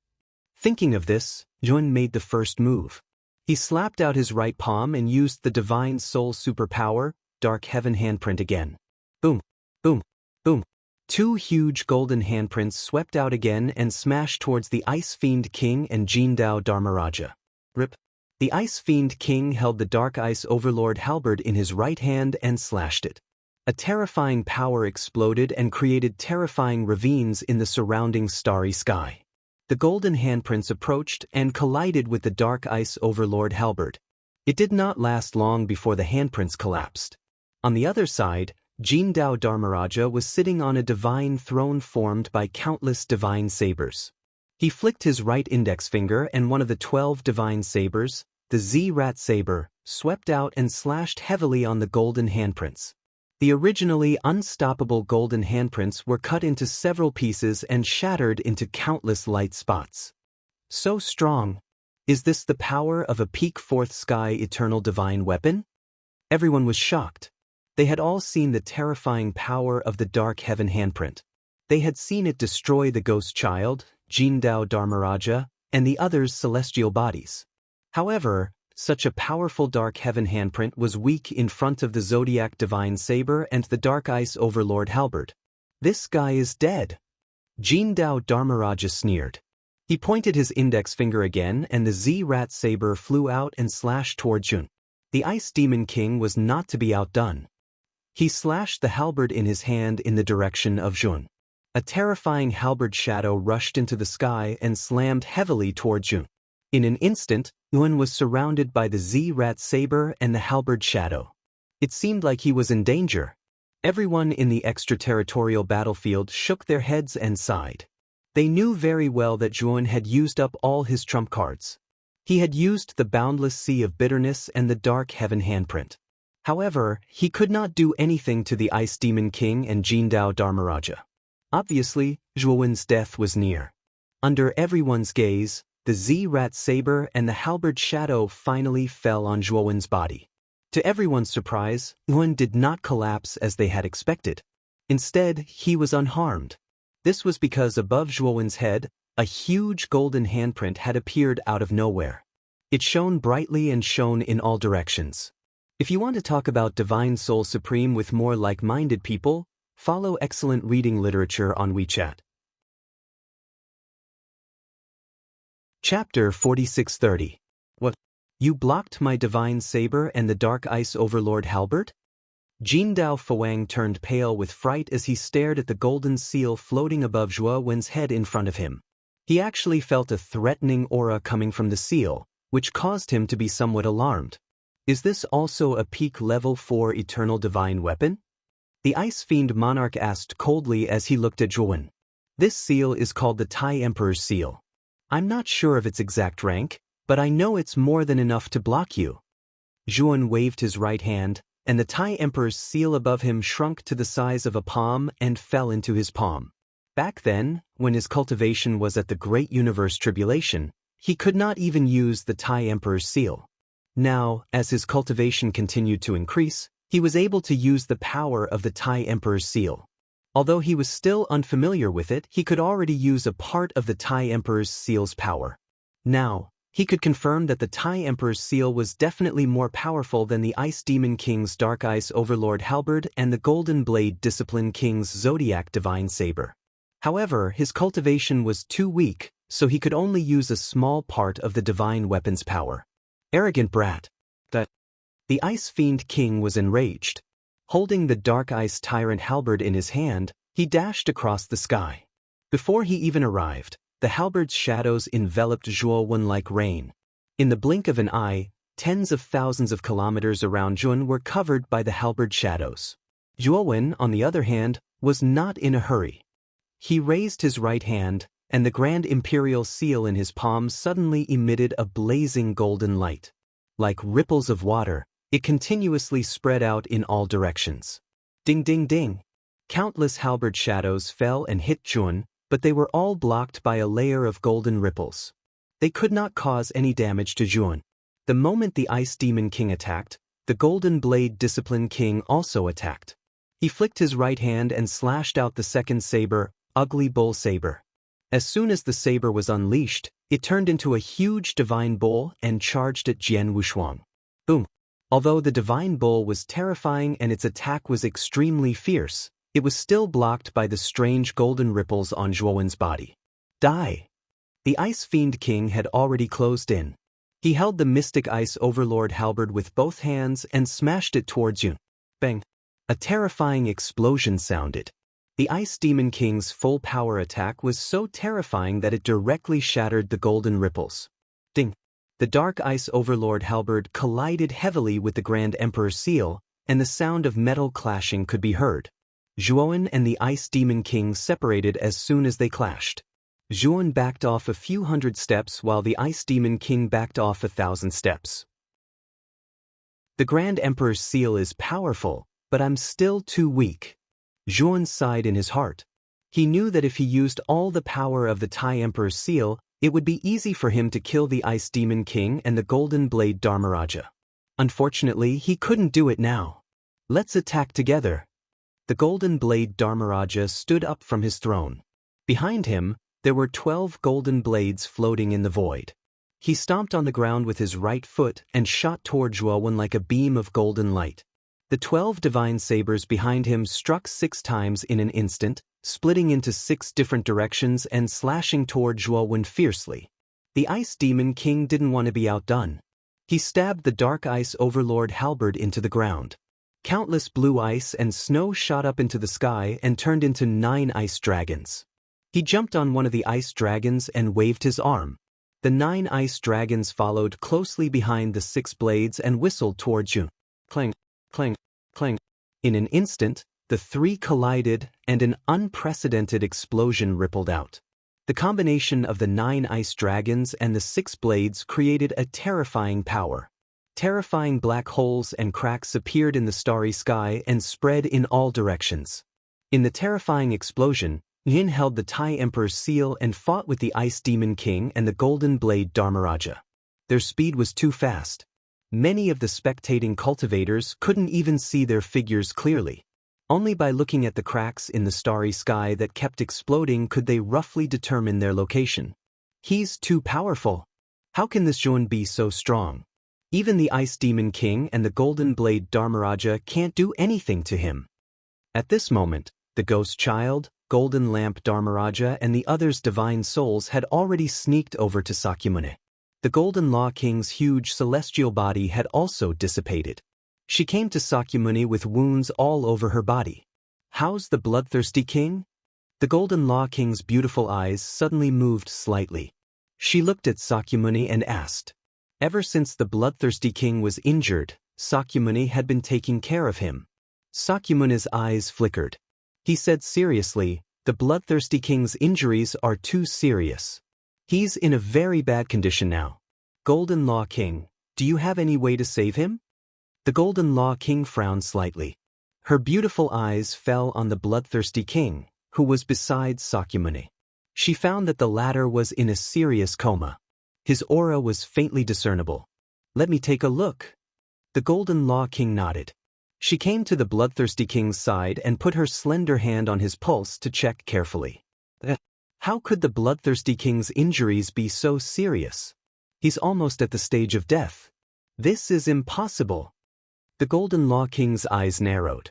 Speaker 1: Thinking of this, Zhuan made the first move. He slapped out his right palm and used the Divine Soul superpower, Dark Heaven Handprint again. Boom, boom, boom. Two huge golden handprints swept out again and smashed towards the Ice Fiend King and Jindao Dharmaraja. Rip. The Ice Fiend King held the Dark Ice Overlord halberd in his right hand and slashed it. A terrifying power exploded and created terrifying ravines in the surrounding starry sky. The golden handprints approached and collided with the Dark Ice Overlord halberd. It did not last long before the handprints collapsed. On the other side, Jindao Dharmaraja was sitting on a divine throne formed by countless divine sabers. He flicked his right index finger and one of the 12 divine sabers, the Z-Rat saber, swept out and slashed heavily on the golden handprints. The originally unstoppable golden handprints were cut into several pieces and shattered into countless light spots. So strong. Is this the power of a peak fourth sky eternal divine weapon? Everyone was shocked. They had all seen the terrifying power of the Dark Heaven handprint. They had seen it destroy the Ghost Child, Jindao Dharmaraja, and the others' celestial bodies. However, such a powerful Dark Heaven handprint was weak in front of the Zodiac Divine Saber and the Dark Ice Overlord halberd. This guy is dead. Jindao Dharmaraja sneered. He pointed his index finger again and the Z-Rat saber flew out and slashed toward Zhun. The Ice Demon King was not to be outdone. He slashed the halberd in his hand in the direction of Zhun. A terrifying halberd shadow rushed into the sky and slammed heavily toward Zhun. In an instant, Zhun was surrounded by the Z-Rat saber and the halberd shadow. It seemed like he was in danger. Everyone in the extraterritorial battlefield shook their heads and sighed. They knew very well that Zhuan had used up all his trump cards. He had used the boundless sea of bitterness and the dark heaven handprint. However, he could not do anything to the Ice Demon King and Jindao Dharmaraja. Obviously, Zhuan's death was near. Under everyone's gaze, the Z-Rat saber and the halberd shadow finally fell on Zhuan's body. To everyone's surprise, Zhuan did not collapse as they had expected. Instead, he was unharmed. This was because above Zhuan's head, a huge golden handprint had appeared out of nowhere. It shone brightly and shone in all directions. If you want to talk about Divine Soul Supreme with more like-minded people, follow excellent reading literature on WeChat. Chapter 4630. What? You blocked my divine saber and the dark ice overlord halberd? Jindao Fuang turned pale with fright as he stared at the golden seal floating above Zhuan's head in front of him. He actually felt a threatening aura coming from the seal, which caused him to be somewhat alarmed. Is this also a peak level 4 eternal divine weapon? The Ice Fiend Monarch asked coldly as he looked at Zhuan. This seal is called the Tai Emperor's Seal. I'm not sure of its exact rank, but I know it's more than enough to block you. Zhuan waved his right hand, and the Tai Emperor's seal above him shrunk to the size of a palm and fell into his palm. Back then, when his cultivation was at the Great Universe Tribulation, he could not even use the Tai Emperor's seal. Now, as his cultivation continued to increase, he was able to use the power of the Tai Emperor's seal. Although he was still unfamiliar with it, he could already use a part of the Tai Emperor's seal's power. Now, he could confirm that the Tai Emperor's seal was definitely more powerful than the Ice Demon King's Dark Ice Overlord Halberd and the Golden Blade Discipline King's Zodiac Divine Saber. However, his cultivation was too weak, so he could only use a small part of the divine weapon's power. Arrogant brat. The Ice Fiend King was enraged. Holding the Dark Ice Tyrant Halberd in his hand, he dashed across the sky. Before he even arrived, the halberd's shadows enveloped Zhuan like rain. In the blink of an eye, tens of thousands of kilometers around Zhuan were covered by the halberd shadows. Zhuan, on the other hand, was not in a hurry. He raised his right hand, and the Grand Imperial Seal in his palm suddenly emitted a blazing golden light. Like ripples of water, it continuously spread out in all directions. Ding ding ding! Countless halberd shadows fell and hit Zhuan, but they were all blocked by a layer of golden ripples. They could not cause any damage to Zhuan. The moment the Ice Demon King attacked, the Golden Blade Discipline King also attacked. He flicked his right hand and slashed out the second saber, Ugly Bull Saber. As soon as the saber was unleashed, it turned into a huge divine bull and charged at Jian Wushuang. Boom! Although the divine bull was terrifying and its attack was extremely fierce, it was still blocked by the strange golden ripples on Zhuan's body. Die! The Ice Fiend King had already closed in. He held the Mystic Ice Overlord Halberd with both hands and smashed it towards Zhuan. Bang! A terrifying explosion sounded. The Ice Demon King's full power attack was so terrifying that it directly shattered the golden ripples. Ding! The Dark Ice Overlord Halberd collided heavily with the Grand Emperor's seal, and the sound of metal clashing could be heard. Zhuan and the Ice Demon King separated as soon as they clashed. Zhuan backed off a few hundred steps while the Ice Demon King backed off 1,000 steps. The Grand Emperor's seal is powerful, but I'm still too weak. Zhuan sighed in his heart. He knew that if he used all the power of the Tai Emperor's seal, it would be easy for him to kill the Ice Demon King and the Golden Blade Dharmaraja. Unfortunately, he couldn't do it now. Let's attack together. The Golden Blade Dharmaraja stood up from his throne. Behind him, there were 12 golden blades floating in the void. He stomped on the ground with his right foot and shot toward Zhuan like a beam of golden light. The 12 divine sabers behind him struck 6 times in an instant, splitting into 6 different directions and slashing toward Zhuan fiercely. The Ice Demon King didn't want to be outdone. He stabbed the Dark Ice Overlord Halberd into the ground. Countless blue ice and snow shot up into the sky and turned into 9 ice dragons. He jumped on one of the ice dragons and waved his arm. The 9 ice dragons followed closely behind the 6 blades and whistled toward Zhuan. Clang, clang, clang. In an instant, the 3 collided and an unprecedented explosion rippled out. The combination of the 9 ice dragons and the 6 blades created a terrifying power. Terrifying black holes and cracks appeared in the starry sky and spread in all directions. In the terrifying explosion, Yin held the Thai Emperor's seal and fought with the Ice Demon King and the Golden Blade Dharmaraja. Their speed was too fast. Many of the spectating cultivators couldn't even see their figures clearly. Only by looking at the cracks in the starry sky that kept exploding could they roughly determine their location. He's too powerful. How can this Zhuan be so strong? Even the Ice Demon King and the Golden Blade Dharmaraja can't do anything to him. At this moment, the Ghost Child, Golden Lamp Dharmaraja and the others' divine souls had already sneaked over to Sakyamuni. The Golden Law King's huge celestial body had also dissipated. She came to Sakyamuni with wounds all over her body. How's the bloodthirsty king? The Golden Law King's beautiful eyes suddenly moved slightly. She looked at Sakyamuni and asked. Ever since the bloodthirsty king was injured, Sakyamuni had been taking care of him. Sakyamuni's eyes flickered. He said seriously, the bloodthirsty king's injuries are too serious. He's in a very bad condition now. Golden Law King, do you have any way to save him? The Golden Law King frowned slightly. Her beautiful eyes fell on the bloodthirsty king, who was beside Sakyamuni. She found that the latter was in a serious coma. His aura was faintly discernible. Let me take a look. The Golden Law King nodded. She came to the bloodthirsty king's side and put her slender hand on his pulse to check carefully. How could the bloodthirsty king's injuries be so serious? He's almost at the stage of death. This is impossible. The Golden Law King's eyes narrowed.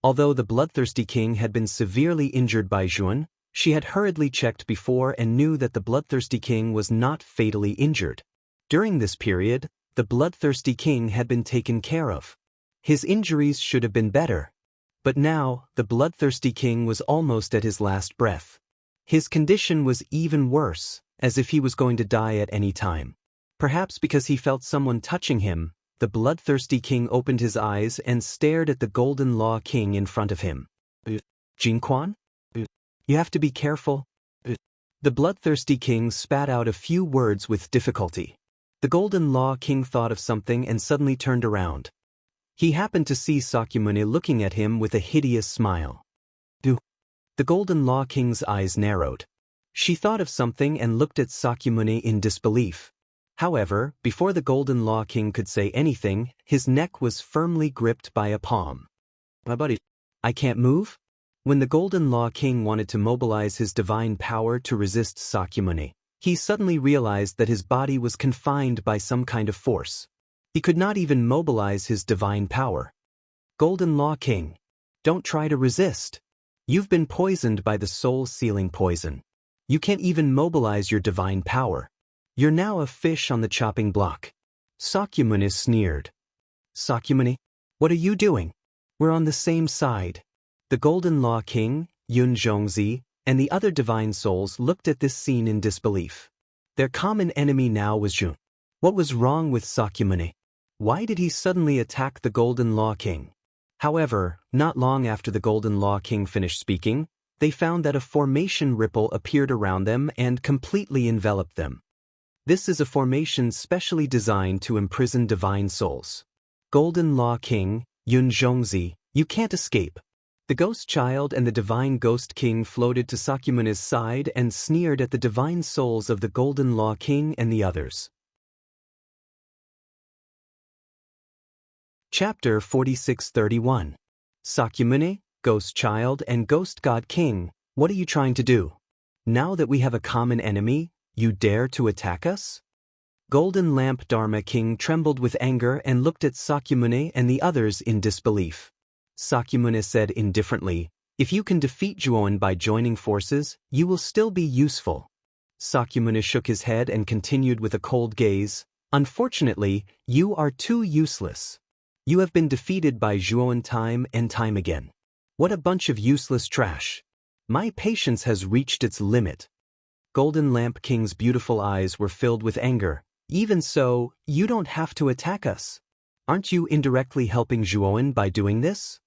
Speaker 1: Although the bloodthirsty king had been severely injured by Zhuan, she had hurriedly checked before and knew that the bloodthirsty king was not fatally injured. During this period, the bloodthirsty king had been taken care of. His injuries should have been better. But now, the bloodthirsty king was almost at his last breath. His condition was even worse, as if he was going to die at any time. Perhaps because he felt someone touching him, the bloodthirsty king opened his eyes and stared at the Golden Law King in front of him. Jinquan? You have to be careful. The bloodthirsty king spat out a few words with difficulty. The Golden Law King thought of something and suddenly turned around. He happened to see Sakyamuni looking at him with a hideous smile. The Golden Law King's eyes narrowed. She thought of something and looked at Sakyamuni in disbelief. However, before the Golden Law King could say anything, his neck was firmly gripped by a palm. My buddy, I can't move? When the Golden Law King wanted to mobilize his divine power to resist Sakyamuni, he suddenly realized that his body was confined by some kind of force. He could not even mobilize his divine power. Golden Law King, don't try to resist. You've been poisoned by the soul-sealing poison. You can't even mobilize your divine power. You're now a fish on the chopping block. Sakyamuni sneered. Sakyamuni, what are you doing? We're on the same side. The Golden Law King, Yun Zhongzi, and the other divine souls looked at this scene in disbelief. Their common enemy now was Zhuan. What was wrong with Sakyamuni? Why did he suddenly attack the Golden Law King? However, not long after the Golden Law King finished speaking, they found that a formation ripple appeared around them and completely enveloped them. This is a formation specially designed to imprison divine souls. Golden Law King, Yun Zhongzi, you can't escape. The Ghost Child and the Divine Ghost King floated to Sakyamuni's side and sneered at the divine souls of the Golden Law King and the others. Chapter 4631. Sakyamuni, Ghost Child and Ghost God King, what are you trying to do? Now that we have a common enemy, you dare to attack us? Golden Lamp Dharma King trembled with anger and looked at Sakyamuni and the others in disbelief. Sakyamuni said indifferently, if you can defeat Zhuan by joining forces, you will still be useful. Sakyamuni shook his head and continued with a cold gaze, unfortunately, you are too useless. You have been defeated by Zhuan time and time again. What a bunch of useless trash. My patience has reached its limit. Golden Lamp King's beautiful eyes were filled with anger. Even so, you don't have to attack us. Aren't you indirectly helping Zhuan by doing this?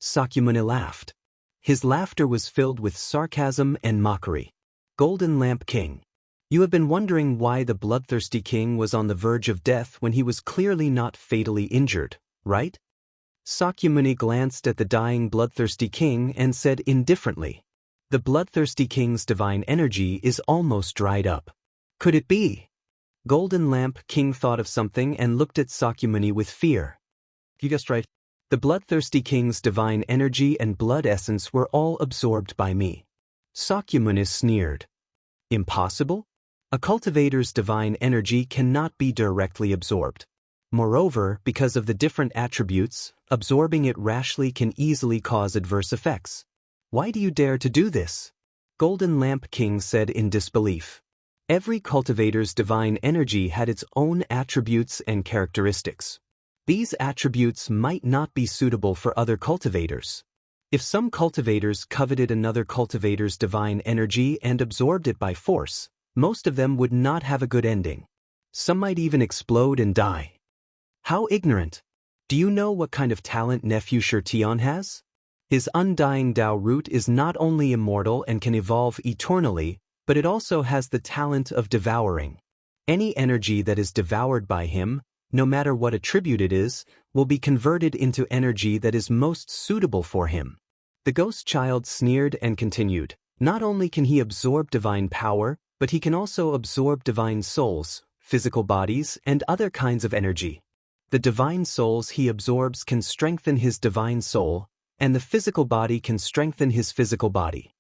Speaker 1: Sakyamuni laughed. His laughter was filled with sarcasm and mockery. Golden Lamp King. You have been wondering why the bloodthirsty king was on the verge of death when he was clearly not fatally injured, right? Sakyamuni glanced at the dying bloodthirsty king and said indifferently, "The bloodthirsty king's divine energy is almost dried up. Could it be?" Golden Lamp King thought of something and looked at Sakyamuni with fear. You guessed right. The bloodthirsty king's divine energy and blood essence were all absorbed by me. Sakyamuni sneered. Impossible? A cultivator's divine energy cannot be directly absorbed. Moreover, because of the different attributes, absorbing it rashly can easily cause adverse effects. Why do you dare to do this? Golden Lamp King said in disbelief. Every cultivator's divine energy had its own attributes and characteristics. These attributes might not be suitable for other cultivators. If some cultivators coveted another cultivator's divine energy and absorbed it by force, most of them would not have a good ending. Some might even explode and die. How ignorant! Do you know what kind of talent Nephew Shirtion has? His undying Tao root is not only immortal and can evolve eternally, but it also has the talent of devouring. Any energy that is devoured by him, no matter what attribute it is, will be converted into energy that is most suitable for him. The ghost child sneered and continued, not only can he absorb divine power, but he can also absorb divine souls, physical bodies, and other kinds of energy. The divine souls he absorbs can strengthen his divine soul, and the physical body can strengthen his physical body.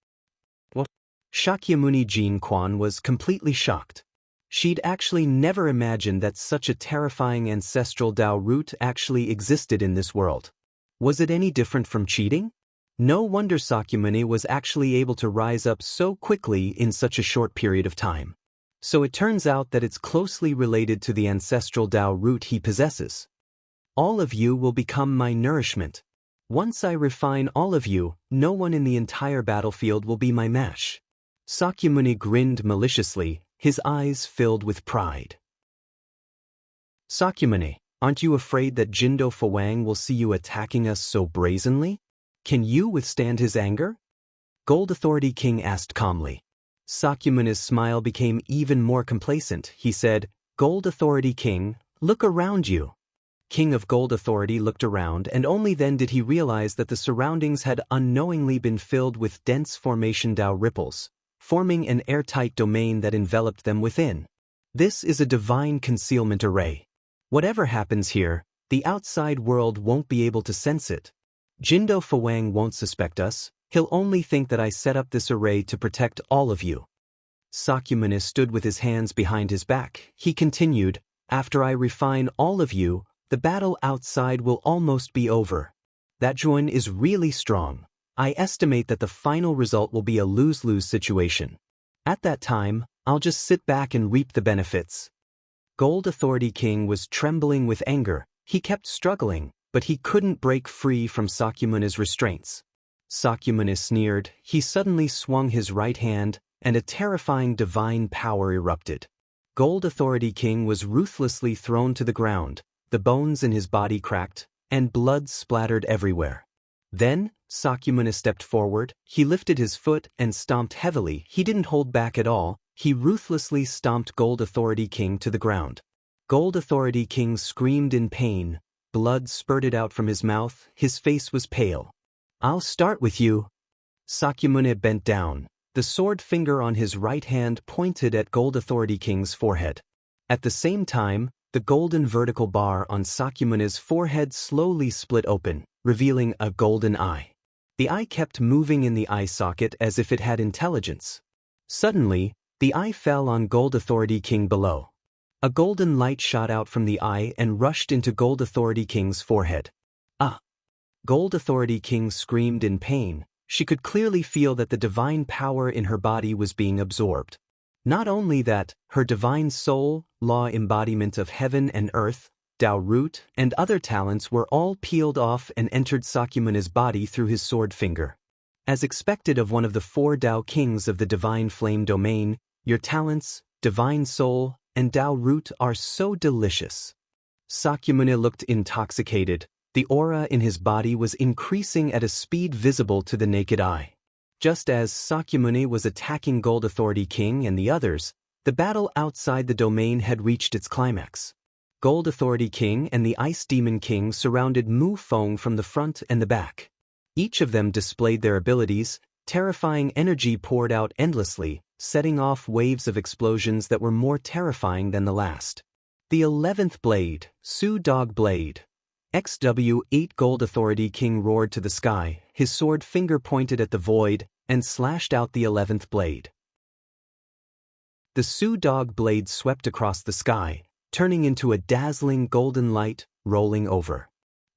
Speaker 1: What? Shakyamuni Jin Quan was completely shocked. She'd actually never imagined that such a terrifying ancestral Tao root actually existed in this world. Was it any different from cheating? No wonder Sakyamuni was actually able to rise up so quickly in such a short period of time. So it turns out that it's closely related to the ancestral Tao root he possesses. All of you will become my nourishment. Once I refine all of you, no one in the entire battlefield will be my match. Sakyamuni grinned maliciously, his eyes filled with pride. Sakyamuni, aren't you afraid that Jindo Fawang will see you attacking us so brazenly? Can you withstand his anger? Gold Authority King asked calmly. Sakyamuni's smile became even more complacent. He said, Gold Authority King, look around you. King of Gold Authority looked around, and only then did he realize that the surroundings had unknowingly been filled with dense formation Tao ripples, forming an airtight domain that enveloped them within. This is a divine concealment array. Whatever happens here, the outside world won't be able to sense it. Jindo Fawang won't suspect us, he'll only think that I set up this array to protect all of you. Sakyamuni stood with his hands behind his back. He continued, after I refine all of you, the battle outside will almost be over. That Juan is really strong. I estimate that the final result will be a lose-lose situation. At that time, I'll just sit back and reap the benefits. Gold Authority King was trembling with anger. He kept struggling, but he couldn't break free from Sakyamuni's restraints. Sakyamuni sneered. He suddenly swung his right hand, and a terrifying divine power erupted. Gold Authority King was ruthlessly thrown to the ground, the bones in his body cracked, and blood splattered everywhere. Then, Sakyamuni stepped forward, he lifted his foot and stomped heavily. He didn't hold back at all, he ruthlessly stomped Gold Authority King to the ground. Gold Authority King screamed in pain, blood spurted out from his mouth, his face was pale. I'll start with you. Sakyamuni bent down. The sword finger on his right hand pointed at Gold Authority King's forehead. At the same time, the golden vertical bar on Sakyamuni's forehead slowly split open, revealing a golden eye. The eye kept moving in the eye socket as if it had intelligence. Suddenly, the eye fell on Gold Authority King below. A golden light shot out from the eye and rushed into Gold Authority King's forehead. Ah! Gold Authority King screamed in pain. She could clearly feel that the divine power in her body was being absorbed. Not only that, her divine soul, law embodiment of heaven and earth, Tao root, and other talents were all peeled off and entered Sakyamuni's body through his sword finger. As expected of one of the 4 Tao kings of the divine flame domain, your talents, divine soul, and Tao root are so delicious. Sakyamuni looked intoxicated. The aura in his body was increasing at a speed visible to the naked eye. Just as Sakyamuni was attacking Gold Authority King and the others, the battle outside the domain had reached its climax. Gold Authority King and the Ice Demon King surrounded Mu Feng from the front and the back. Each of them displayed their abilities. Terrifying energy poured out endlessly, setting off waves of explosions that were more terrifying than the last. The 11th blade, Su Dog Blade. XW8 Gold Authority King roared to the sky, his sword finger pointed at the void, and slashed out the 11th blade. The Su Dog Blade swept across the sky, turning into a dazzling golden light, rolling over.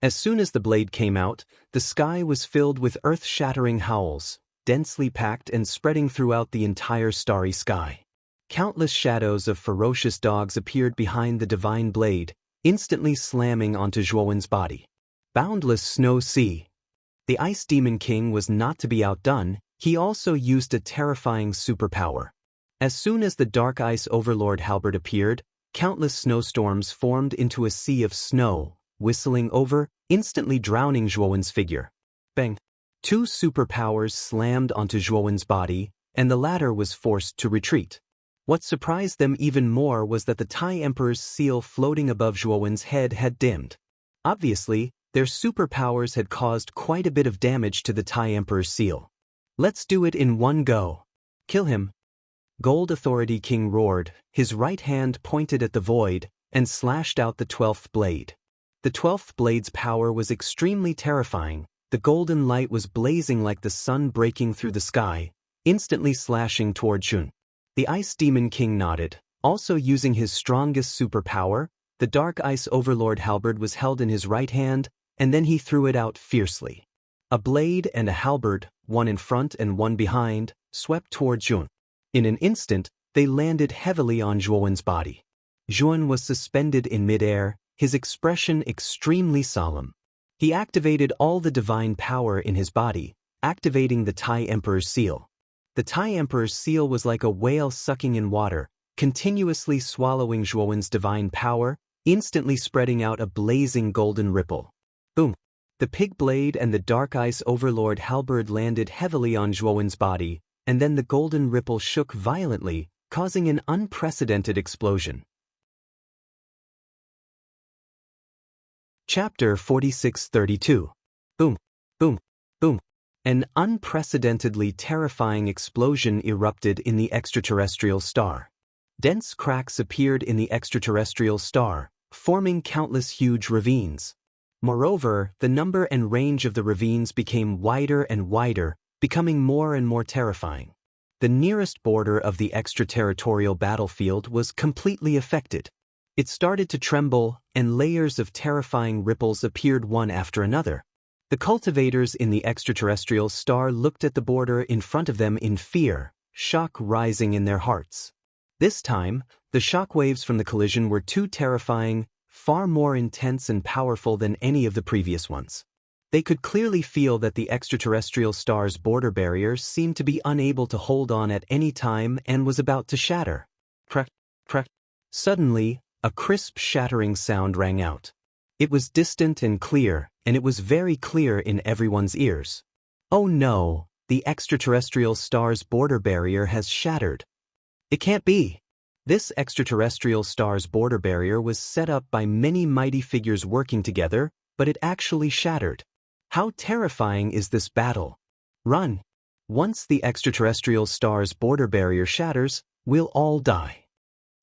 Speaker 1: As soon as the blade came out, the sky was filled with earth-shattering howls, densely packed and spreading throughout the entire starry sky. Countless shadows of ferocious dogs appeared behind the divine blade, instantly slamming onto Zhuowen's body. Boundless Snow Sea. The Ice Demon King was not to be outdone. He also used a terrifying superpower. As soon as the Dark Ice Overlord halberd appeared, countless snowstorms formed into a sea of snow, whistling over, instantly drowning Zhuowen's figure. Bang! 2 superpowers slammed onto Zhuowen's body, and the latter was forced to retreat. What surprised them even more was that the Tai Emperor's seal floating above Zhuowen's head had dimmed. Obviously, their superpowers had caused quite a bit of damage to the Tai Emperor's seal. Let's do it in one go. Kill him. Gold Authority King roared, his right hand pointed at the void, and slashed out the 12th blade. The 12th blade's power was extremely terrifying. The golden light was blazing like the sun breaking through the sky, instantly slashing toward Shun. The Ice Demon King nodded. Also using his strongest superpower, the Dark Ice Overlord halberd was held in his right hand, and then he threw it out fiercely. A blade and a halberd, one in front and one behind, swept toward Zhuan. In an instant, they landed heavily on Zhuowen's body. Zhuan was suspended in midair, his expression extremely solemn. He activated all the divine power in his body, activating the Tai Emperor's seal. The Tai Emperor's seal was like a whale sucking in water, continuously swallowing Zhuowen's divine power, instantly spreading out a blazing golden ripple. Boom! The Pig Blade and the Dark Ice Overlord halberd landed heavily on Zhuowen's body, and then the golden ripple shook violently, causing an unprecedented explosion. Chapter 4632. Boom! Boom! Boom! An unprecedentedly terrifying explosion erupted in the extraterrestrial star. Dense cracks appeared in the extraterrestrial star, forming countless huge ravines. Moreover, the number and range of the ravines became wider and wider, becoming more and more terrifying. The nearest border of the extraterritorial battlefield was completely affected. It started to tremble, and layers of terrifying ripples appeared one after another. The cultivators in the extraterrestrial star looked at the border in front of them in fear, shock rising in their hearts. This time, the shockwaves from the collision were too terrifying, far more intense and powerful than any of the previous ones. They could clearly feel that the extraterrestrial star's border barrier seemed to be unable to hold on at any time and was about to shatter. Crack, crack. Suddenly, a crisp shattering sound rang out. It was distant and clear, and it was very clear in everyone's ears. Oh no, the extraterrestrial star's border barrier has shattered. It can't be. This extraterrestrial star's border barrier was set up by many mighty figures working together, but it actually shattered. How terrifying is this battle? Run! Once the extraterrestrial star's border barrier shatters, we'll all die.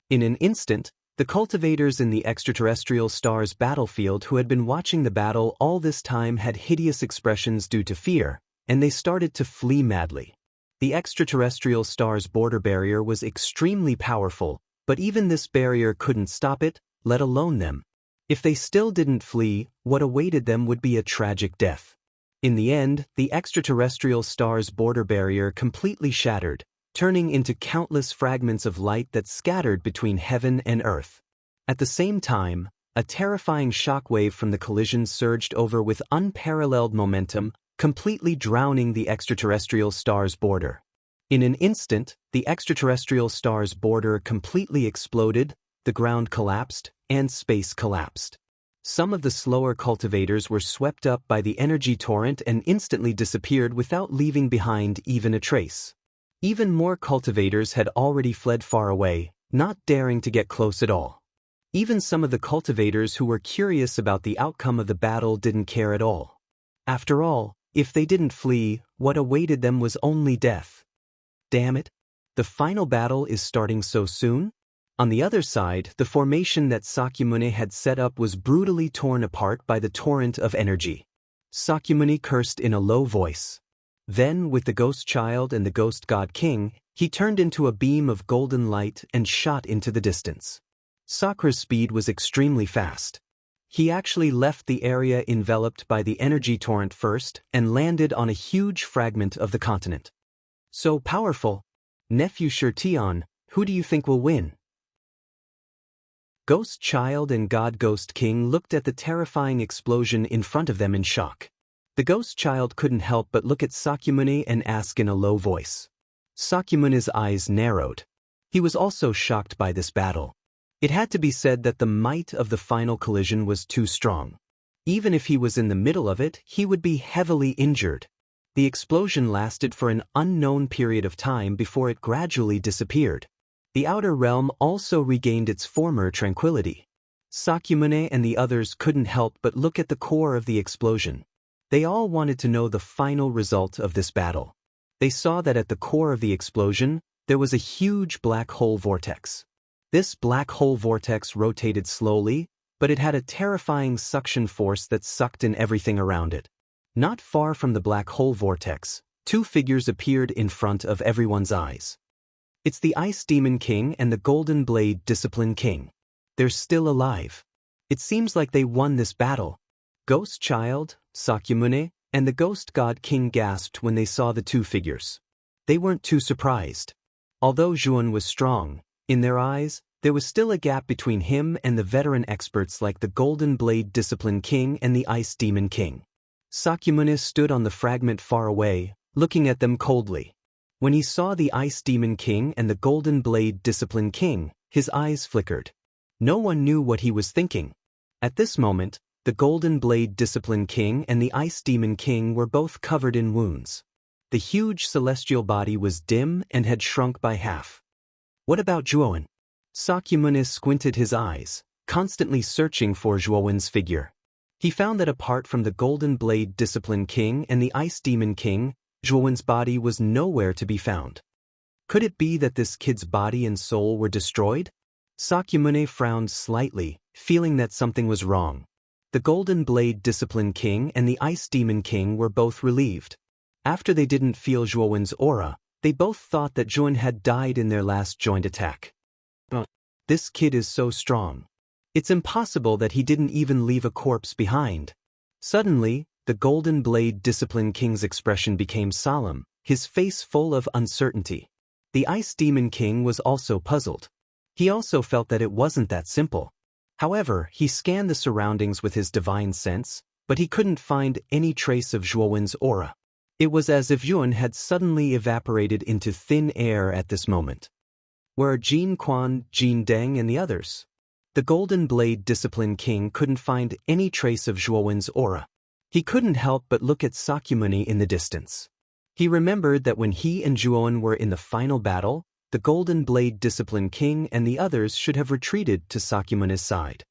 Speaker 1: In an instant, the cultivators in the extraterrestrial star's battlefield who had been watching the battle all this time had hideous expressions due to fear, and they started to flee madly. The extraterrestrial star's border barrier was extremely powerful, but even this barrier couldn't stop it, let alone them. If they still didn't flee, what awaited them would be a tragic death. In the end, the extraterrestrial star's border barrier completely shattered, turning into countless fragments of light that scattered between heaven and earth. At the same time, a terrifying shockwave from the collision surged over with unparalleled momentum, completely drowning the extraterrestrial star's border. In an instant, the extraterrestrial star's border completely exploded, the ground collapsed, and space collapsed. Some of the slower cultivators were swept up by the energy torrent and instantly disappeared without leaving behind even a trace. Even more cultivators had already fled far away, not daring to get close at all. Even some of the cultivators who were curious about the outcome of the battle didn't care at all. After all, if they didn't flee, what awaited them was only death. Damn it! The final battle is starting so soon? On the other side, the formation that Sakyamuni had set up was brutally torn apart by the torrent of energy. Sakyamuni cursed in a low voice. Then, with the ghost child and the ghost god king, he turned into a beam of golden light and shot into the distance. Sakra's speed was extremely fast. He actually left the area enveloped by the energy torrent first and landed on a huge fragment of the continent. So powerful. Nephew Shirtion, who do you think will win? Ghost Child and God Ghost King looked at the terrifying explosion in front of them in shock. The Ghost Child couldn't help but look at Sakyamuni and ask in a low voice. Sakyamuni's eyes narrowed. He was also shocked by this battle. It had to be said that the might of the final collision was too strong. Even if he was in the middle of it, he would be heavily injured. The explosion lasted for an unknown period of time before it gradually disappeared. The outer realm also regained its former tranquility. Sakyamuni and the others couldn't help but look at the core of the explosion. They all wanted to know the final result of this battle. They saw that at the core of the explosion, there was a huge black hole vortex. This black hole vortex rotated slowly, but it had a terrifying suction force that sucked in everything around it. Not far from the black hole vortex, two figures appeared in front of everyone's eyes. It's the Ice Demon King and the Golden Blade Discipline King. They're still alive. It seems like they won this battle. Ghost Child, Sakyamuni, and the Ghost God King gasped when they saw the two figures. They weren't too surprised. Although Zhuan was strong, in their eyes, there was still a gap between him and the veteran experts like the Golden Blade Discipline King and the Ice Demon King. Sakyamuni stood on the fragment far away, looking at them coldly. When he saw the Ice Demon King and the Golden Blade Discipline King, his eyes flickered. No one knew what he was thinking. At this moment, the Golden Blade Discipline King and the Ice Demon King were both covered in wounds. The huge celestial body was dim and had shrunk by half. What about Zhuan? Sakyamuni squinted his eyes, constantly searching for Zhuan's figure. He found that apart from the Golden Blade Discipline King and the Ice Demon King, Zhuan's body was nowhere to be found. Could it be that this kid's body and soul were destroyed? Sakyamuni frowned slightly, feeling that something was wrong. The Golden Blade Discipline King and the Ice Demon King were both relieved. After they didn't feel Zhuan's aura, they both thought that Zhuan had died in their last joint attack. But this kid is so strong. It's impossible that he didn't even leave a corpse behind. Suddenly, the Golden Blade Discipline King's expression became solemn, his face full of uncertainty. The Ice Demon King was also puzzled. He also felt that it wasn't that simple. However, he scanned the surroundings with his divine sense, but he couldn't find any trace of Zhuan's aura. It was as if Zhuan had suddenly evaporated into thin air at this moment. Where are Jin Quan, Jin Deng and the others? The Golden Blade Discipline King couldn't find any trace of Zhuan's aura. He couldn't help but look at Sakyamuni in the distance. He remembered that when he and Zhuan were in the final battle, the Golden Blade Discipline King and the others should have retreated to Sakyamuni's side.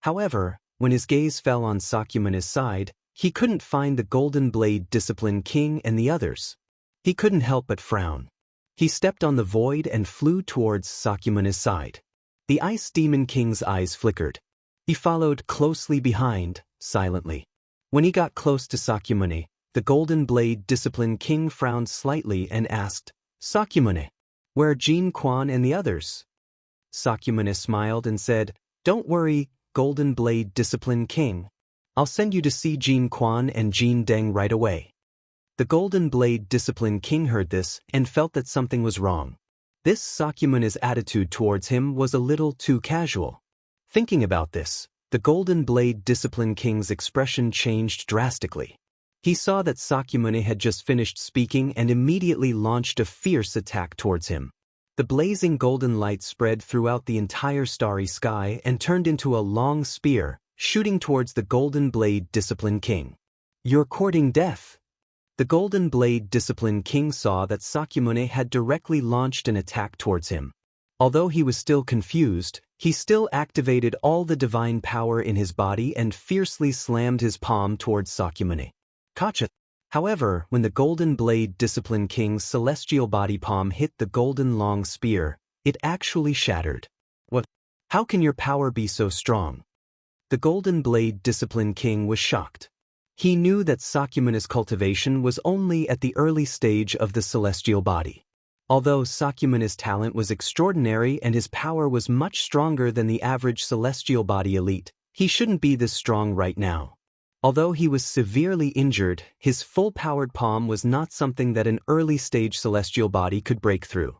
Speaker 1: However, when his gaze fell on Sakyamuni's side, he couldn't find the Golden Blade Discipline King and the others. He couldn't help but frown. He stepped on the void and flew towards Sakyamuni's side. The Ice Demon King's eyes flickered. He followed closely behind, silently. When he got close to Sakyamuni, the Golden Blade Discipline King frowned slightly and asked, Sakyamuni, where are Jin Quan and the others? Sakyamuni smiled and said, Don't worry, Golden Blade Discipline King. I'll send you to see Jin Quan and Jin Deng right away. The Golden Blade Discipline King heard this and felt that something was wrong. This Sakyamuni's attitude towards him was a little too casual. Thinking about this, the Golden Blade Discipline King's expression changed drastically. He saw that Sakyamuni had just finished speaking and immediately launched a fierce attack towards him. The blazing golden light spread throughout the entire starry sky and turned into a long spear, shooting towards the Golden Blade Discipline King. "You're courting death." The Golden Blade Discipline King saw that Sakyamune had directly launched an attack towards him. Although he was still confused, he still activated all the divine power in his body and fiercely slammed his palm towards Sakyamune. Kacha! However, when the Golden Blade Discipline King's celestial body palm hit the golden long spear, it actually shattered. "What? How can your power be so strong?" The Golden Blade Discipline King was shocked. He knew that Sakyamune's cultivation was only at the early stage of the celestial body. Although Sakyamune's talent was extraordinary and his power was much stronger than the average celestial body elite, he shouldn't be this strong right now. Although he was severely injured, his full-powered palm was not something that an early-stage celestial body could break through.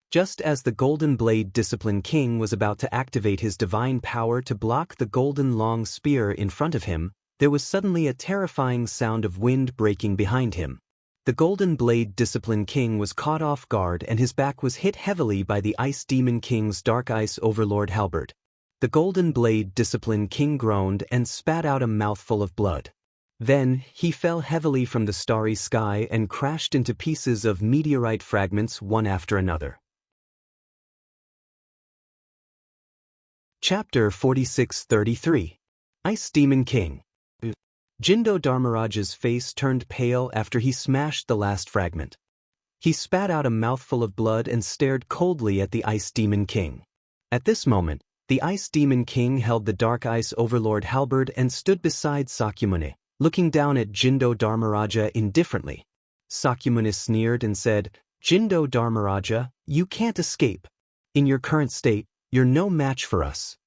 Speaker 1: Just as the Golden Blade Discipline King was about to activate his divine power to block the golden long spear in front of him, there was suddenly a terrifying sound of wind breaking behind him. The Golden Blade Discipline King was caught off guard and his back was hit heavily by the Ice Demon King's Dark Ice Overlord halberd. The Golden Blade Discipline King groaned and spat out a mouthful of blood. Then, he fell heavily from the starry sky and crashed into pieces of meteorite fragments one after another. Chapter 46-33. Ice Demon King. Jindo Dharmaraja's face turned pale after he smashed the last fragment. He spat out a mouthful of blood and stared coldly at the Ice Demon King. At this moment, the Ice Demon King held the Dark Ice Overlord halberd and stood beside Sakyamune, looking down at Jindo Dharmaraja indifferently. Sakyamune sneered and said, "Jindo Dharmaraja, you can't escape. In your current state, you're no match for us."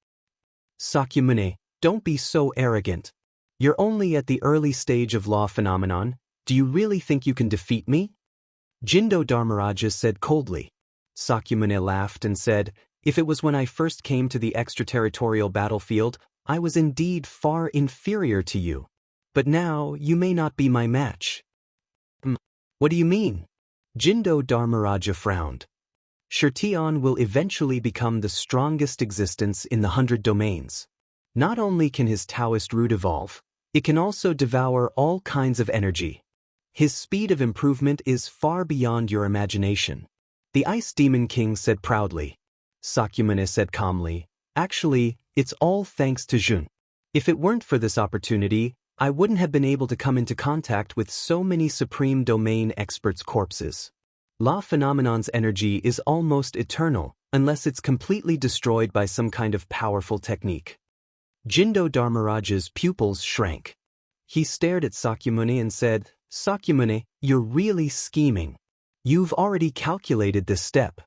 Speaker 1: "Sakyamune, don't be so arrogant. You're only at the early stage of law phenomenon. Do you really think you can defeat me?" Jindo Dharmaraja said coldly. Sakyamune laughed and said, "If it was when I first came to the extraterritorial battlefield, I was indeed far inferior to you. But now, you may not be my match." What do you mean?" Jindo Dharmaraja frowned. Shirtion will eventually become the strongest existence in the 100 domains. Not only can his Taoist root evolve, it can also devour all kinds of energy. His speed of improvement is far beyond your imagination. The Ice Demon King said proudly. Sakyamune said calmly, "Actually, it's all thanks to Jun. If it weren't for this opportunity, I wouldn't have been able to come into contact with so many Supreme Domain experts' corpses. Law Phenomenon's energy is almost eternal, unless it's completely destroyed by some kind of powerful technique." Jindo Dharmaraja's pupils shrank. He stared at Sakyamune and said, "Sakyamune, you're really scheming. You've already calculated this step."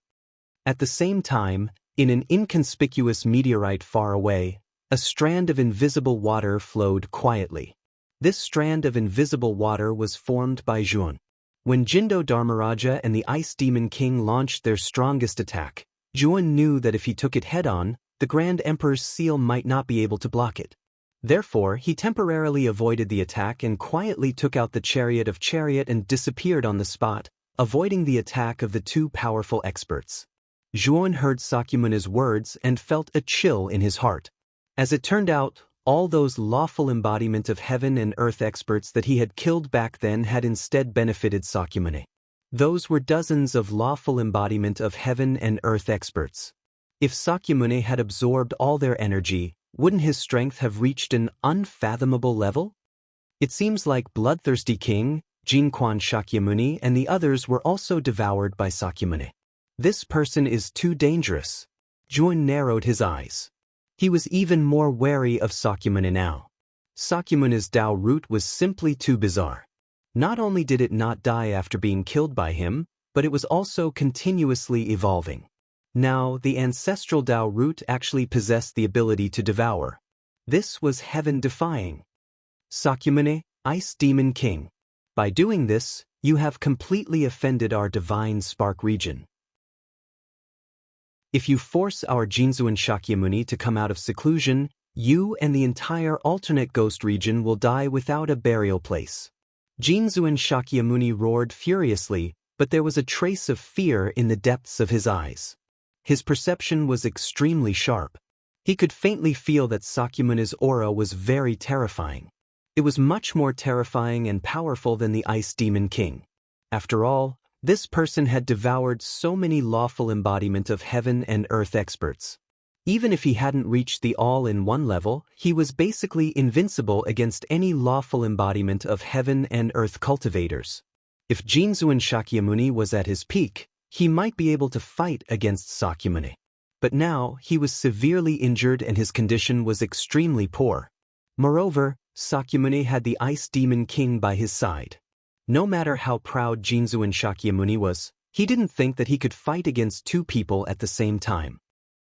Speaker 1: At the same time, in an inconspicuous meteorite far away, a strand of invisible water flowed quietly. This strand of invisible water was formed by Juan. When Jindo Dharmaraja and the Ice Demon King launched their strongest attack, Juan knew that if he took it head-on, the Grand Emperor's seal might not be able to block it. Therefore, he temporarily avoided the attack and quietly took out the Chariot of Chariot and disappeared on the spot, avoiding the attack of the two powerful experts. Juan heard Sakyamune's words and felt a chill in his heart. As it turned out, all those lawful embodiment of heaven and earth experts that he had killed back then had instead benefited Sakyamune. Those were dozens of lawful embodiment of heaven and earth experts. If Sakyamune had absorbed all their energy, wouldn't his strength have reached an unfathomable level? It seems like Bloodthirsty King, Jinquan Shakyamuni and the others were also devoured by Sakyamune. This person is too dangerous. Juan narrowed his eyes. He was even more wary of Sakyamune now. Sakyamune's Tao root was simply too bizarre. Not only did it not die after being killed by him, but it was also continuously evolving. Now, the ancestral Tao root actually possessed the ability to devour. This was heaven-defying. Sakyamune, Ice Demon King. By doing this, you have completely offended our divine spark region. If you force our Jinzuan Shakyamuni to come out of seclusion, you and the entire alternate ghost region will die without a burial place. Jinzuan Shakyamuni roared furiously, but there was a trace of fear in the depths of his eyes. His perception was extremely sharp. He could faintly feel that Sakyamuni's aura was very terrifying. It was much more terrifying and powerful than the Ice Demon King. After all, this person had devoured so many lawful embodiment of heaven and earth experts. Even if he hadn't reached the all-in-one level, he was basically invincible against any lawful embodiment of heaven and earth cultivators. If Jinzhuan Shakyamuni was at his peak, he might be able to fight against Sakyamuni. But now, he was severely injured and his condition was extremely poor. Moreover, Sakyamuni had the Ice Demon King by his side. No matter how proud Jinzhuan Shakyamuni was, he didn't think that he could fight against two people at the same time.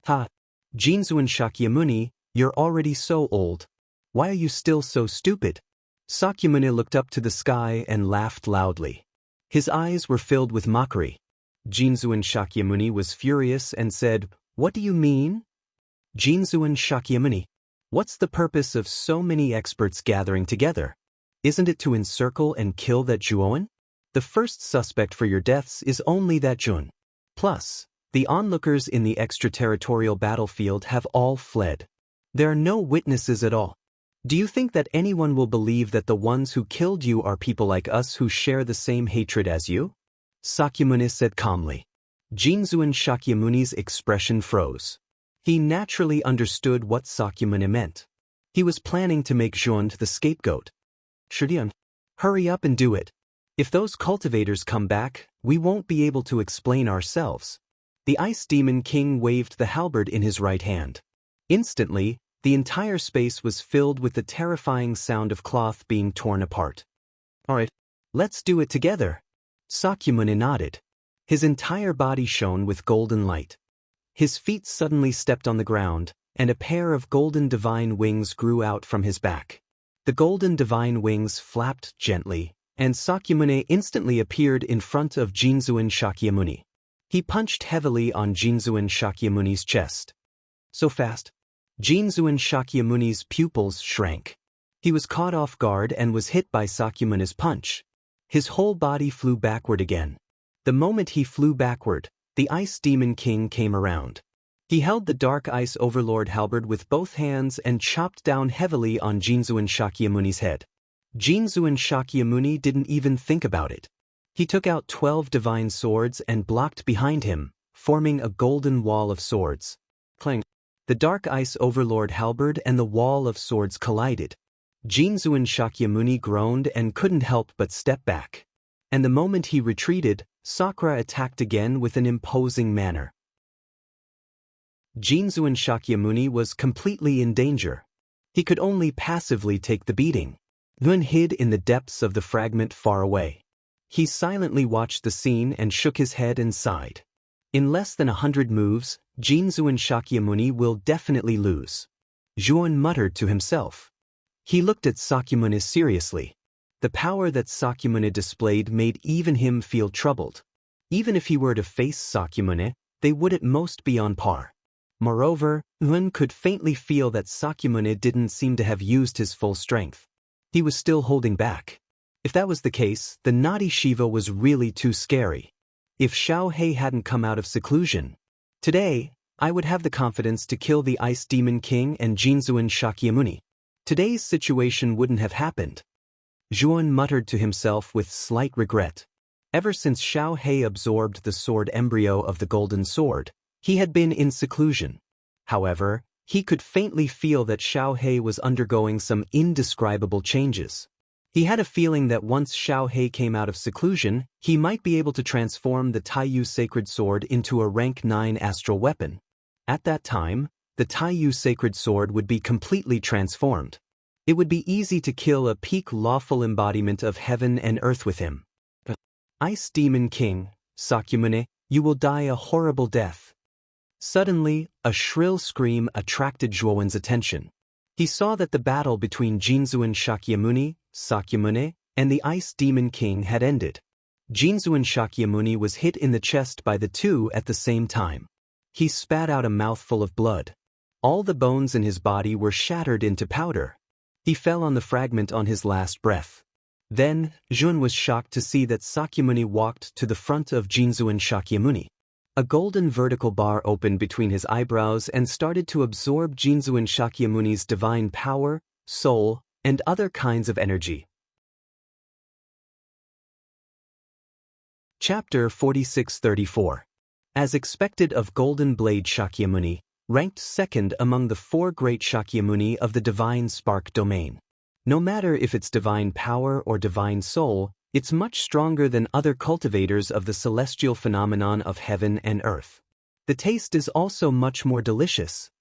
Speaker 1: Ha! Jinzhuan Shakyamuni, you're already so old. Why are you still so stupid? Sakyamuni looked up to the sky and laughed loudly. His eyes were filled with mockery. Jinzhuan Shakyamuni was furious and said, "What do you mean?" Jinzhuan Shakyamuni, what's the purpose of so many experts gathering together? Isn't it to encircle and kill that Zhuoan? The first suspect for your deaths is only that Jun. Plus, the onlookers in the extraterritorial battlefield have all fled. There are no witnesses at all. Do you think that anyone will believe that the ones who killed you are people like us who share the same hatred as you? Sakyamuni said calmly. Jinzhuan Shakyamuni's expression froze. He naturally understood what Sakyamuni meant. He was planning to make Zhuan the scapegoat. Shidian, hurry up and do it. If those cultivators come back, we won't be able to explain ourselves. The Ice Demon King waved the halberd in his right hand. Instantly, the entire space was filled with the terrifying sound of cloth being torn apart. Alright, let's do it together. Sakyamuni nodded. His entire body shone with golden light. His feet suddenly stepped on the ground, and a pair of golden divine wings grew out from his back. The golden divine wings flapped gently, and Sakyamuni instantly appeared in front of Jinzhuan Shakyamuni. He punched heavily on Jinzhuan Shakyamuni's chest. So fast, Jinzhuan Shakyamuni's pupils shrank. He was caught off guard and was hit by Sakyamuni's punch. His whole body flew backward again. The moment he flew backward, the Ice Demon King came around. He held the Dark Ice Overlord halberd with both hands and chopped down heavily on Jinzhuan Shakyamuni's head. Jinzhuan Shakyamuni didn't even think about it. He took out 12 divine swords and blocked behind him, forming a golden wall of swords. Clang! The Dark Ice Overlord halberd and the wall of swords collided. Jinzhuan Shakyamuni groaned and couldn't help but step back. And the moment he retreated, Sakura attacked again with an imposing manner. Jinzhuan Shakyamuni was completely in danger. He could only passively take the beating. Yun hid in the depths of the fragment far away. He silently watched the scene and shook his head and sighed. In less than 100 moves, Jinzhuan Shakyamuni will definitely lose. Zhuan muttered to himself. He looked at Sakyamuni seriously. The power that Sakyamuni displayed made even him feel troubled. Even if he were to face Sakyamuni, they would at most be on par. Moreover, Yun could faintly feel that Sakyamuni didn't seem to have used his full strength. He was still holding back. If that was the case, the naughty Shiva was really too scary. If Xiao Hei hadn't come out of seclusion, today, I would have the confidence to kill the Ice Demon King and Jinzhuan Shakyamuni. Today's situation wouldn't have happened. Zhuan muttered to himself with slight regret. Ever since Xiao Hei absorbed the sword embryo of the golden sword, he had been in seclusion. However, he could faintly feel that Xiao Hei was undergoing some indescribable changes. He had a feeling that once Xiao Hei came out of seclusion, he might be able to transform the Taiyu Sacred Sword into a rank 9 astral weapon. At that time, the Taiyu Sacred Sword would be completely transformed. It would be easy to kill a peak lawful embodiment of heaven and earth with him. Ice Demon King, Sakyamuni, you will die a horrible death. Suddenly, a shrill scream attracted Zhuowen's attention. He saw that the battle between Jinzhuan Shakyamuni, Sakyamuni, and the Ice Demon King had ended. Jinzhuan Shakyamuni was hit in the chest by the two at the same time. He spat out a mouthful of blood. All the bones in his body were shattered into powder. He fell on the fragment on his last breath. Then, Jun was shocked to see that Sakyamuni walked to the front of Jinzuan Shakyamuni. A golden vertical bar opened between his eyebrows and started to absorb Jinzuan Shakyamuni's divine power, soul, and other kinds of energy. Chapter 46-34. As expected of Golden Blade Shakyamuni, ranked second among the 4 great Shakyamuni of the divine spark domain. No matter if it's divine power or divine soul, it's much stronger than other cultivators of the celestial phenomenon of heaven and earth. The taste is also much more delicious.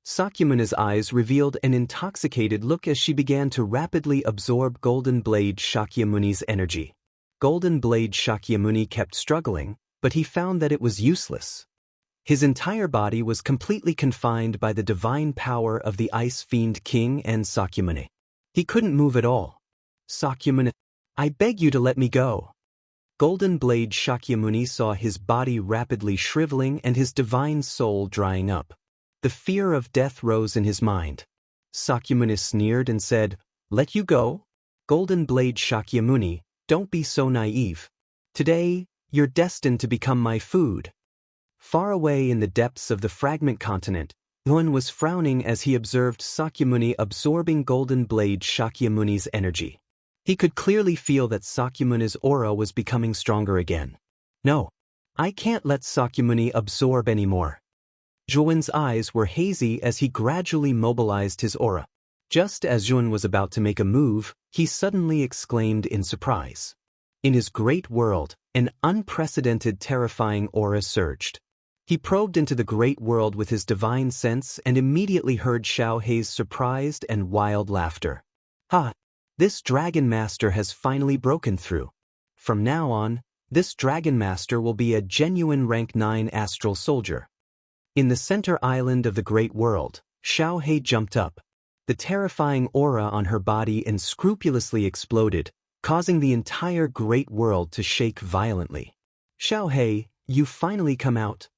Speaker 1: Sakyamuni's eyes revealed an intoxicated look as she began to rapidly absorb Golden Blade Shakyamuni's energy. Golden Blade Shakyamuni kept struggling, but he found that it was useless. His entire body was completely confined by the divine power of the Ice Fiend King and Sakyamuni. He couldn't move at all. Sakyamuni, I beg you to let me go. Golden Blade Shakyamuni saw his body rapidly shriveling and his divine soul drying up. The fear of death rose in his mind. Sakyamuni sneered and said, "Let you go? Golden Blade Shakyamuni, don't be so naive. Today, you're destined to become my food." Far away in the depths of the fragment continent, Yun was frowning as he observed Sakyamuni absorbing Golden Blade Shakyamuni's energy. He could clearly feel that Sakyamuni's aura was becoming stronger again. No, I can't let Sakyamuni absorb anymore. Zhuan's eyes were hazy as he gradually mobilized his aura. Just as Zhuan was about to make a move, he suddenly exclaimed in surprise. In his great world, an unprecedented terrifying aura surged. He probed into the great world with his divine sense and immediately heard Xiao Hei's surprised and wild laughter. Ha! This Dragon Master has finally broken through. From now on, this Dragon Master will be a genuine rank 9 astral soldier. In the center island of the great world, Xiao Hei jumped up. The terrifying aura on her body unscrupulously exploded, causing the entire great world to shake violently. Xiao Hei, you finally come out.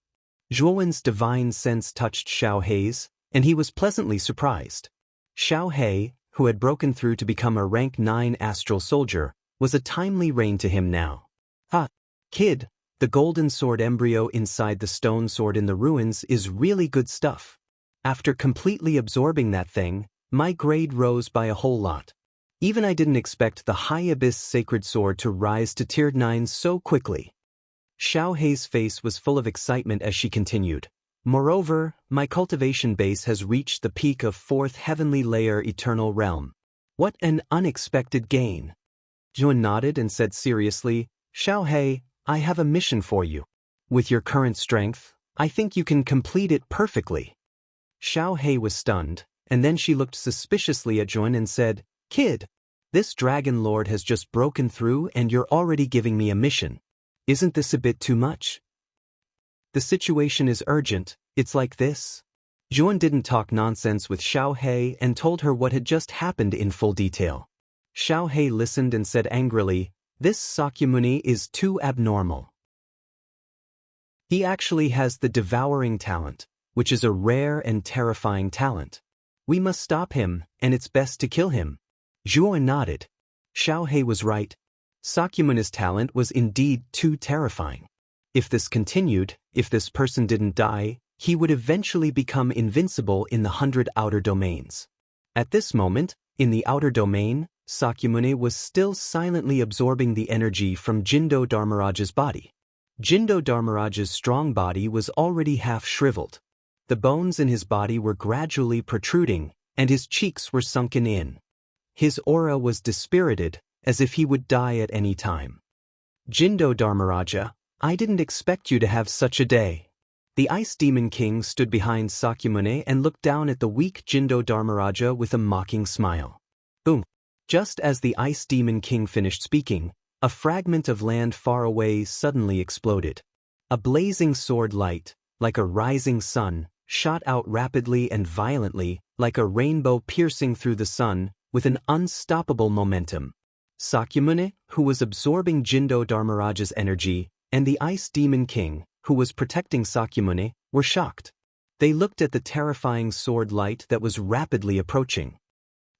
Speaker 1: Zhuan's divine sense touched Xiao Hei's, and he was pleasantly surprised. Xiao Hei, who had broken through to become a rank 9 astral soldier, was a timely rein to him now. Ha! Kid, the golden sword embryo inside the stone sword in the ruins is really good stuff. After completely absorbing that thing, my grade rose by a whole lot. Even I didn't expect the High Abyss Sacred Sword to rise to tier 9 so quickly. Xiao Hei's face was full of excitement as she continued. Moreover, my cultivation base has reached the peak of 4th heavenly layer Eternal Realm. What an unexpected gain! Zhuan nodded and said seriously, Xiao Hei, I have a mission for you. With your current strength, I think you can complete it perfectly. Xiao Hei was stunned, and then she looked suspiciously at Zhuan and said, Kid, this Dragon Lord has just broken through and you're already giving me a mission. Isn't this a bit too much? The situation is urgent, it's like this. Zhuan didn't talk nonsense with Xiao Hei and told her what had just happened in full detail. Xiao Hei listened and said angrily, This Sakyamuni is too abnormal. He actually has the devouring talent, which is a rare and terrifying talent. We must stop him, and it's best to kill him. Zhuan nodded. Xiao Hei was right. Sakyamuni's talent was indeed too terrifying. If this continued, if this person didn't die, he would eventually become invincible in the 100 outer domains. At this moment, in the outer domain, Sakyamuni was still silently absorbing the energy from Jindo Dharmaraja's body. Jindo Dharmaraja's strong body was already half shriveled. The bones in his body were gradually protruding, and his cheeks were sunken in. His aura was dispirited, as if he would die at any time. Jindo Dharmaraja, I didn't expect you to have such a day. The Ice Demon King stood behind Sakyamuni and looked down at the weak Jindo Dharmaraja with a mocking smile. Boom! Just as the Ice Demon King finished speaking, a fragment of land far away suddenly exploded. A blazing sword light, like a rising sun, shot out rapidly and violently, like a rainbow piercing through the sun, with an unstoppable momentum. Sakyamuni, who was absorbing Jindo Dharmaraja's energy, and the Ice Demon King, who was protecting Sakyamuni, were shocked. They looked at the terrifying sword light that was rapidly approaching.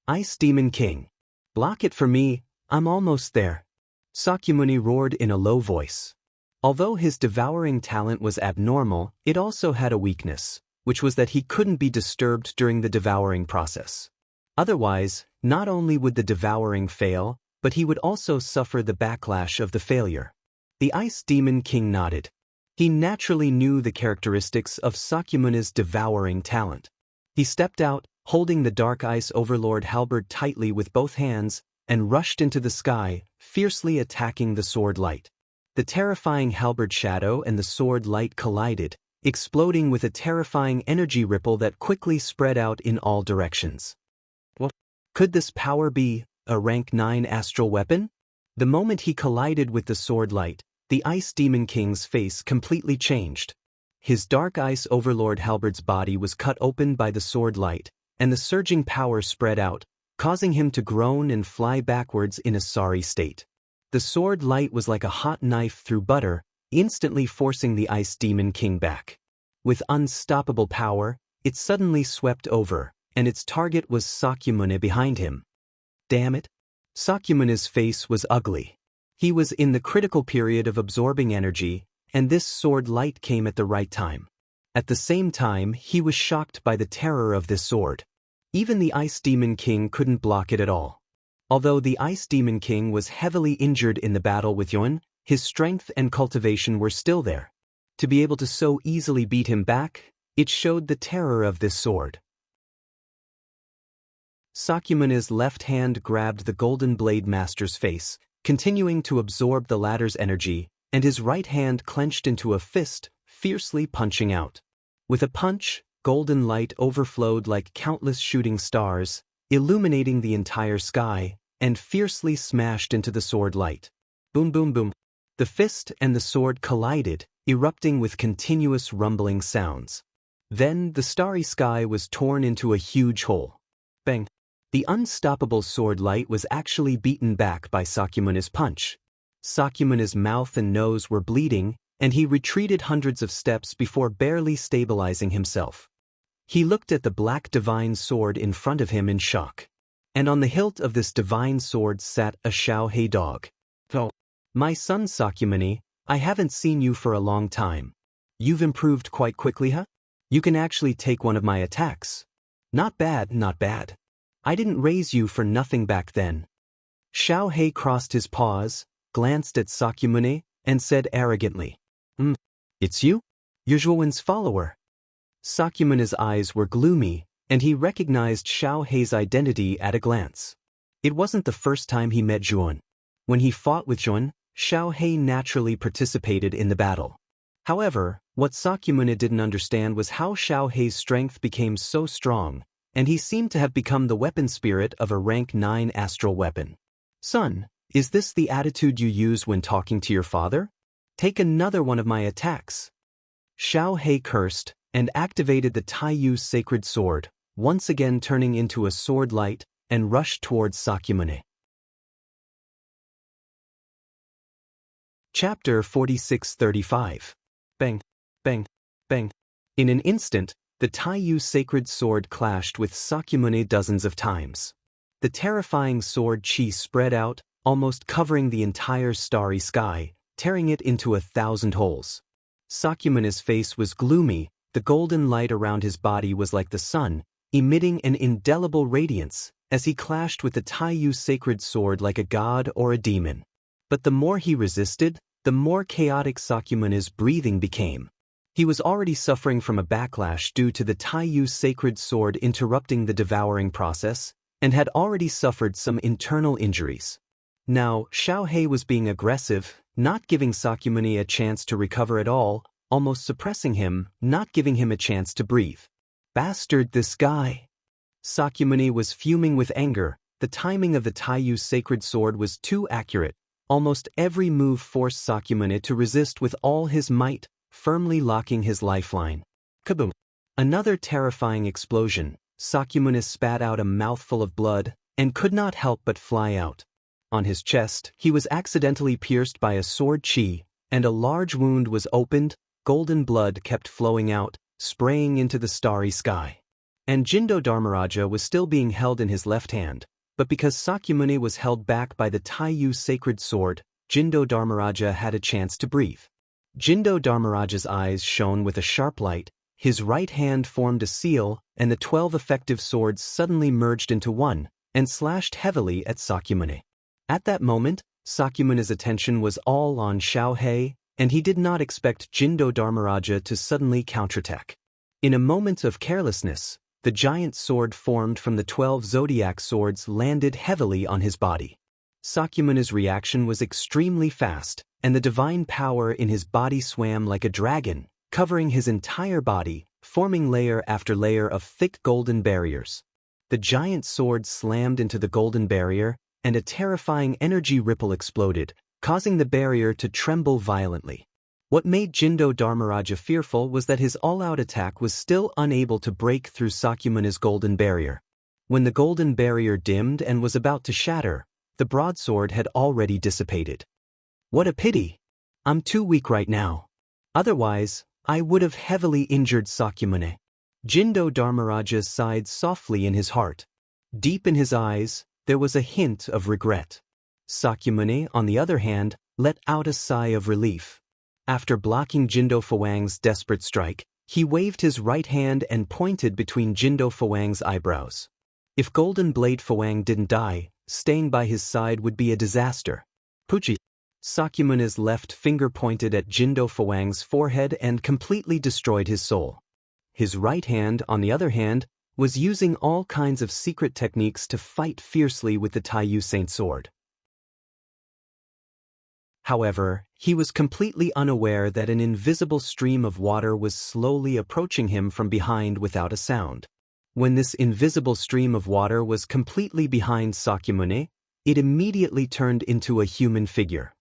Speaker 1: Ice Demon King. Block it for me, I'm almost there. Sakyamuni roared in a low voice. Although his devouring talent was abnormal, it also had a weakness, which was that he couldn't be disturbed during the devouring process. Otherwise, not only would the devouring fail, but he would also suffer the backlash of the failure. The Ice Demon King nodded. He naturally knew the characteristics of Sakyamuni's devouring talent. He stepped out, holding the Dark Ice Overlord halberd tightly with both hands, and rushed into the sky, fiercely attacking the sword light. The terrifying halberd shadow and the sword light collided, exploding with a terrifying energy ripple that quickly spread out in all directions. What? Could this power be a rank 9 astral weapon? The moment he collided with the sword light, the Ice Demon King's face completely changed. His Dark Ice Overlord halberd's body was cut open by the sword light, and the surging power spread out, causing him to groan and fly backwards in a sorry state. The sword light was like a hot knife through butter, instantly forcing the Ice Demon King back. With unstoppable power, it suddenly swept over, and its target was Sakyamuni behind him. Damn it! Sakyamuni's face was ugly. He was in the critical period of absorbing energy, and this sword light came at the right time. At the same time, he was shocked by the terror of this sword. Even the Ice Demon King couldn't block it at all. Although the Ice Demon King was heavily injured in the battle with Yun, his strength and cultivation were still there. To be able to so easily beat him back, it showed the terror of this sword. Sakyamuni's left hand grabbed the Golden Blade Master's face, continuing to absorb the latter's energy, and his right hand clenched into a fist, fiercely punching out. With a punch, golden light overflowed like countless shooting stars, illuminating the entire sky, and fiercely smashed into the sword light. Boom boom boom. The fist and the sword collided, erupting with continuous rumbling sounds. Then the starry sky was torn into a huge hole. Bang! The unstoppable sword light was actually beaten back by Sakyamuni's punch. Sakyamuni's mouth and nose were bleeding, and he retreated hundreds of steps before barely stabilizing himself. He looked at the black divine sword in front of him in shock. And on the hilt of this divine sword sat a Xiaohei dog. Oh, my son Sakyamuni, I haven't seen you for a long time. You've improved quite quickly, huh? You can actually take one of my attacks. Not bad, not bad. I didn't raise you for nothing back then. Xiaohei crossed his paws, glanced at Sakyamuni, and said arrogantly, It's you? You're Zhuowen's follower. Sakyamuni's eyes were gloomy, and he recognized Xiaohei's identity at a glance. It wasn't the first time he met Zhuowen. When he fought with Zhuowen, Xiaohei naturally participated in the battle. However, what Sakyamuni didn't understand was how Xiaohei's strength became so strong, and he seemed to have become the weapon spirit of a rank 9 astral weapon. Son, is this the attitude you use when talking to your father? Take another one of my attacks. Xiaohei cursed and activated the Taiyu sacred sword, once again turning into a sword light, and rushed towards Sakyamuni. Chapter 46-35. Bang, bang, bang. In an instant, the Taiyu sacred sword clashed with Sakyamuni dozens of times. The terrifying sword chi spread out, almost covering the entire starry sky, tearing it into 1,000 holes. Sakyamuni's face was gloomy, the golden light around his body was like the sun, emitting an indelible radiance, as he clashed with the Taiyu sacred sword like a god or a demon. But the more he resisted, the more chaotic Sakyamuni's breathing became. He was already suffering from a backlash due to the Taiyu sacred sword interrupting the devouring process, and had already suffered some internal injuries. Now, Xiaohei was being aggressive, not giving Sakyamuni a chance to recover at all, almost suppressing him, not giving him a chance to breathe. Bastard, this guy! Sakyamuni was fuming with anger. The timing of the Taiyu sacred sword was too accurate. Almost every move forced Sakyamuni to resist with all his might, firmly locking his lifeline. Kaboom! Another terrifying explosion. Sakyamuni spat out a mouthful of blood, and could not help but fly out. On his chest, he was accidentally pierced by a sword chi, and a large wound was opened. Golden blood kept flowing out, spraying into the starry sky. And Jindo Dharmaraja was still being held in his left hand, but because Sakyamuni was held back by the Taiyu sacred sword, Jindo Dharmaraja had a chance to breathe. Jindo Dharmaraja's eyes shone with a sharp light, his right hand formed a seal, and the 12 effective swords suddenly merged into one, and slashed heavily at Sakyamuni. At that moment, Sakyamuni's attention was all on Xiaohei, and he did not expect Jindo Dharmaraja to suddenly counterattack. In a moment of carelessness, the giant sword formed from the 12 zodiac swords landed heavily on his body. Sakyamuni's reaction was extremely fast, and the divine power in his body swam like a dragon, covering his entire body, forming layer after layer of thick golden barriers. The giant sword slammed into the golden barrier, and a terrifying energy ripple exploded, causing the barrier to tremble violently. What made Jindo Dharmaraja fearful was that his all-out attack was still unable to break through Sakyamuni's golden barrier. When the golden barrier dimmed and was about to shatter, the broadsword had already dissipated. What a pity! I'm too weak right now. Otherwise, I would have heavily injured Sakyamuni. Jindo Dharmaraja sighed softly in his heart. Deep in his eyes, there was a hint of regret. Sakyamuni, on the other hand, let out a sigh of relief. After blocking Jindo Fawang's desperate strike, he waved his right hand and pointed between Jindo Fawang's eyebrows. If Golden Blade Fawang didn't die, staying by his side would be a disaster. Puchi. Sakyamuni's left finger pointed at Jindo Fawang's forehead and completely destroyed his soul. His right hand, on the other hand, was using all kinds of secret techniques to fight fiercely with the Taiyu Saint Sword. However, he was completely unaware that an invisible stream of water was slowly approaching him from behind without a sound. When this invisible stream of water was completely behind Sakyamuni, it immediately turned into a human figure.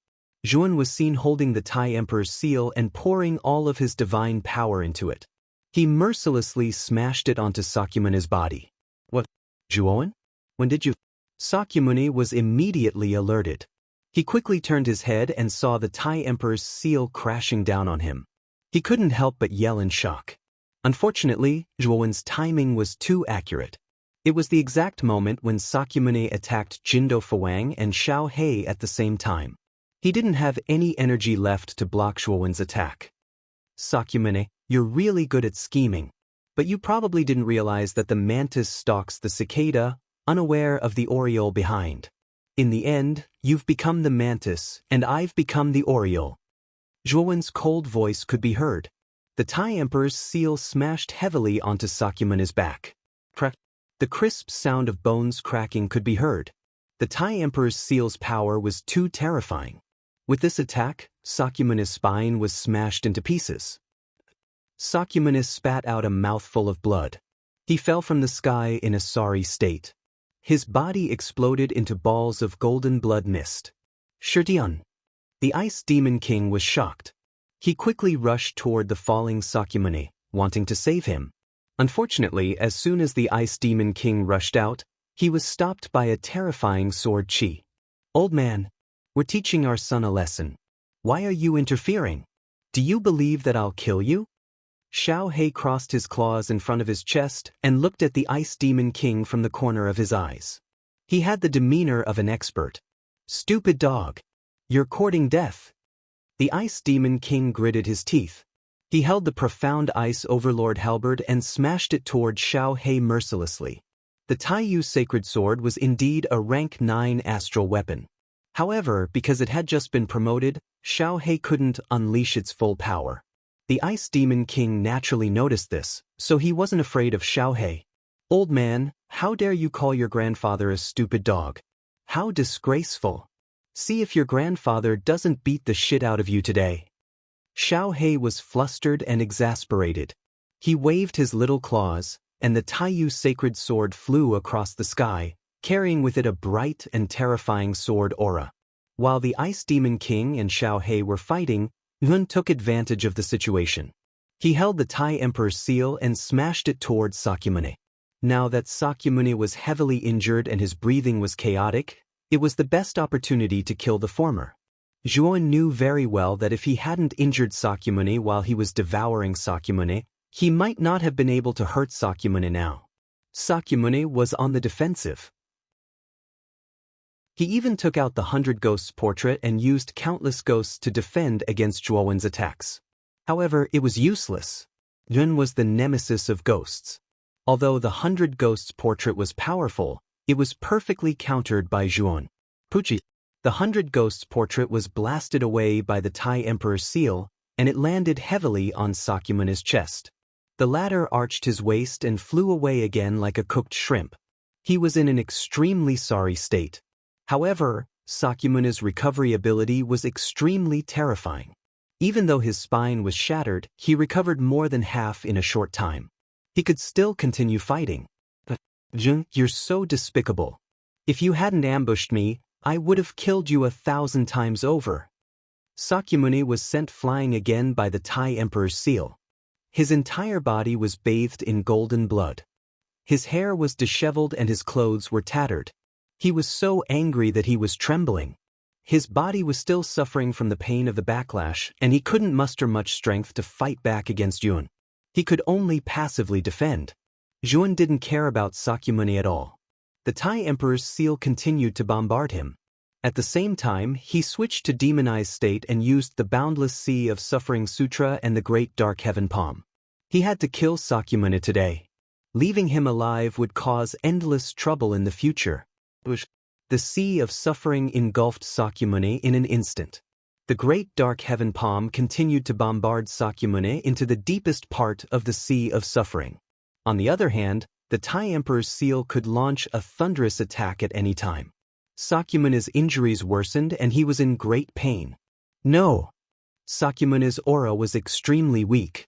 Speaker 1: Zhuan was seen holding the Tai Emperor's seal and pouring all of his divine power into it. He mercilessly smashed it onto Sakyamuni's body. What? Zhuan? When did you? Sakyamuni was immediately alerted. He quickly turned his head and saw the Tai Emperor's seal crashing down on him. He couldn't help but yell in shock. Unfortunately, Zhuan's timing was too accurate. It was the exact moment when Sakyamuni attacked Jindo Fawang and Xiaohei at the same time. He didn't have any energy left to block Zhuan's attack. Sakyamuni, you're really good at scheming. But you probably didn't realize that the mantis stalks the cicada, unaware of the oriole behind. In the end, you've become the mantis, and I've become the oriole. Zhuan's cold voice could be heard. The Tai Emperor's seal smashed heavily onto Sakyamuni's back. Crack. The crisp sound of bones cracking could be heard. The Tai Emperor's seal's power was too terrifying. With this attack, Sakyamuni's spine was smashed into pieces. Sakyamuni spat out a mouthful of blood. He fell from the sky in a sorry state. His body exploded into balls of golden blood mist. Shirdian. The Ice Demon King was shocked. He quickly rushed toward the falling Sakyamuni, wanting to save him. Unfortunately, as soon as the Ice Demon King rushed out, he was stopped by a terrifying sword chi. Old man, we're teaching our son a lesson. Why are you interfering? Do you believe that I'll kill you? Xiaohei crossed his claws in front of his chest and looked at the Ice Demon King from the corner of his eyes. He had the demeanor of an expert. Stupid dog. You're courting death. The Ice Demon King gritted his teeth. He held the profound Ice Overlord halberd and smashed it toward Xiaohei mercilessly. The Taiyu sacred sword was indeed a rank 9 astral weapon. However, because it had just been promoted, Xiaohei couldn't unleash its full power. The Ice Demon King naturally noticed this, so he wasn't afraid of Xiaohei. Old man, how dare you call your grandfather a stupid dog? How disgraceful. See if your grandfather doesn't beat the shit out of you today. Xiaohei was flustered and exasperated. He waved his little claws, and the Taiyu sacred sword flew across the sky, carrying with it a bright and terrifying sword aura. While the Ice Demon King and Xiaohei were fighting, Yun took advantage of the situation. He held the Tai Emperor's seal and smashed it towards Sakyamuni. Now that Sakyamuni was heavily injured and his breathing was chaotic, it was the best opportunity to kill the former. Zhuan knew very well that if he hadn't injured Sakyamuni while he was devouring Sakyamuni, he might not have been able to hurt Sakyamuni now. Sakyamuni was on the defensive. He even took out the 100 Ghosts portrait and used countless ghosts to defend against Zhuowen's attacks. However, it was useless. Yun was the nemesis of ghosts. Although the 100 Ghosts portrait was powerful, it was perfectly countered by Zhuowen. Puchi. The 100 Ghosts portrait was blasted away by the Tai Emperor's seal, and it landed heavily on Sakymune's chest. The latter arched his waist and flew away again like a cooked shrimp. He was in an extremely sorry state. However, Sakymune's recovery ability was extremely terrifying. Even though his spine was shattered, he recovered more than half in a short time. He could still continue fighting. Jun, you're so despicable. If you hadn't ambushed me, I would have killed you 1,000 times over. Sakyamuni was sent flying again by the Tai Emperor's seal. His entire body was bathed in golden blood. His hair was disheveled and his clothes were tattered. He was so angry that he was trembling. His body was still suffering from the pain of the backlash, and he couldn't muster much strength to fight back against Yun. He could only passively defend. Yun didn't care about Sakyamuni at all. The Tai Emperor's seal continued to bombard him. At the same time, he switched to demonized state and used the Boundless Sea of Suffering Sutra and the Great Dark Heaven Palm. He had to kill Sakyamuni today. Leaving him alive would cause endless trouble in the future. The Sea of Suffering engulfed Sakyamuni in an instant. The Great Dark Heaven Palm continued to bombard Sakyamuni into the deepest part of the Sea of Suffering. On the other hand, the Tai Emperor's seal could launch a thunderous attack at any time. Sakyamuni's injuries worsened and he was in great pain. No! Sakyamuni's aura was extremely weak.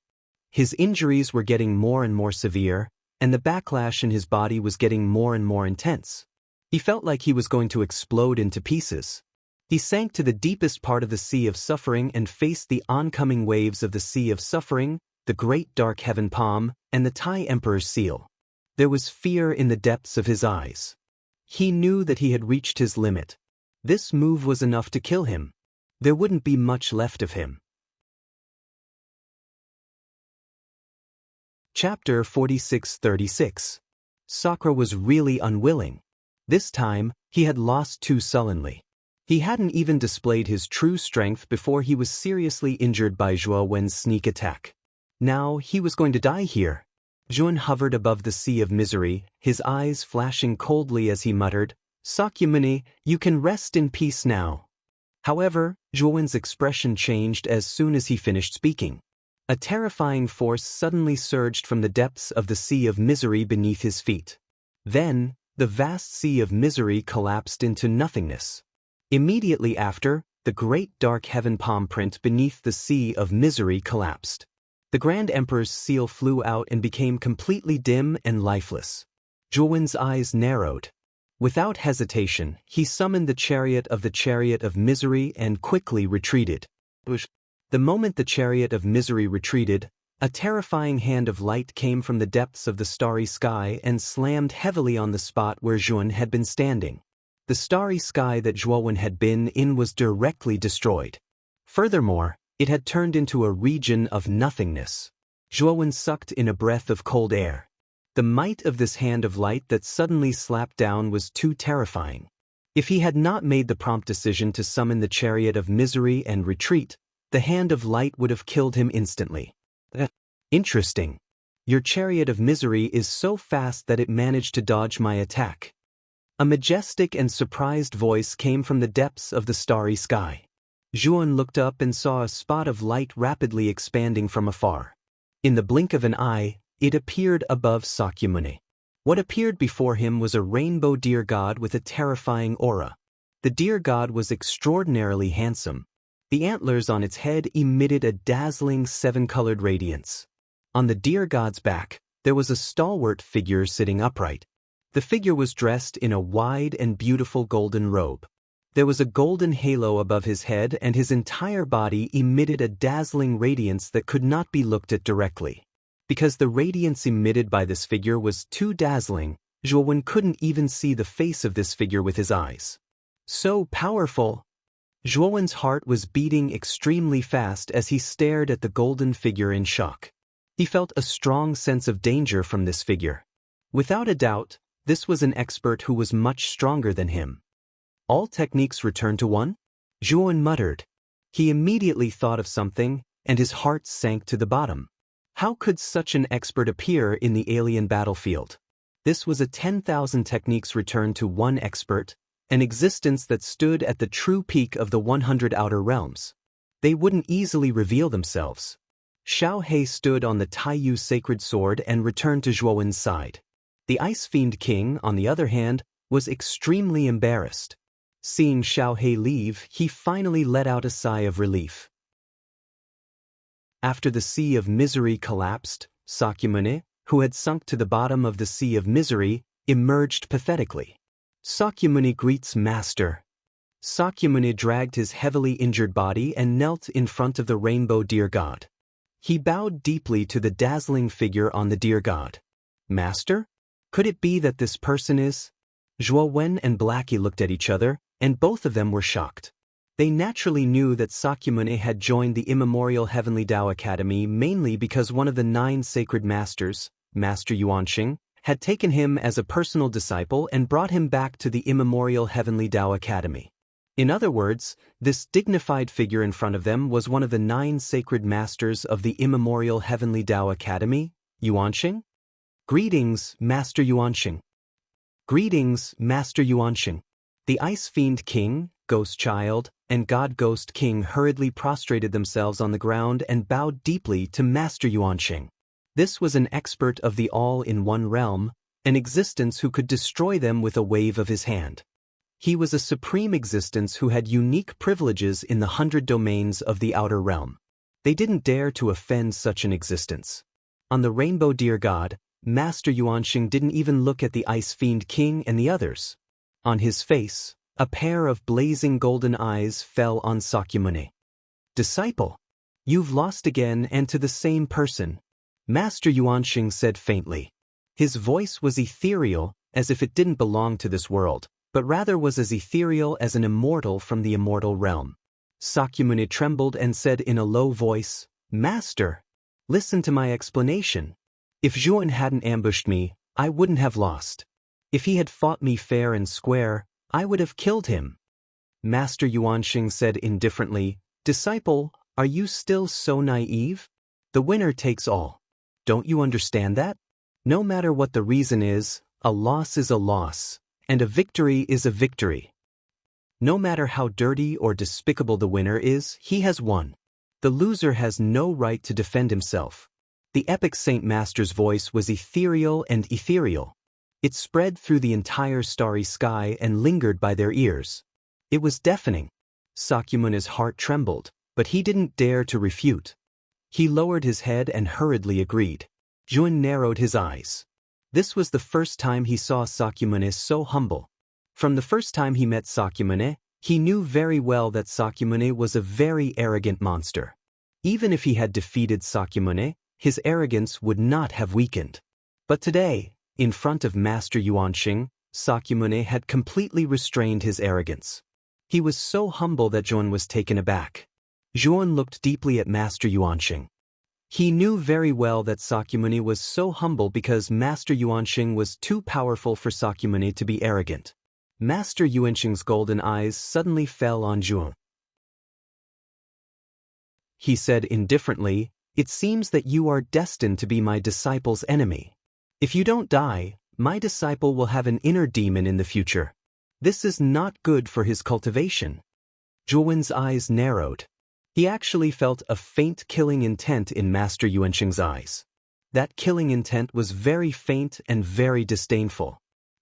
Speaker 1: His injuries were getting more and more severe, and the backlash in his body was getting more and more intense. He felt like he was going to explode into pieces. He sank to the deepest part of the Sea of Suffering and faced the oncoming waves of the Sea of Suffering, the Great Dark Heaven Palm, and the Tai Emperor's seal. There was fear in the depths of his eyes. He knew that he had reached his limit. This move was enough to kill him. There wouldn't be much left of him. Chapter 46-36. Sakura was really unwilling. This time, he had lost too sullenly. He hadn't even displayed his true strength before he was seriously injured by Zhuowen's sneak attack. Now he was going to die here. Zhuowen hovered above the sea of misery, his eyes flashing coldly as he muttered, "Sakyamuni, you can rest in peace now." However, Zhuowen's expression changed as soon as he finished speaking. A terrifying force suddenly surged from the depths of the sea of misery beneath his feet. Then, the vast sea of misery collapsed into nothingness. Immediately after, the Great Dark Heaven Palm print beneath the sea of misery collapsed. The Grand Emperor's seal flew out and became completely dim and lifeless. Zhuowen's eyes narrowed. Without hesitation, he summoned the chariot of misery and quickly retreated. The moment the chariot of misery retreated, a terrifying hand of light came from the depths of the starry sky and slammed heavily on the spot where Zhuowen had been standing. The starry sky that Zhuowen had been in was directly destroyed. Furthermore, it had turned into a region of nothingness. Zhuowen sucked in a breath of cold air. The might of this hand of light that suddenly slapped down was too terrifying. If he had not made the prompt decision to summon the chariot of misery and retreat, the hand of light would have killed him instantly. Interesting. Your chariot of misery is so fast that it managed to dodge my attack. A majestic and surprised voice came from the depths of the starry sky. Zhuowen looked up and saw a spot of light rapidly expanding from afar. In the blink of an eye, it appeared above Sakyamuni. What appeared before him was a rainbow deer god with a terrifying aura. The deer god was extraordinarily handsome. The antlers on its head emitted a dazzling seven-colored radiance. On the deer god's back, there was a stalwart figure sitting upright. The figure was dressed in a wide and beautiful golden robe. There was a golden halo above his head and his entire body emitted a dazzling radiance that could not be looked at directly. Because the radiance emitted by this figure was too dazzling, Zhuowen couldn't even see the face of this figure with his eyes. So powerful! Zhuowen's heart was beating extremely fast as he stared at the golden figure in shock. He felt a strong sense of danger from this figure. Without a doubt, this was an expert who was much stronger than him. All techniques return to one? Zhuan muttered. He immediately thought of something, and his heart sank to the bottom. How could such an expert appear in the alien battlefield? This was a 10,000 techniques return to one expert, an existence that stood at the true peak of the 100 outer realms. They wouldn't easily reveal themselves. Xiao He stood on the Taiyu sacred sword and returned to Zhuowen's side. The Ice Fiend King, on the other hand, was extremely embarrassed. Seeing Xiao He leave, he finally let out a sigh of relief. After the Sea of Misery collapsed, Sakyamuni, who had sunk to the bottom of the Sea of Misery, emerged pathetically. Sakyamuni greets Master. Sakyamuni dragged his heavily injured body and knelt in front of the rainbow deer god. He bowed deeply to the dazzling figure on the deer god. Master? Could it be that this person is? Zhuo Wen and Blackie looked at each other, and both of them were shocked. They naturally knew that Sakyamuni had joined the immemorial Heavenly Tao Academy mainly because one of the 9 sacred masters, Master Yuanxing, had taken him as a personal disciple and brought him back to the immemorial Heavenly Tao Academy. In other words, this dignified figure in front of them was one of the 9 sacred masters of the immemorial Heavenly Tao Academy, Yuanxing? Greetings, Master Yuanxing. Greetings, Master Yuanxing. The Ice Fiend King, Ghost Child, and God Ghost King hurriedly prostrated themselves on the ground and bowed deeply to Master Yuanxing. This was an expert of the all-in-one realm, an existence who could destroy them with a wave of his hand. He was a supreme existence who had unique privileges in the 100 domains of the outer realm. They didn't dare to offend such an existence. On the Rainbow Deer God, Master Yuanxing didn't even look at the Ice Fiend King and the others. On his face, a pair of blazing golden eyes fell on Sakyamuni. Disciple, you've lost again and to the same person, Master Yuanxing said faintly. His voice was ethereal, as if it didn't belong to this world, but rather was as ethereal as an immortal from the immortal realm. Sakyamuni trembled and said in a low voice, Master, listen to my explanation. If Zhuan hadn't ambushed me, I wouldn't have lost. If he had fought me fair and square, I would have killed him. Master Yuanxing said indifferently, Disciple, are you still so naive? The winner takes all. Don't you understand that? No matter what the reason is, a loss is a loss, and a victory is a victory. No matter how dirty or despicable the winner is, he has won. The loser has no right to defend himself. The epic Saint Master's voice was ethereal and ethereal. It spread through the entire starry sky and lingered by their ears. It was deafening. Sakyamuni's heart trembled, but he didn't dare to refute. He lowered his head and hurriedly agreed. Zhuan narrowed his eyes. This was the first time he saw Sakyamuni so humble. From the first time he met Sakyamuni, he knew very well that Sakyamuni was a very arrogant monster. Even if he had defeated Sakyamuni, his arrogance would not have weakened. But today, in front of Master Yuanxing, Sakyamuni had completely restrained his arrogance. He was so humble that Zhuan was taken aback. Zhuan looked deeply at Master Yuanxing. He knew very well that Sakyamuni was so humble because Master Yuanxing was too powerful for Sakyamuni to be arrogant. Master Yuanxing's golden eyes suddenly fell on Zhuan. He said indifferently, It seems that you are destined to be my disciple's enemy. If you don't die, my disciple will have an inner demon in the future. This is not good for his cultivation. Zhuowen's eyes narrowed. He actually felt a faint killing intent in Master Yuanxing's eyes. That killing intent was very faint and very disdainful.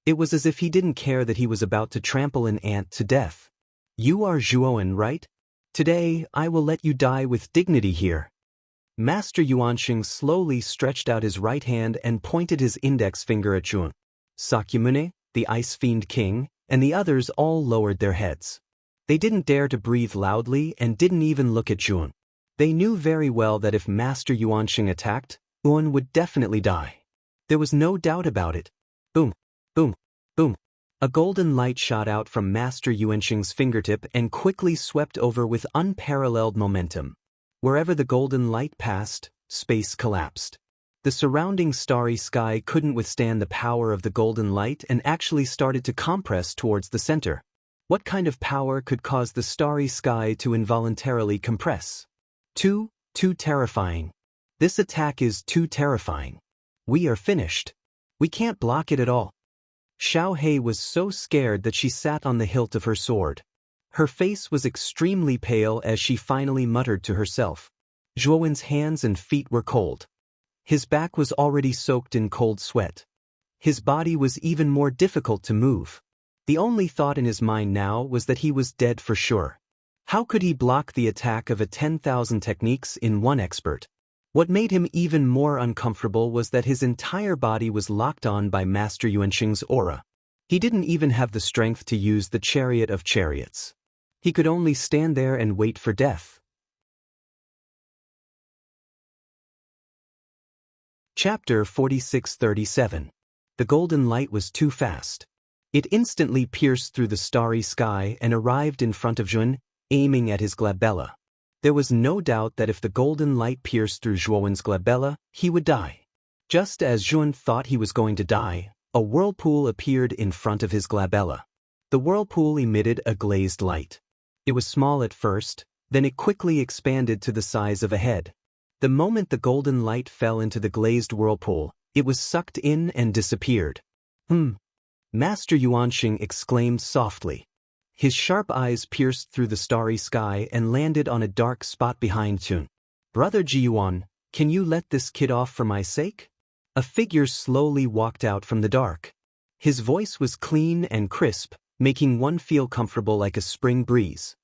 Speaker 1: It was as if he didn't care that he was about to trample an ant to death. You are Zhuowen, right? Today, I will let you die with dignity here. Master Yuanxing slowly stretched out his right hand and pointed his index finger at Zhuan. Sakyamuni, the Ice Fiend King, and the others all lowered their heads. They didn't dare to breathe loudly and didn't even look at Zhuan. They knew very well that if Master Yuanxing attacked, Zhuan would definitely die. There was no doubt about it. Boom, boom, boom. A golden light shot out from Master Yuanxing's fingertip and quickly swept over with unparalleled momentum. Wherever the golden light passed, space collapsed. The surrounding starry sky couldn't withstand the power of the golden light and actually started to compress towards the center. What kind of power could cause the starry sky to involuntarily compress? Too terrifying. This attack is too terrifying. We are finished. We can't block it at all. Xiao Hei was so scared that she sat on the hilt of her sword. Her face was extremely pale as she finally muttered to herself. Zhuowen's hands and feet were cold. His back was already soaked in cold sweat. His body was even more difficult to move. The only thought in his mind now was that he was dead for sure. How could he block the attack of a 10,000 techniques in one expert? What made him even more uncomfortable was that his entire body was locked on by Master Yuanxing's aura. He didn't even have the strength to use the chariot of chariots. He could only stand there and wait for death. Chapter 46-37. The golden light was too fast. It instantly pierced through the starry sky and arrived in front of Zhuan, aiming at his glabella. There was no doubt that if the golden light pierced through Zhuowen's glabella, he would die. Just as Zhuan thought he was going to die, a whirlpool appeared in front of his glabella. The whirlpool emitted a glazed light. It was small at first, then it quickly expanded to the size of a head. The moment the golden light fell into the glazed whirlpool, it was sucked in and disappeared. Master Yuanxing exclaimed softly. His sharp eyes pierced through the starry sky and landed on a dark spot behind Chun. Brother Jiyuan, can you let this kid off for my sake? A figure slowly walked out from the dark. His voice was clean and crisp, making one feel comfortable like a spring breeze.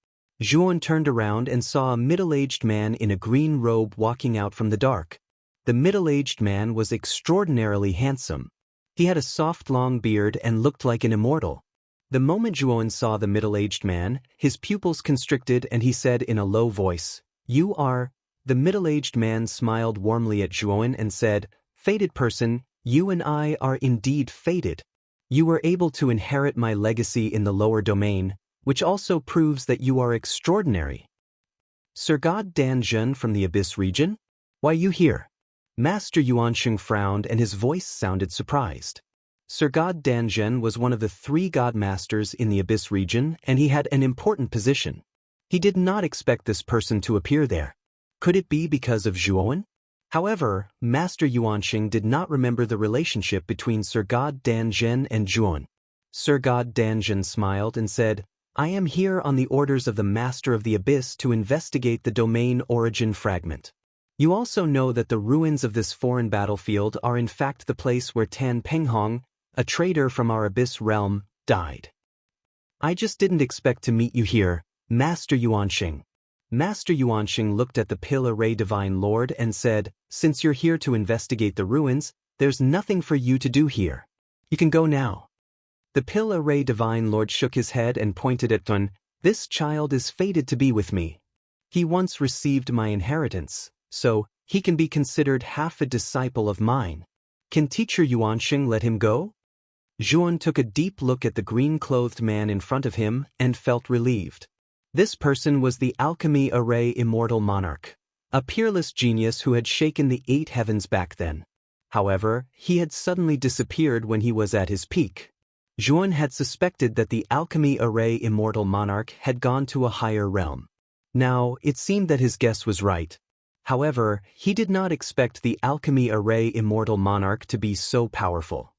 Speaker 1: Zhuan turned around and saw a middle-aged man in a green robe walking out from the dark. The middle-aged man was extraordinarily handsome. He had a soft long beard and looked like an immortal. The moment Zhuan saw the middle-aged man, his pupils constricted and he said in a low voice, "You are..." The middle-aged man smiled warmly at Zhuan and said, "Fated person, you and I are indeed fated. You were able to inherit my legacy in the lower domain, which also proves that you are extraordinary." Sir God Danzhen from the Abyss region? Why you here? Master Yuanxing frowned and his voice sounded surprised. Sir God Danzhen was one of the 3 God Masters in the Abyss region and he had an important position. He did not expect this person to appear there. Could it be because of Zhuowen? However, Master Yuanxing did not remember the relationship between Sir God Danzhen and Zhuowen. Sir God Danzhen smiled and said, "I am here on the orders of the Master of the Abyss to investigate the domain origin fragment. You also know that the ruins of this foreign battlefield are in fact the place where Tan Penghong, a trader from our Abyss realm, died. I just didn't expect to meet you here, Master Yuanxing." Master Yuanxing looked at the Pill-Array Divine Lord and said, "Since you're here to investigate the ruins, there's nothing for you to do here. You can go now." The Pill-Array Divine Lord shook his head and pointed at Tun. "This child is fated to be with me. He once received my inheritance, so he can be considered half a disciple of mine. Can Teacher Yuanxing let him go?" Zhuan took a deep look at the green-clothed man in front of him and felt relieved. This person was the Alchemy Array Immortal Monarch, a peerless genius who had shaken the 8 heavens back then. However, he had suddenly disappeared when he was at his peak. Zhuan had suspected that the Alchemy Array Immortal Monarch had gone to a higher realm. Now, it seemed that his guess was right. However, he did not expect the Alchemy Array Immortal Monarch to be so powerful.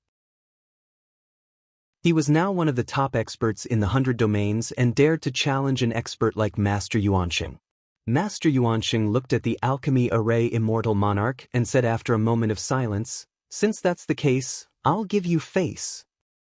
Speaker 1: He was now one of the top experts in the 100 domains and dared to challenge an expert like Master Yuanxing. Master Yuanxing looked at the Alchemy Array Immortal Monarch and said after a moment of silence, "Since that's the case, I'll give you face."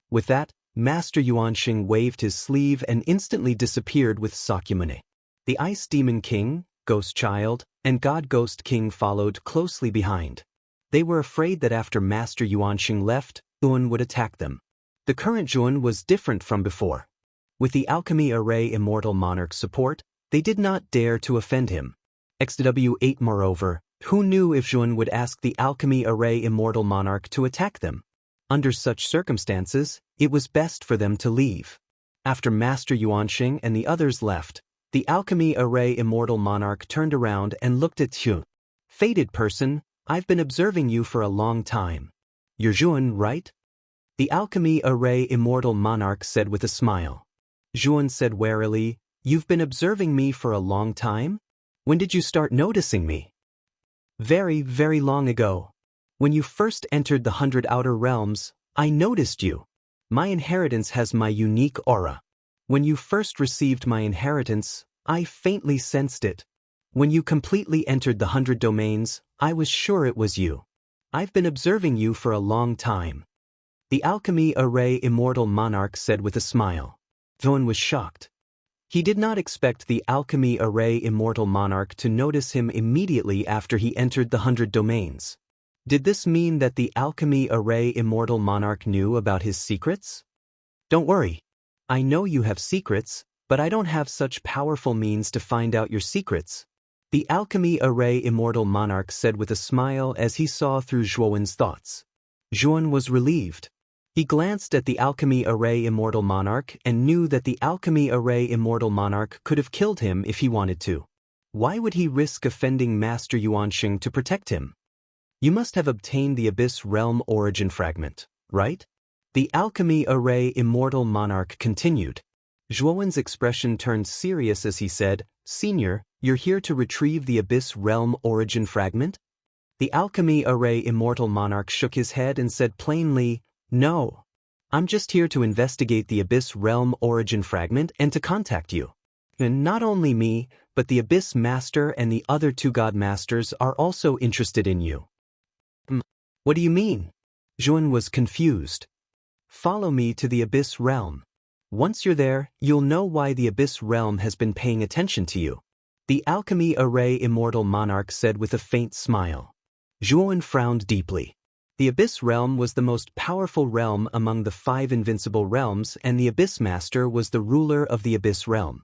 Speaker 1: With that, Master Yuanxing waved his sleeve and instantly disappeared with Sakyamuni. The Ice Demon King, Ghost Child, and God Ghost King followed closely behind. They were afraid that after Master Yuanxing left, Zhuan would attack them. The current Zhuan was different from before. With the Alchemy Array Immortal Monarch's support, they did not dare to offend him. XW8 Moreover, who knew if Zhuan would ask the Alchemy Array Immortal Monarch to attack them? Under such circumstances, it was best for them to leave. After Master Yuanxing and the others left, the Alchemy Array Immortal Monarch turned around and looked at Zhuan. "Fated person, I've been observing you for a long time. You're Zhuan, right?" The Alchemy Array Immortal Monarch said with a smile. Zhuan said warily, "You've been observing me for a long time? When did you start noticing me?" "Very, very long ago. When you first entered the 100 Outer Realms, I noticed you. My inheritance has my unique aura. When you first received my inheritance, I faintly sensed it. When you completely entered the 100 Domains, I was sure it was you. I've been observing you for a long time." The Alchemy Array Immortal Monarch said with a smile. Zhuan was shocked. He did not expect the Alchemy Array Immortal Monarch to notice him immediately after he entered the 100 Domains. Did this mean that the Alchemy Array Immortal Monarch knew about his secrets? "Don't worry. I know you have secrets, but I don't have such powerful means to find out your secrets," the Alchemy Array Immortal Monarch said with a smile as he saw through Zhuan's thoughts. Zhuan was relieved. He glanced at the Alchemy Array Immortal Monarch and knew that the Alchemy Array Immortal Monarch could have killed him if he wanted to. Why would he risk offending Master Yuanxing to protect him? "You must have obtained the Abyss Realm Origin Fragment, right?" the Alchemy Array Immortal Monarch continued. Zhuan's expression turned serious as he said, "Senior, you're here to retrieve the Abyss Realm Origin Fragment?" The Alchemy Array Immortal Monarch shook his head and said plainly, "No. I'm just here to investigate the Abyss Realm Origin Fragment and to contact you. And not only me, but the Abyss Master and the other 2 God Masters are also interested in you." What do you mean?" Zhuan was confused. "Follow me to the Abyss Realm. Once you're there, you'll know why the Abyss Realm has been paying attention to you," the Alchemy Array Immortal Monarch said with a faint smile. Zhuan frowned deeply. The Abyss Realm was the most powerful realm among the 5 invincible realms, and the Abyss Master was the ruler of the Abyss Realm.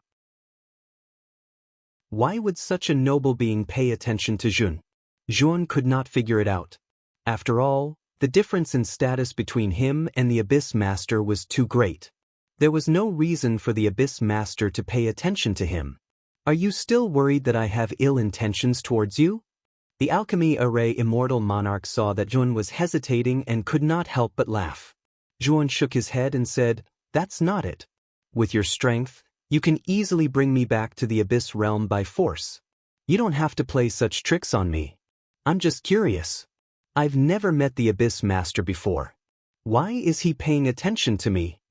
Speaker 1: Why would such a noble being pay attention to Zhuan? Zhuan could not figure it out. After all, the difference in status between him and the Abyss Master was too great. There was no reason for the Abyss Master to pay attention to him. "Are you still worried that I have ill intentions towards you?" The Alchemy Array Immortal Monarch saw that Zhuan was hesitating and could not help but laugh. Zhuan shook his head and said, "That's not it. With your strength, you can easily bring me back to the Abyss Realm by force. You don't have to play such tricks on me. I'm just curious. I've never met the Abyss Master before. Why is he paying attention to me?"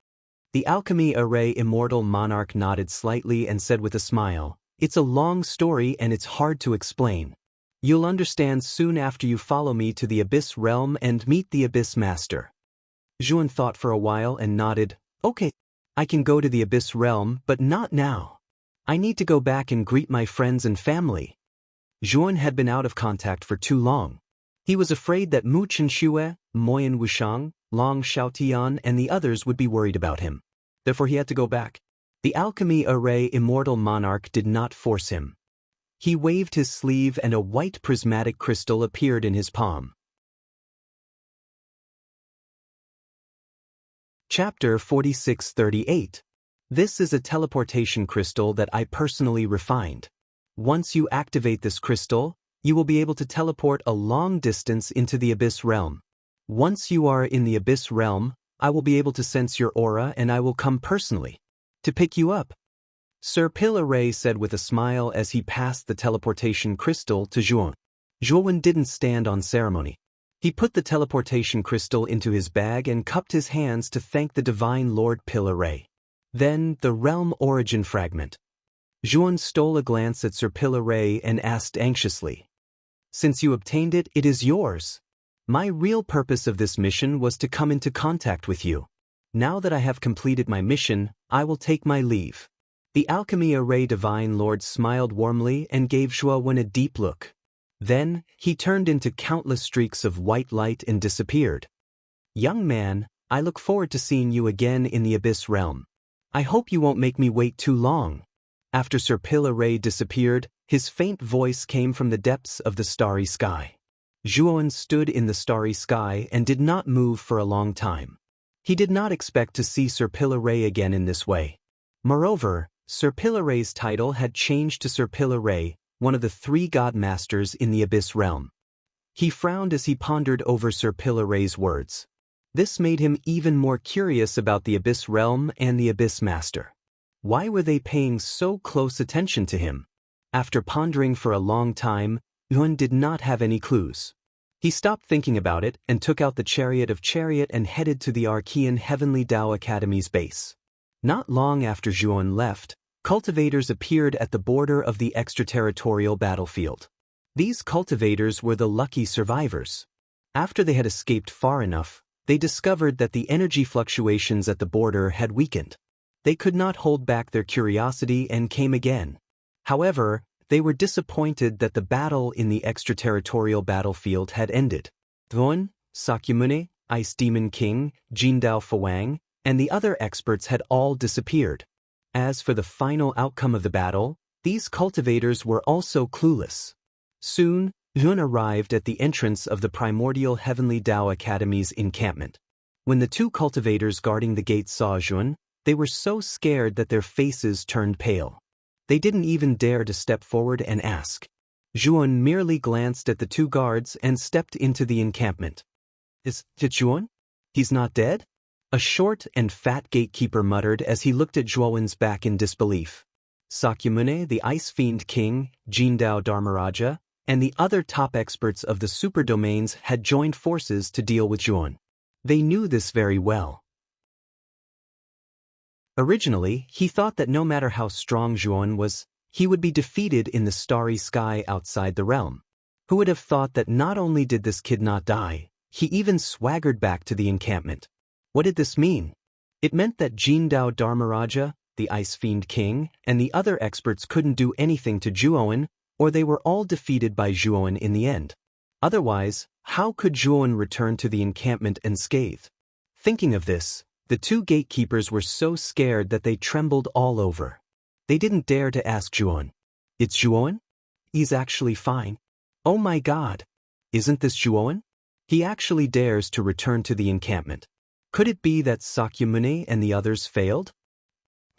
Speaker 1: The Alchemy Array Immortal Monarch nodded slightly and said with a smile, "It's a long story and it's hard to explain. You'll understand soon after you follow me to the Abyss Realm and meet the Abyss Master." Zhuan thought for a while and nodded, "Okay, I can go to the Abyss Realm, but not now. I need to go back and greet my friends and family." Zhuan had been out of contact for too long. He was afraid that Mu Chenxue, Moyan Wushang, Long Xiaotian and the others would be worried about him. Therefore he had to go back. The Alchemy Array Immortal Monarch did not force him. He waved his sleeve and a white prismatic crystal appeared in his palm. Chapter 4638. This is a teleportation crystal that I personally refined. Once you activate this crystal, you will be able to teleport a long distance into the Abyss Realm. Once you are in the Abyss Realm, I will be able to sense your aura and I will come personally to pick you up," Sir Pillaray said with a smile as he passed the teleportation crystal to Zhuan. Zhuan didn't stand on ceremony. He put the teleportation crystal into his bag and cupped his hands to thank the Divine Lord Pillaray. Then, the Realm Origin Fragment. Zhuan stole a glance at Sir Pillaray and asked anxiously, "Since you obtained it, it is yours. My real purpose of this mission was to come into contact with you. Now that I have completed my mission, I will take my leave." The Alchemy Array Divine Lord smiled warmly and gave Zhuan a deep look. Then, he turned into countless streaks of white light and disappeared. "Young man, I look forward to seeing you again in the Abyss Realm. I hope you won't make me wait too long." After Sir Pillaray disappeared, his faint voice came from the depths of the starry sky. Zhuan stood in the starry sky and did not move for a long time. He did not expect to see Sir Pillaray again in this way. Moreover, Sir Pillaray's title had changed to Sir Pillaray, one of the 3 God Masters in the Abyss Realm. He frowned as he pondered over Sir Pillaray's words. This made him even more curious about the Abyss Realm and the Abyss Master. Why were they paying so close attention to him? After pondering for a long time, Yuan did not have any clues. He stopped thinking about it and took out the chariot and headed to the Archean Heavenly Tao Academy's base. Not long after Zhuan left, cultivators appeared at the border of the extraterritorial battlefield. These cultivators were the lucky survivors. After they had escaped far enough, they discovered that the energy fluctuations at the border had weakened. They could not hold back their curiosity and came again. However, they were disappointed that the battle in the extraterritorial battlefield had ended. Yuan, Sakyamuni, Ice Demon King, Jindao Fawang, and the other experts had all disappeared. As for the final outcome of the battle, these cultivators were also clueless. Soon, Yuan arrived at the entrance of the primordial Heavenly Tao Academy's encampment. When the two cultivators guarding the gate saw Yuan, they were so scared that their faces turned pale. They didn't even dare to step forward and ask. Yuan merely glanced at the two guards and stepped into the encampment. Is it Yuan? He's not dead? A short and fat gatekeeper muttered as he looked at Yuan's back in disbelief. Sakyamuni, the Ice Fiend King, Jindao Dharmaraja, and the other top experts of the super domains had joined forces to deal with Yuan. They knew this very well. Originally, he thought that no matter how strong Yuan was, he would be defeated in the starry sky outside the realm. Who would have thought that not only did this kid not die, he even swaggered back to the encampment? What did this mean? It meant that Jindao Dharmaraja, the Ice Fiend King, and the other experts couldn't do anything to Zhuan, or they were all defeated by Zhuan in the end. Otherwise, how could Zhuan return to the encampment unscathed? Thinking of this, the two gatekeepers were so scared that they trembled all over. They didn't dare to ask Zhuan. It's Zhuan? He's actually fine. Oh my God! Isn't this Zhuan? He actually dares to return to the encampment. Could it be that Sakyamuni and the others failed?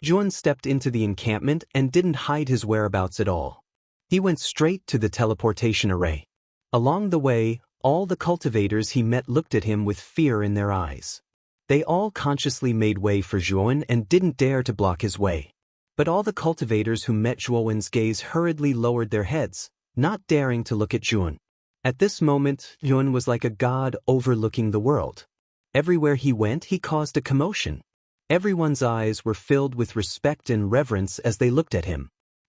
Speaker 1: Zhuan stepped into the encampment and didn't hide his whereabouts at all. He went straight to the teleportation array. Along the way, all the cultivators he met looked at him with fear in their eyes. They all consciously made way for Zhuan and didn't dare to block his way. But all the cultivators who met Zhuan's gaze hurriedly lowered their heads, not daring to look at Zhuan. At this moment, Zhuan was like a god overlooking the world. Everywhere he went, he caused a commotion. Everyone's eyes were filled with respect and reverence as they looked at him.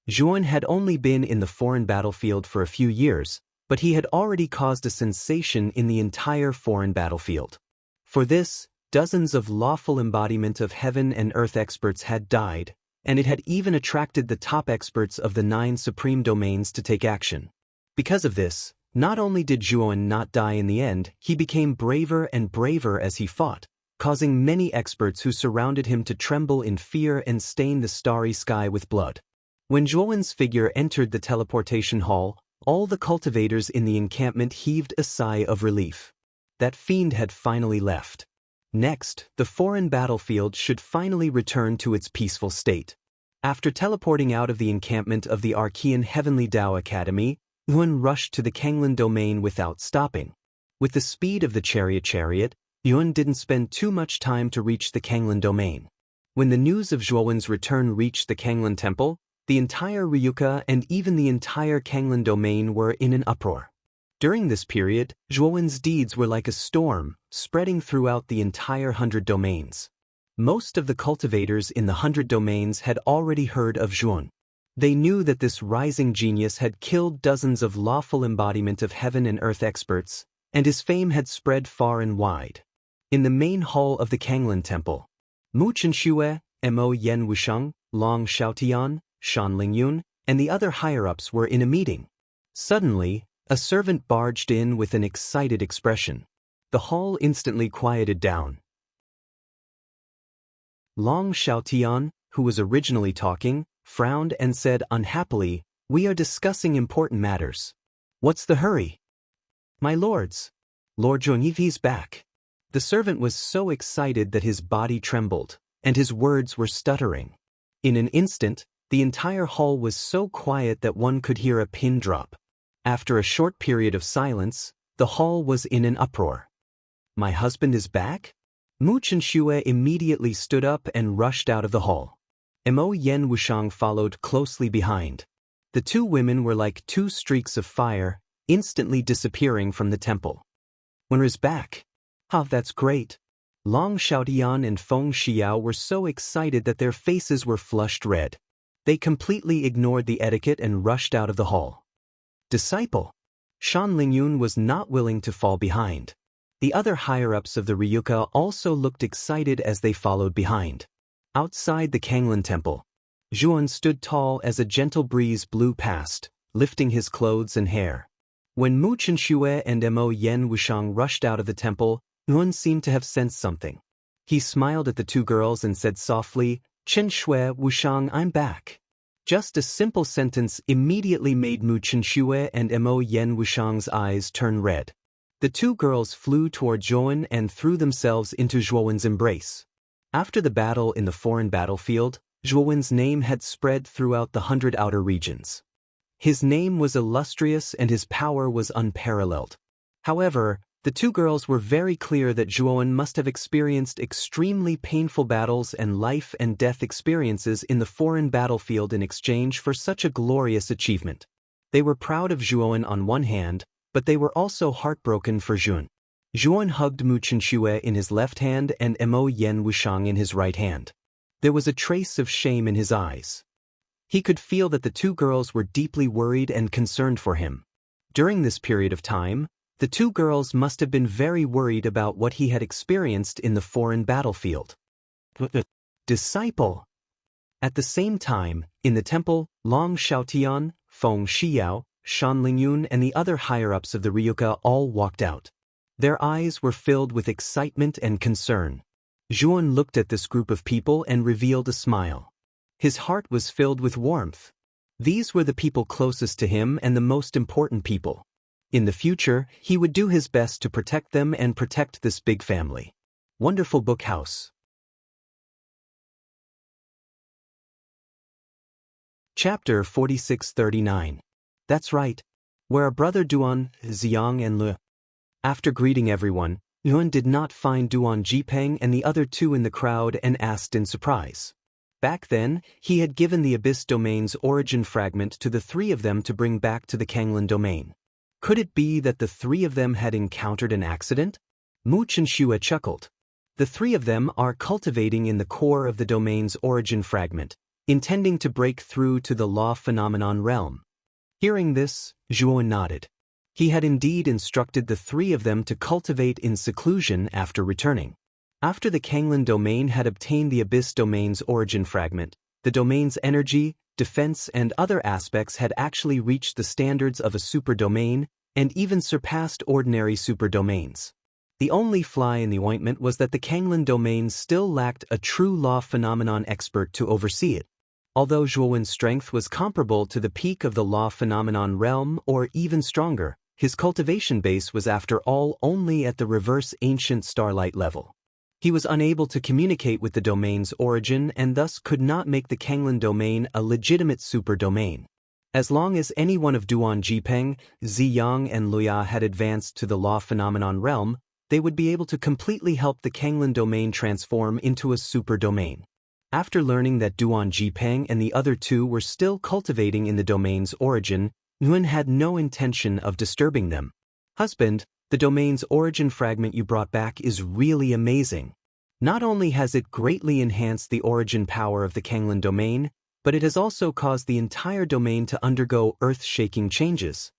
Speaker 1: Zhuan had only been in the foreign battlefield for a few years, but he had already caused a sensation in the entire foreign battlefield. For this, dozens of lawful embodiment of heaven and earth experts had died, and it had even attracted the top experts of the 9 supreme domains to take action. Because of this, not only did Zhuan not die in the end, he became braver and braver as he fought, causing many experts who surrounded him to tremble in fear and stain the starry sky with blood. When Zhuan's figure entered the teleportation hall, all the cultivators in the encampment heaved a sigh of relief. That fiend had finally left. Next, the foreign battlefield should finally return to its peaceful state. After teleporting out of the encampment of the Archean Heavenly Tao Academy, Yuan rushed to the Kanglan domain without stopping. With the speed of the chariot, Yuan didn't spend too much time to reach the Kanglan domain. When the news of Zhuan's return reached the Kanglan temple, the entire Ryuka and even the entire Kanglan domain were in an uproar. During this period, Zhuan's deeds were like a storm, spreading throughout the entire 100 domains. Most of the cultivators in the 100 domains had already heard of Zhuan. They knew that this rising genius had killed dozens of lawful embodiment of heaven and earth experts, and his fame had spread far and wide. In the main hall of the Kanglan temple, Mu Chenxue, Mo Yen Wusheng, Long Xiaotian, Shan Lingyun, and the other higher-ups were in a meeting. Suddenly, a servant barged in with an excited expression. The hall instantly quieted down. Long Xiaotian, who was originally talking, frowned and said unhappily, "We are discussing important matters. What's the hurry?" "My lords, Lord Zhongyi's back." The servant was so excited that his body trembled, and his words were stuttering. In an instant, the entire hall was so quiet that one could hear a pin drop. After a short period of silence, the hall was in an uproar. "My husband is back?" Mu Chenxue immediately stood up and rushed out of the hall. Mo Yen Wushang followed closely behind. The two women were like two streaks of fire, instantly disappearing from the temple. When was back? Ah, that's great. Long Xiaotian and Feng Xiao were so excited that their faces were flushed red. They completely ignored the etiquette and rushed out of the hall. Disciple. Shan Lingyun was not willing to fall behind. The other higher-ups of the Ryuka also looked excited as they followed behind. Outside the Kanglin temple, Zhuan stood tall as a gentle breeze blew past, lifting his clothes and hair. When Mu Chenxue and Mo Yen Wushang rushed out of the temple, Zhuan seemed to have sensed something. He smiled at the two girls and said softly, "Chenxue, Wushang, I'm back." Just a simple sentence immediately made Mu Chenxue and Mo Yen Wushang's eyes turn red. The two girls flew toward Zhuan and threw themselves into Zhuowen's embrace. After the battle in the foreign battlefield, Zhuowen's name had spread throughout the 100 outer regions. His name was illustrious and his power was unparalleled. However, the two girls were very clear that Zhuowen must have experienced extremely painful battles and life and death experiences in the foreign battlefield in exchange for such a glorious achievement. They were proud of Zhuowen on one hand, but they were also heartbroken for Zhuan. Zhuan hugged Mu Chenxue in his left hand and Mo Yen Wushang in his right hand. There was a trace of shame in his eyes. He could feel that the two girls were deeply worried and concerned for him. During this period of time, the two girls must have been very worried about what he had experienced in the foreign battlefield. Disciple. At the same time, in the temple, Long Xiaotian, Feng Xiao, Shan Lingyun and the other higher-ups of the Ryuka all walked out. Their eyes were filled with excitement and concern. Zhuan looked at this group of people and revealed a smile. His heart was filled with warmth. These were the people closest to him and the most important people. In the future, he would do his best to protect them and protect this big family. Wonderful Book House. Chapter 4639. That's right. Where are Brother Duan, Xiang and Le? After greeting everyone, Yuan did not find Duan Jipeng and the other two in the crowd and asked in surprise. Back then, he had given the Abyss Domain's origin fragment to the three of them to bring back to the Kanglin Domain. Could it be that the three of them had encountered an accident? Mu Chenxue chuckled. The three of them are cultivating in the core of the domain's origin fragment, intending to break through to the law phenomenon realm. Hearing this, Zhuo nodded. He had indeed instructed the three of them to cultivate in seclusion after returning. After the Kanglin domain had obtained the Abyss domain's origin fragment, the domain's energy, defense and other aspects had actually reached the standards of a superdomain and even surpassed ordinary superdomains. The only fly in the ointment was that the Kanglin domain still lacked a true law phenomenon expert to oversee it. Although Zhuowen's strength was comparable to the peak of the law phenomenon realm or even stronger, his cultivation base was after all only at the reverse ancient starlight level. He was unable to communicate with the domain's origin and thus could not make the Kanglin domain a legitimate superdomain. As long as any one of Duan Jipeng, Ziyang and Luya had advanced to the law phenomenon realm, they would be able to completely help the Kanglin domain transform into a superdomain. After learning that Duan Jipeng and the other two were still cultivating in the domain's origin, Nguyen had no intention of disturbing them. Husband, the domain's origin fragment you brought back is really amazing. Not only has it greatly enhanced the origin power of the Kanglin domain, but it has also caused the entire domain to undergo earth-shaking changes.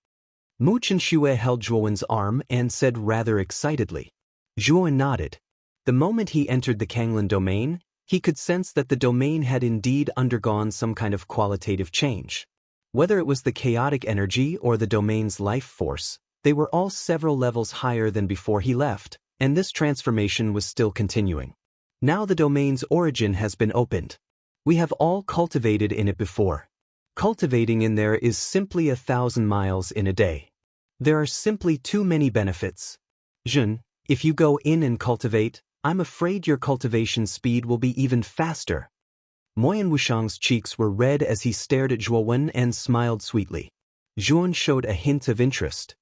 Speaker 1: Mu Chenxue held Zhuowen's arm and said rather excitedly. Zhuowen nodded. The moment he entered the Kanglin domain, he could sense that the domain had indeed undergone some kind of qualitative change. Whether it was the chaotic energy or the domain's life force, they were all several levels higher than before he left, and this transformation was still continuing. Now the domain's origin has been opened. We have all cultivated in it before. Cultivating in there is simply 1,000 miles in a day. There are simply too many benefits. Jun, if you go in and cultivate, I'm afraid your cultivation speed will be even faster. Moyan Wushang's cheeks were red as he stared at Zhuowen and smiled sweetly. Zhuowen showed a hint of interest.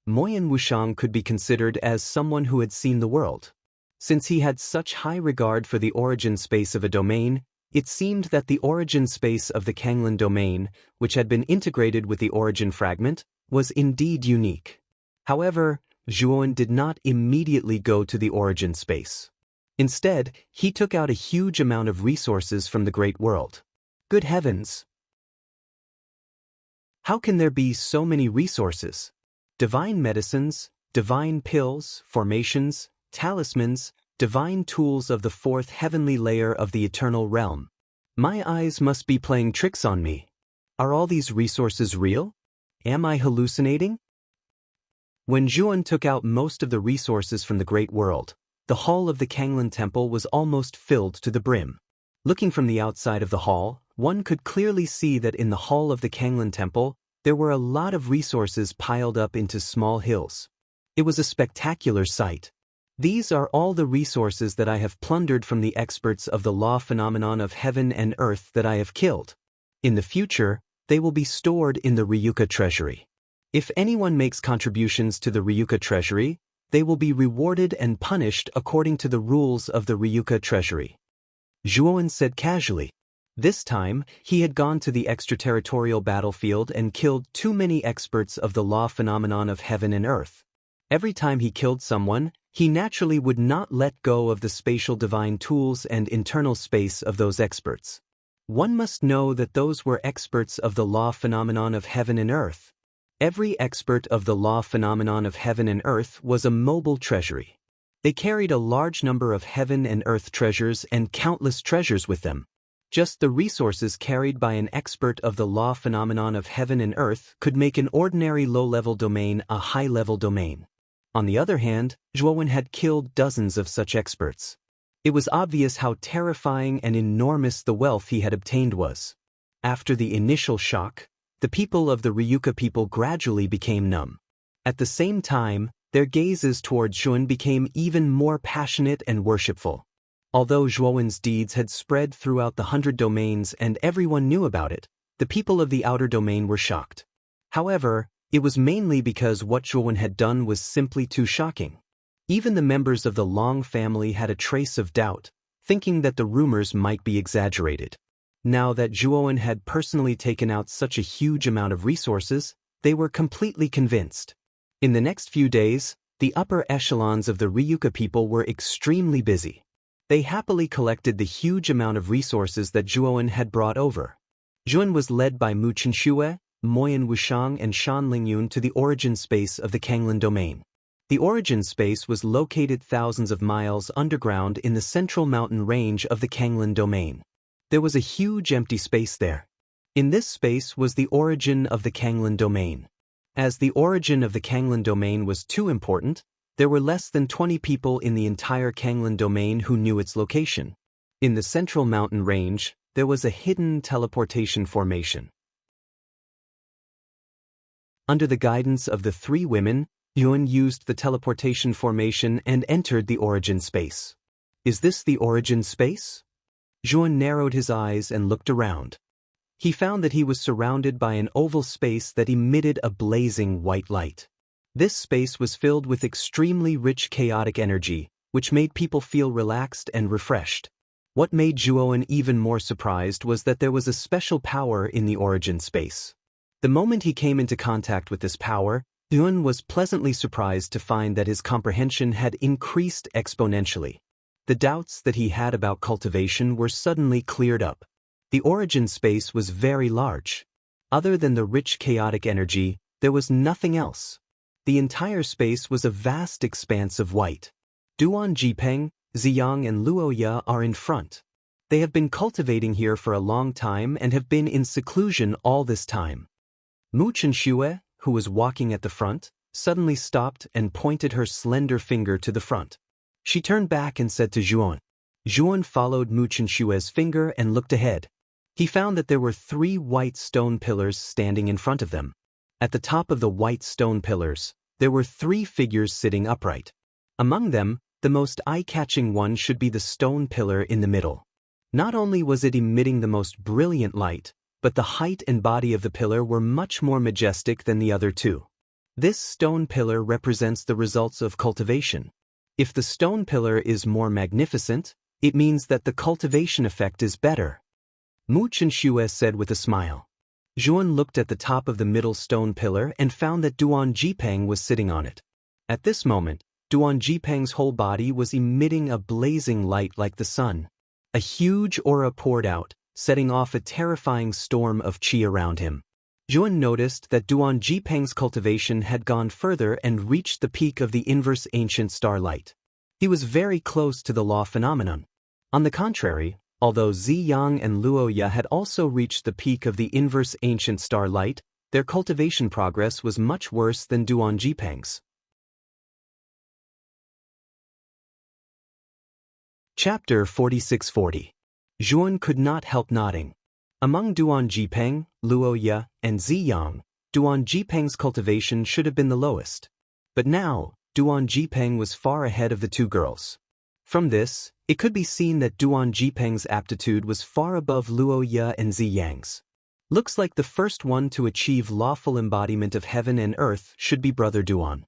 Speaker 1: Moyan Wushang could be considered as someone who had seen the world. Since he had such high regard for the origin space of a domain, It seemed that the origin space of the Kanglan domain, which had been integrated with the origin fragment, was indeed unique. However, Zhuowen did not immediately go to the origin space. Instead, he took out a huge amount of resources from the Great World. Good heavens! How can there be so many resources? Divine medicines, divine pills, formations, talismans, divine tools of the fourth heavenly layer of the eternal realm. My eyes must be playing tricks on me. Are all these resources real? Am I hallucinating? When Zhuowen took out most of the resources from the Great World, the hall of the Kanglan Temple was almost filled to the brim. Looking from the outside of the hall, one could clearly see that in the hall of the Kanglan Temple, there were a lot of resources piled up into small hills. It was a spectacular sight. These are all the resources that I have plundered from the experts of the law phenomenon of heaven and earth that I have killed. In the future, they will be stored in the Ryuka treasury. If anyone makes contributions to the Ryuka treasury, they will be rewarded and punished according to the rules of the Ryuka treasury. Zhuowen said casually. This time, he had gone to the extraterritorial battlefield and killed too many experts of the law phenomenon of heaven and earth. Every time he killed someone, he naturally would not let go of the spatial divine tools and internal space of those experts. One must know that those were experts of the law phenomenon of heaven and earth. Every expert of the law phenomenon of heaven and earth was a mobile treasury. They carried a large number of heaven and earth treasures and countless treasures with them. Just the resources carried by an expert of the law phenomenon of heaven and earth could make an ordinary low-level domain a high-level domain. On the other hand, Zhuowen had killed dozens of such experts. It was obvious how terrifying and enormous the wealth he had obtained was. After the initial shock, the people of the Ryuka people gradually became numb. At the same time, their gazes toward Zhuowen became even more passionate and worshipful. Although Zhuowen's deeds had spread throughout the 100 domains and everyone knew about it, the people of the outer domain were shocked. However, it was mainly because what Zhuowen had done was simply too shocking. Even the members of the Long family had a trace of doubt, thinking that the rumors might be exaggerated. Now that Zhuowen had personally taken out such a huge amount of resources, they were completely convinced. In the next few days, the upper echelons of the Ryuka people were extremely busy. They happily collected the huge amount of resources that Zhuowen had brought over. Zhuowen was led by Mu Chenxue, Moyan Wushang and Shan Lingyun to the origin space of the Kanglan domain. The origin space was located thousands of miles underground in the central mountain range of the Kanglan domain. There was a huge empty space there. In this space was the origin of the Kanglan domain. As the origin of the Kanglan domain was too important, there were less than 20 people in the entire Kanglan domain who knew its location. In the central mountain range, there was a hidden teleportation formation. Under the guidance of the three women, Yuan used the teleportation formation and entered the origin space. Is this the origin space? Zhuowen narrowed his eyes and looked around. He found that he was surrounded by an oval space that emitted a blazing white light. This space was filled with extremely rich chaotic energy, which made people feel relaxed and refreshed. What made Zhuowen even more surprised was that there was a special power in the origin space. The moment he came into contact with this power, Zhuowen was pleasantly surprised to find that his comprehension had increased exponentially. The doubts that he had about cultivation were suddenly cleared up. The origin space was very large. Other than the rich chaotic energy, there was nothing else. The entire space was a vast expanse of white. Duan Jipeng, Ziyang and Luoya are in front. They have been cultivating here for a long time and have been in seclusion all this time. Mu Chenxue, who was walking at the front, suddenly stopped and pointed her slender finger to the front. She turned back and said to Zhuowen. Zhuowen followed Mu Chenxue's finger and looked ahead. He found that there were 3 white stone pillars standing in front of them. At the top of the white stone pillars, there were 3 figures sitting upright. Among them, the most eye-catching one should be the stone pillar in the middle. Not only was it emitting the most brilliant light, but the height and body of the pillar were much more majestic than the other 2. This stone pillar represents the results of cultivation. If the stone pillar is more magnificent, it means that the cultivation effect is better. Mu Chenxue said with a smile. Zhuan looked at the top of the middle stone pillar and found that Duan Jipeng was sitting on it. At this moment, Duan Jipeng's whole body was emitting a blazing light like the sun. A huge aura poured out, setting off a terrifying storm of qi around him. Zhuan noticed that Duan Jipeng's cultivation had gone further and reached the peak of the inverse ancient starlight. He was very close to the law phenomenon. On the contrary, although Ziyang and Luoya had also reached the peak of the inverse ancient starlight, their cultivation progress was much worse than Duan Jipeng's. Chapter 4640. Zhuan could not help nodding. Among Duan Jipeng, Luoya, and Ziyang, Duan Jipeng's cultivation should have been the lowest. But now, Duan Jipeng was far ahead of the two girls. From this, it could be seen that Duan Jipeng's aptitude was far above Luoya and Ziyang's. Looks like the first one to achieve lawful embodiment of heaven and earth should be Brother Duan.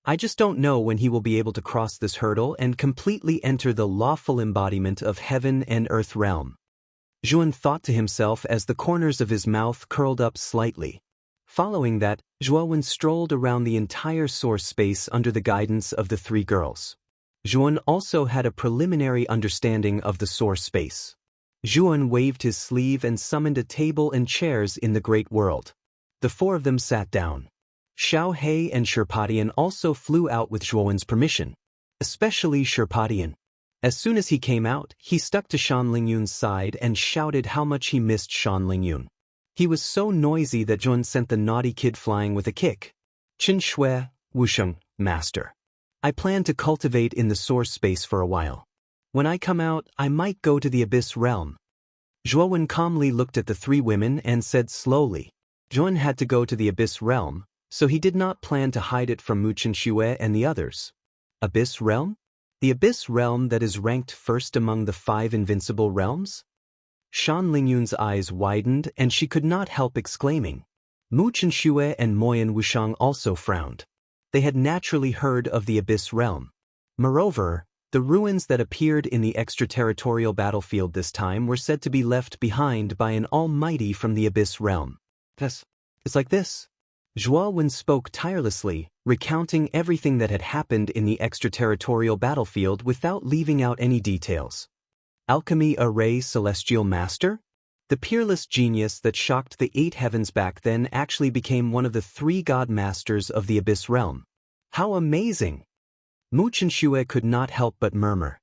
Speaker 1: I just don't know when he will be able to cross this hurdle and completely enter the lawful embodiment of heaven and earth realm. Zhuan thought to himself as the corners of his mouth curled up slightly. Following that, Zhuan strolled around the entire source space under the guidance of the three girls. Zhuan also had a preliminary understanding of the source space. Zhuan waved his sleeve and summoned a table and chairs in the great world. The four of them sat down. Xiao He and Sherpadian also flew out with Zhuan's permission. Especially Sherpadian. As soon as he came out, he stuck to Shan Lingyun's side and shouted how much he missed Shan Lingyun. He was so noisy that Zhuan sent the naughty kid flying with a kick. Qin Shui, Wusheng, Master. I plan to cultivate in the source space for a while. When I come out, I might go to the abyss realm. Zhuan calmly looked at the three women and said slowly. Zhuan had to go to the abyss realm, so he did not plan to hide it from Mu Chenxue and the others. Abyss realm? The abyss realm that is ranked first among the 5 invincible realms? Shan Lingyun's eyes widened and she could not help exclaiming. Mu Chenxue and Moyan Wushang also frowned. They had naturally heard of the abyss realm. Moreover, the ruins that appeared in the extraterritorial battlefield this time were said to be left behind by an almighty from the abyss realm. It's like this. Zhuan spoke tirelessly, recounting everything that had happened in the extraterritorial battlefield without leaving out any details. Alchemy Array Celestial Master? The peerless genius that shocked the 8 heavens back then actually became one of the 3 god masters of the abyss realm. How amazing! Mu Chenxue could not help but murmur.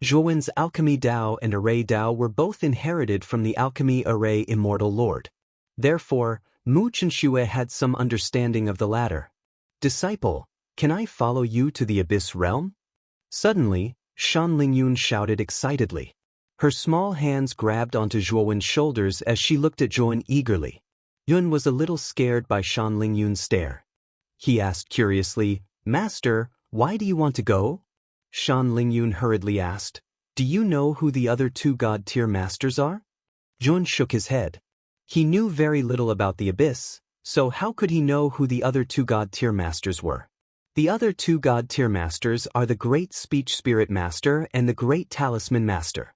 Speaker 1: Zhuan's Alchemy Dao and Array Dao were both inherited from the Alchemy Array Immortal Lord. Therefore, Mu Chenxue had some understanding of the latter. Disciple, can I follow you to the abyss realm? Suddenly, Shan Lingyun shouted excitedly. Her small hands grabbed onto Zhuan's shoulders as she looked at Zhuan eagerly. Yun was a little scared by Shan Lingyun's stare. He asked curiously, Master, why do you want to go? Shan Lingyun hurriedly asked, Do you know who the other 2 god-tier masters are? Zhuan shook his head. He knew very little about the abyss, so how could he know who the other 2 god-tier masters were? The other 2 god-tier masters are the Great Speech Spirit Master and the Great Talisman Master.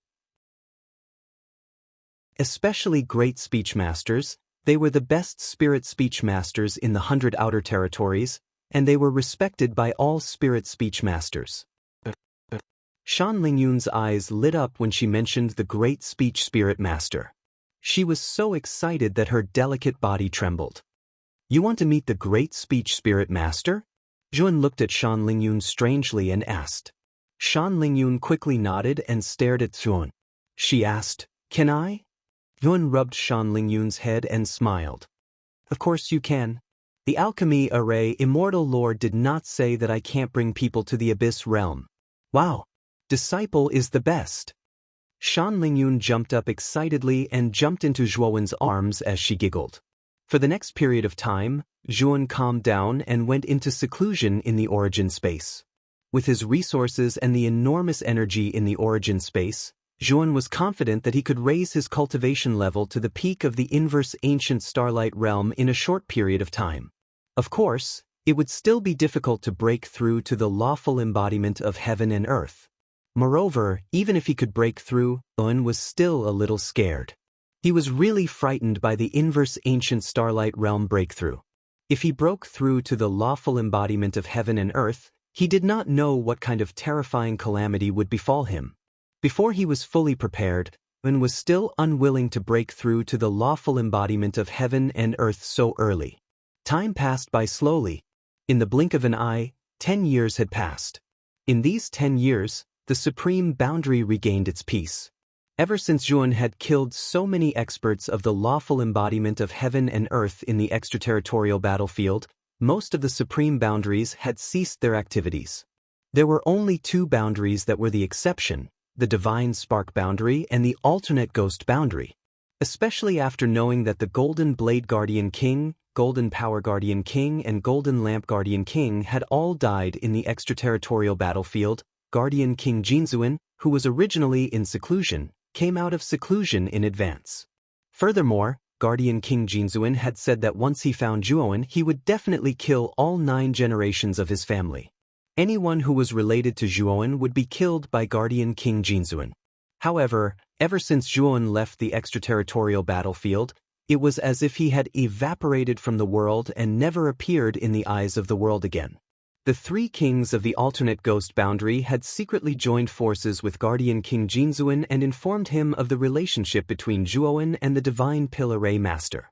Speaker 1: Especially Great Speech Masters, they were the best spirit speech masters in the 100 Outer Territories, and they were respected by all spirit speech masters. Shan Lingyun's eyes lit up when she mentioned the Great Speech Spirit Master. She was so excited that her delicate body trembled. You want to meet the Great Speech Spirit Master? Zhuan looked at Shan Lingyun strangely and asked. Shan Lingyun quickly nodded and stared at Zhuan. She asked, Can I? Zhuan rubbed Shan Lingyun's head and smiled. Of course you can. The Alchemy Array Immortal Lord did not say that I can't bring people to the abyss realm. Wow! Disciple is the best. Shan Lingyun jumped up excitedly and jumped into Zhuan's arms as she giggled. For the next period of time, Zhuan calmed down and went into seclusion in the origin space. With his resources and the enormous energy in the origin space, Zhuan was confident that he could raise his cultivation level to the peak of the inverse ancient starlight realm in a short period of time. Of course, it would still be difficult to break through to the lawful embodiment of heaven and earth. Moreover, even if he could break through, Zhuan was still a little scared. He was really frightened by the inverse ancient starlight realm breakthrough. If he broke through to the lawful embodiment of heaven and earth, he did not know what kind of terrifying calamity would befall him. Before he was fully prepared, and was still unwilling to break through to the lawful embodiment of heaven and earth so early. Time passed by slowly. In the blink of an eye, 10 years had passed. In these 10 years, the supreme boundary regained its peace. Ever since Zhuan had killed so many experts of the lawful embodiment of heaven and earth in the extraterritorial battlefield, most of the supreme boundaries had ceased their activities. There were only 2 boundaries that were the exception, the divine spark boundary and the alternate ghost boundary. Especially after knowing that the Golden Blade Guardian King, Golden Power Guardian King and Golden Lamp Guardian King had all died in the extraterritorial battlefield, Guardian King Jinzuan, who was originally in seclusion, came out of seclusion in advance. Furthermore, Guardian King Jinzuan had said that once he found Zhuowen, he would definitely kill all 9 generations of his family. Anyone who was related to Zhuowen would be killed by Guardian King Jinzuan. However, ever since Zhuowen left the extraterritorial battlefield, it was as if he had evaporated from the world and never appeared in the eyes of the world again. The 3 kings of the alternate ghost boundary had secretly joined forces with Guardian King Jinzuan and informed him of the relationship between Zhuowen and the Divine Pill Array Master.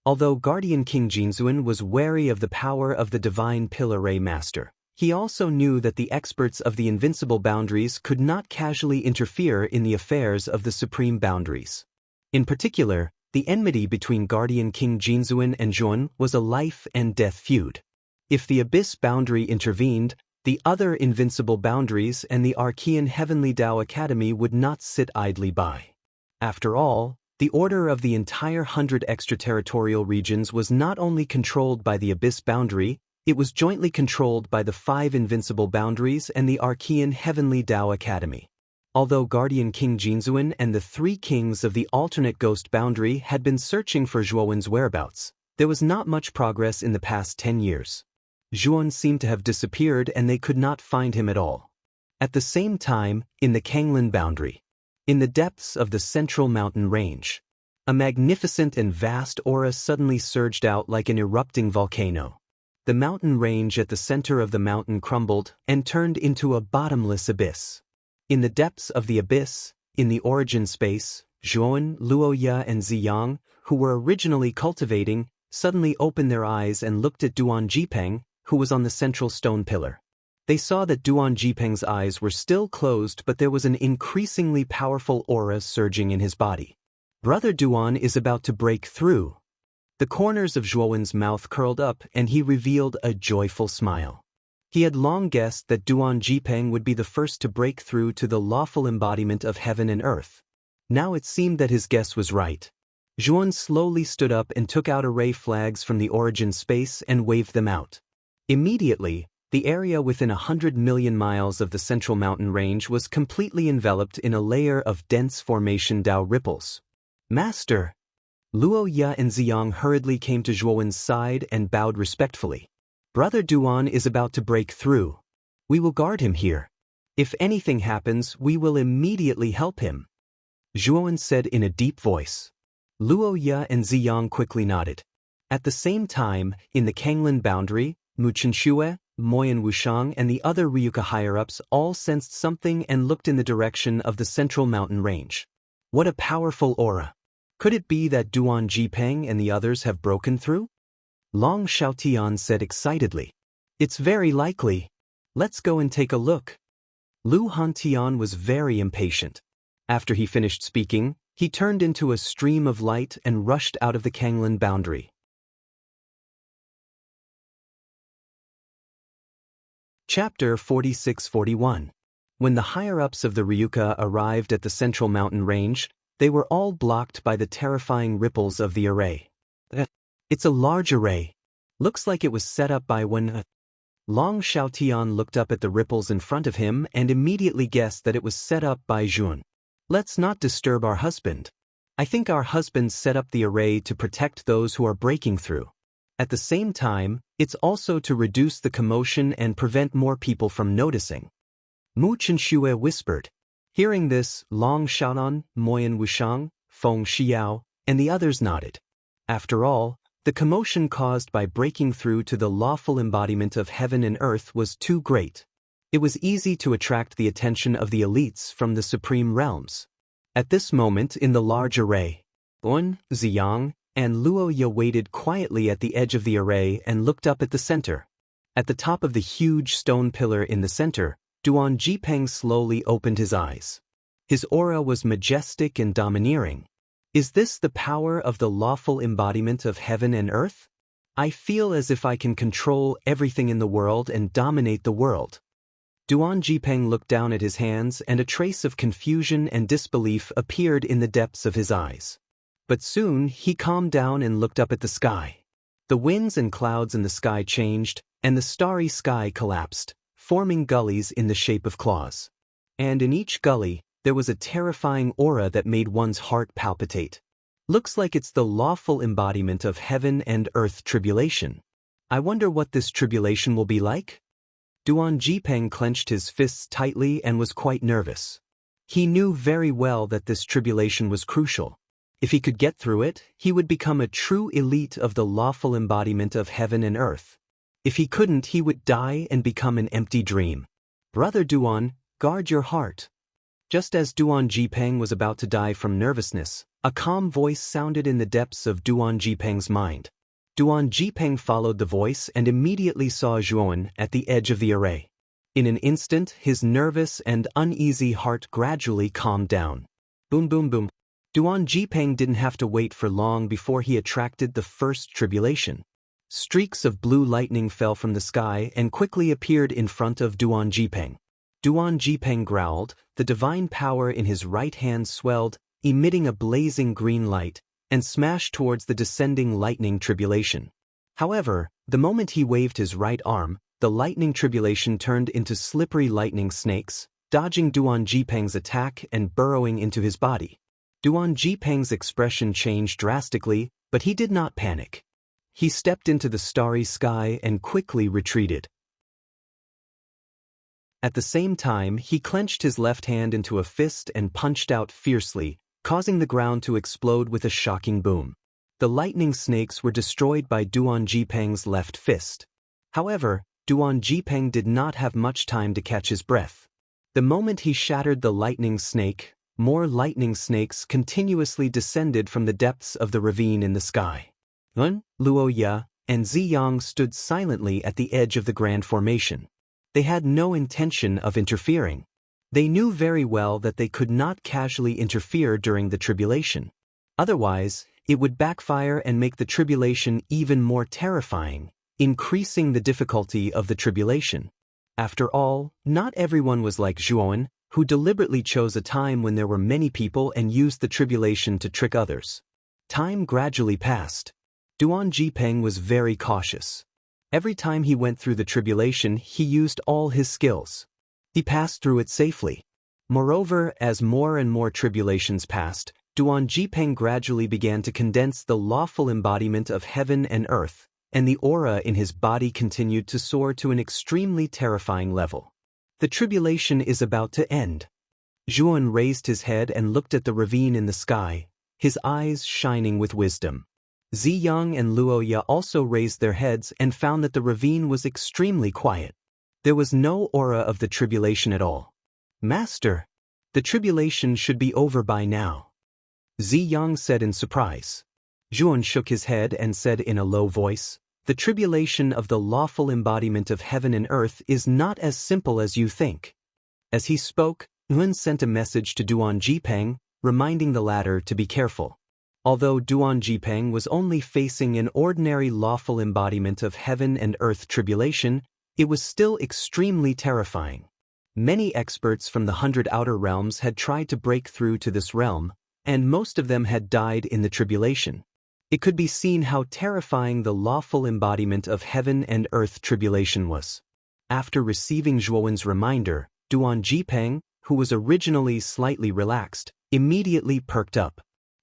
Speaker 1: Although Guardian King Jinzuan was wary of the power of the Divine Pill Array Master, he also knew that the experts of the invincible boundaries could not casually interfere in the affairs of the supreme boundaries. In particular, the enmity between Guardian King Jinzuan and Zhuowen was a life-and-death feud. If the Abyss boundary intervened, the other invincible boundaries and the Archean Heavenly Tao Academy would not sit idly by. After all, the order of the entire 100 extraterritorial regions was not only controlled by the Abyss boundary, it was jointly controlled by the 5 invincible boundaries and the Archean Heavenly Tao Academy. Although Guardian King Jinzuan and the 3 kings of the alternate ghost boundary had been searching for Zhuowen's whereabouts, there was not much progress in the past 10 years. Zhuowen seemed to have disappeared and they could not find him at all. At the same time, in the Kanglan boundary, in the depths of the central mountain range, a magnificent and vast aura suddenly surged out like an erupting volcano. The mountain range at the center of the mountain crumbled and turned into a bottomless abyss. In the depths of the abyss, in the origin space, Zhuowen, Luoya and Ziyang, who were originally cultivating, suddenly opened their eyes and looked at Duan Jipeng, who was on the central stone pillar. They saw that Duan Jipeng's eyes were still closed, but there was an increasingly powerful aura surging in his body. Brother Duan is about to break through. The corners of Zhuowen's mouth curled up and he revealed a joyful smile. He had long guessed that Duan Jipeng would be the first to break through to the lawful embodiment of heaven and earth. Now it seemed that his guess was right. Zhuowen slowly stood up and took out array flags from the origin space and waved them out. Immediately, the area within 100 million miles of the central mountain range was completely enveloped in a layer of dense formation Dao ripples. Master! Luo Ya and Ziyang hurriedly came to Zhuowen's side and bowed respectfully. Brother Duan is about to break through. We will guard him here. If anything happens, we will immediately help him. Zhuowen said in a deep voice. Luo Ya and Ziyang quickly nodded. At the same time, in the Kanglan boundary, Mu Chenxue, Moyan Wushang and the other Ryuka higher-ups all sensed something and looked in the direction of the central mountain range. What a powerful aura! Could it be that Duan Jipeng and the others have broken through? Long Xiaotian said excitedly. It's very likely. Let's go and take a look. Lu Hantian was very impatient. After he finished speaking, he turned into a stream of light and rushed out of the Kanglan boundary. Chapter 46-41. When the higher-ups of the Ryuka arrived at the central mountain range, they were all blocked by the terrifying ripples of the array. It's a large array. Looks like it was set up by one. Long Xiaotian looked up at the ripples in front of him and immediately guessed that it was set up by Zhuowen. Let's not disturb our husband. I think our husband set up the array to protect those who are breaking through. At the same time, it's also to reduce the commotion and prevent more people from noticing. Mu Chenxue whispered. Hearing this, Long Xiaonan, Moyan Wushang, Feng Xiao, and the others nodded. After all, the commotion caused by breaking through to the lawful embodiment of heaven and earth was too great. It was easy to attract the attention of the elites from the supreme realms. At this moment in the large array, Un, Ziyang, and Luo Ye waited quietly at the edge of the array and looked up at the center. At the top of the huge stone pillar in the center, Duan Jipeng slowly opened his eyes. His aura was majestic and domineering. Is this the power of the lawful embodiment of heaven and earth? I feel as if I can control everything in the world and dominate the world. Duan Jipeng looked down at his hands and a trace of confusion and disbelief appeared in the depths of his eyes. But soon he calmed down and looked up at the sky. The winds and clouds in the sky changed, and the starry sky collapsed, forming gullies in the shape of claws. And in each gully, there was a terrifying aura that made one's heart palpitate. Looks like it's the lawful embodiment of heaven and earth tribulation. I wonder what this tribulation will be like? Duan Jipeng clenched his fists tightly and was quite nervous. He knew very well that this tribulation was crucial. If he could get through it, he would become a true elite of the lawful embodiment of heaven and earth. If he couldn't, he would die and become an empty dream. Brother Duan, guard your heart. Just as Duan Jipeng was about to die from nervousness, a calm voice sounded in the depths of Duan Jipeng's mind. Duan Jipeng followed the voice and immediately saw Zhuan at the edge of the array. In an instant, his nervous and uneasy heart gradually calmed down. Boom boom boom. Duan Jipeng didn't have to wait for long before he attracted the first tribulation. Streaks of blue lightning fell from the sky and quickly appeared in front of Duan Jipeng. Duan Jipeng growled, the divine power in his right hand swelled, emitting a blazing green light, and smashed towards the descending lightning tribulation. However, the moment he waved his right arm, the lightning tribulation turned into slippery lightning snakes, dodging Duan Jipeng's attack and burrowing into his body. Duan Jipeng's expression changed drastically, but he did not panic. He stepped into the starry sky and quickly retreated. At the same time, he clenched his left hand into a fist and punched out fiercely, causing the ground to explode with a shocking boom. The lightning snakes were destroyed by Duan Jipeng's left fist. However, Duan Jipeng did not have much time to catch his breath. The moment he shattered the lightning snake, more lightning snakes continuously descended from the depths of the ravine in the sky. Un, Luo Ye, and Ziyang stood silently at the edge of the grand formation. They had no intention of interfering. They knew very well that they could not casually interfere during the tribulation. Otherwise, it would backfire and make the tribulation even more terrifying, increasing the difficulty of the tribulation. After all, not everyone was like Zhuan, who deliberately chose a time when there were many people and used the tribulation to trick others. Time gradually passed. Duan Jipeng was very cautious. Every time he went through the tribulation, he used all his skills. He passed through it safely. Moreover, as more and more tribulations passed, Duan Jipeng gradually began to condense the lawful embodiment of heaven and earth, and the aura in his body continued to soar to an extremely terrifying level. The tribulation is about to end. Zhuan raised his head and looked at the ravine in the sky, his eyes shining with wisdom. Ziyang and Luo Ye also raised their heads and found that the ravine was extremely quiet. There was no aura of the tribulation at all. Master, the tribulation should be over by now. Ziyang said in surprise. Zhuan shook his head and said in a low voice, the tribulation of the lawful embodiment of heaven and earth is not as simple as you think. As he spoke, Yun sent a message to Duan Jipeng, reminding the latter to be careful. Although Duan Jipeng was only facing an ordinary lawful embodiment of heaven and earth tribulation, it was still extremely terrifying. Many experts from the 100 Outer Realms had tried to break through to this realm, and most of them had died in the tribulation. It could be seen how terrifying the lawful embodiment of heaven and earth tribulation was. After receiving Zhuowen's reminder, Duan Jipeng, who was originally slightly relaxed, immediately perked up.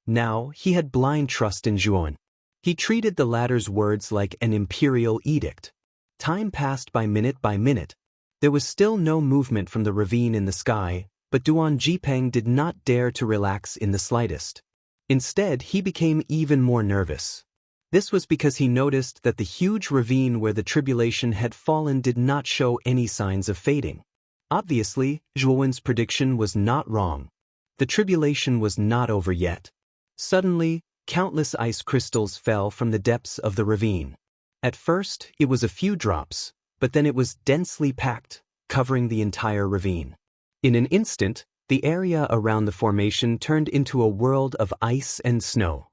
Speaker 1: Now, he had blind trust in Zhuan. He treated the latter's words like an imperial edict. Time passed by minute. There was still no movement from the ravine in the sky, But Duan Jipeng did not dare to relax in the slightest. Instead, he became even more nervous. This was because he noticed that the huge ravine where the tribulation had fallen did not show any signs of fading. Obviously, Zhuowen's prediction was not wrong. The tribulation was not over yet. Suddenly, countless ice crystals fell from the depths of the ravine. At first, it was a few drops, but then it was densely packed, covering the entire ravine. In an instant, the area around the formation turned into a world of ice and snow.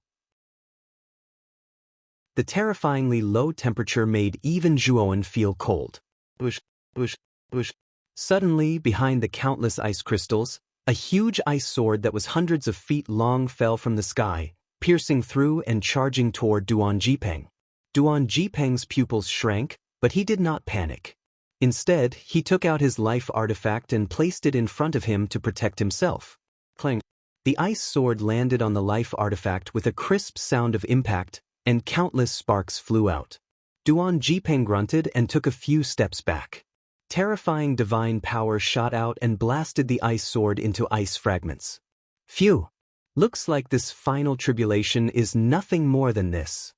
Speaker 1: The terrifyingly low temperature made even Zhuowen feel cold. Bush, bush, bush. Suddenly, behind the countless ice crystals, a huge ice sword that was hundreds of feet long fell from the sky, piercing through and charging toward Duan Jipeng. Duan Jipeng's pupils shrank, but he did not panic. Instead, he took out his life artifact and placed it in front of him to protect himself. Clang! The ice sword landed on the life artifact with a crisp sound of impact, and countless sparks flew out. Duan Jipeng grunted and took a few steps back. Terrifying divine power shot out and blasted the ice sword into ice fragments. Phew! Looks like this final tribulation is nothing more than this.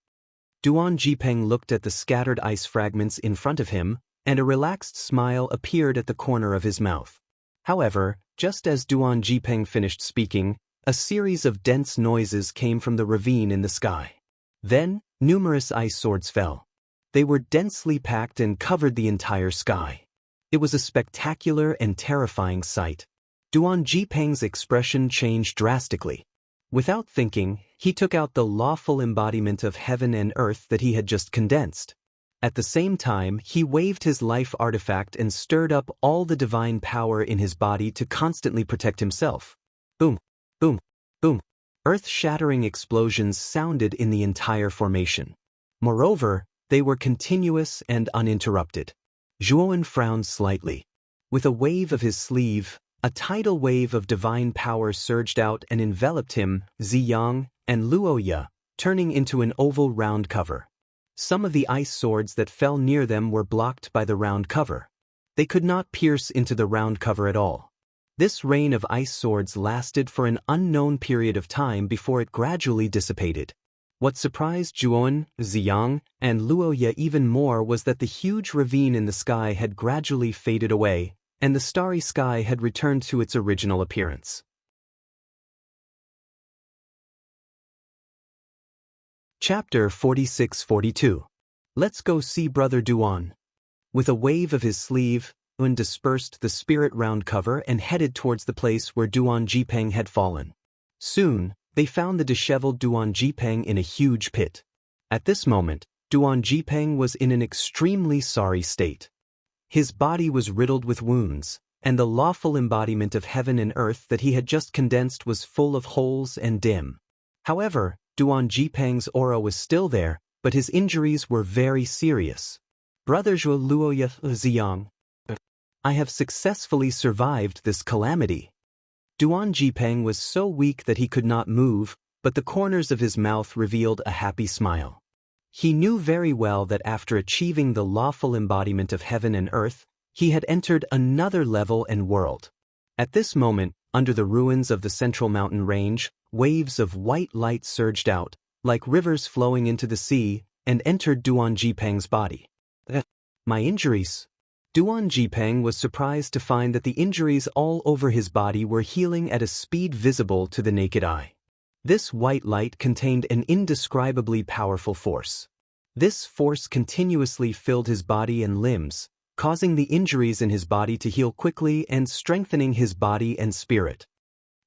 Speaker 1: Duan Jipeng looked at the scattered ice fragments in front of him, and a relaxed smile appeared at the corner of his mouth. However, just as Duan Jipeng finished speaking, a series of dense noises came from the ravine in the sky. Then, numerous ice swords fell. They were densely packed and covered the entire sky. It was a spectacular and terrifying sight. Duan Jipeng's expression changed drastically. Without thinking, he took out the lawful embodiment of heaven and earth that he had just condensed. At the same time, he waved his life artifact and stirred up all the divine power in his body to constantly protect himself. Boom, boom, boom. Earth-shattering explosions sounded in the entire formation. Moreover, they were continuous and uninterrupted. Zhuowen frowned slightly. With a wave of his sleeve, a tidal wave of divine power surged out and enveloped him, Ziyang, and Luoya, turning into an oval round cover. Some of the ice swords that fell near them were blocked by the round cover. They could not pierce into the round cover at all. This rain of ice swords lasted for an unknown period of time before it gradually dissipated. What surprised Zhuowen, Ziyang, and Luoya even more was that the huge ravine in the sky had gradually faded away, and the starry sky had returned to its original appearance. Chapter 46-42. Let's go see Brother Duan. With a wave of his sleeve, Duan dispersed the spirit round cover and headed towards the place where Duan Jipeng had fallen. Soon, they found the disheveled Duan Jipeng in a huge pit. At this moment, Duan Jipeng was in an extremely sorry state. His body was riddled with wounds, and the lawful embodiment of heaven and earth that he had just condensed was full of holes and dim. However, Duan Jipeng's aura was still there, but his injuries were very serious. Brother Zhuo Luoya Ziyang, I have successfully survived this calamity. Duan Jipeng was so weak that he could not move, but the corners of his mouth revealed a happy smile. He knew very well that after achieving the lawful embodiment of heaven and earth, he had entered another level and world. At this moment, under the ruins of the central mountain range, waves of white light surged out, like rivers flowing into the sea, and entered Duan Jipeng's body. My injuries. Duan Jipeng was surprised to find that the injuries all over his body were healing at a speed visible to the naked eye. This white light contained an indescribably powerful force. This force continuously filled his body and limbs, causing the injuries in his body to heal quickly and strengthening his body and spirit.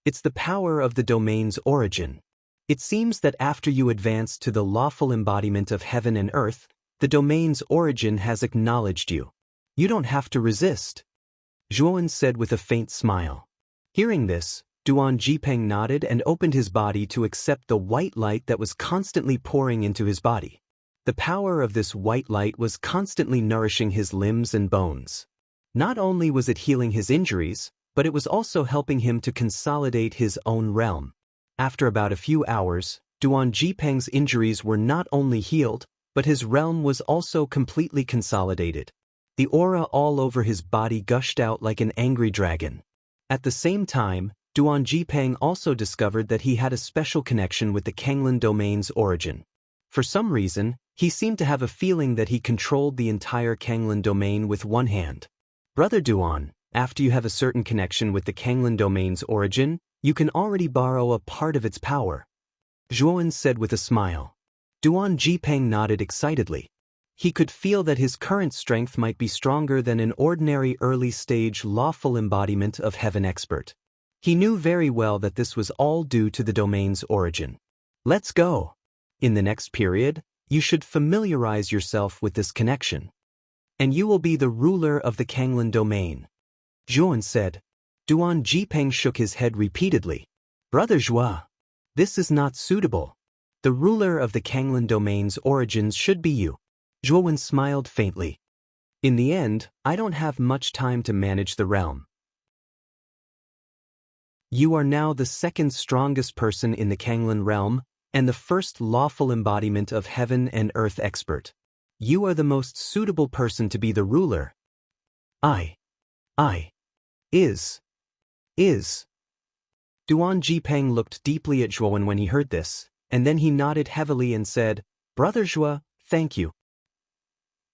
Speaker 1: It's the power of the domain's origin. It seems that after you advance to the lawful embodiment of heaven and earth, the domain's origin has acknowledged you. You don't have to resist, Zhuowen said with a faint smile. Hearing this, Duan Jipeng nodded and opened his body to accept the white light that was constantly pouring into his body. The power of this white light was constantly nourishing his limbs and bones. Not only was it healing his injuries, but it was also helping him to consolidate his own realm. After about a few hours, Duan Jipeng's injuries were not only healed, but his realm was also completely consolidated. The aura all over his body gushed out like an angry dragon. At the same time, Duan Jipeng also discovered that he had a special connection with the Kanglan domain's origin. For some reason, he seemed to have a feeling that he controlled the entire Kanglan domain with one hand. Brother Duan, after you have a certain connection with the Kanglan domain's origin, you can already borrow a part of its power, Zhuowen said with a smile. Duan Jipeng nodded excitedly. He could feel that his current strength might be stronger than an ordinary early-stage lawful embodiment of heaven expert. He knew very well that this was all due to the domain's origin. Let's go. In the next period, you should familiarize yourself with this connection. And you will be the ruler of the Kanglan domain, Zhuowen said. Duan Jipeng shook his head repeatedly. Brother Zhua, this is not suitable. The ruler of the Kanglan domain's origins should be you. Zhuowen smiled faintly. In the end, I don't have much time to manage the realm. You are now the second strongest person in the Kanglan realm, and the first lawful embodiment of heaven and earth expert. You are the most suitable person to be the ruler. Duan Jipeng looked deeply at Zhuowen when he heard this, and then he nodded heavily and said, Brother Zhua, thank you.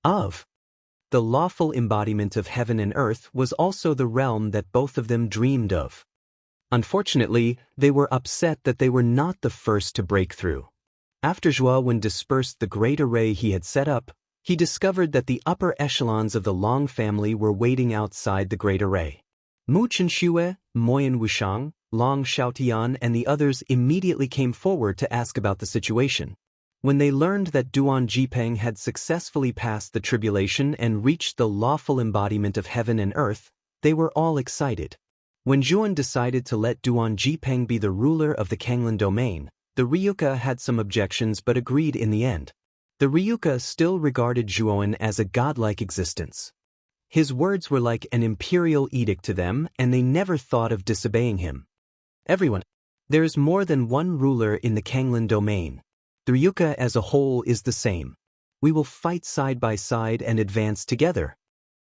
Speaker 1: The lawful embodiment of heaven and earth was also the realm that both of them dreamed of. Unfortunately, they were upset that they were not the first to break through. After Zhuowen dispersed the great array he had set up, he discovered that the upper echelons of the Long family were waiting outside the great array. Mu Chenxue, Moyan Wushang, Long Xiaotian and the others immediately came forward to ask about the situation. When they learned that Duan Jipeng had successfully passed the tribulation and reached the lawful embodiment of heaven and earth, they were all excited. When Zhuowen decided to let Duan Jipeng be the ruler of the Kanglan domain, the Ryuka had some objections but agreed in the end. The Ryuka still regarded Zhuowen as a godlike existence. His words were like an imperial edict to them, and they never thought of disobeying him. Everyone, there is more than one ruler in the Kanglan domain. The Ryuka as a whole is the same. We will fight side by side and advance together,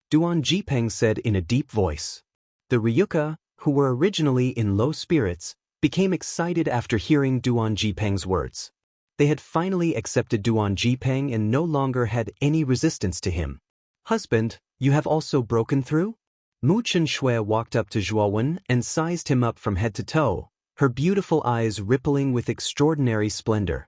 Speaker 1: Duan Jipeng said in a deep voice. The Ryuka, who were originally in low spirits, became excited after hearing Duan Jipeng's words. They had finally accepted Duan Jipeng and no longer had any resistance to him. Husband, you have also broken through? Mu Chenxue walked up to Zhuowen and sized him up from head to toe, her beautiful eyes rippling with extraordinary splendor.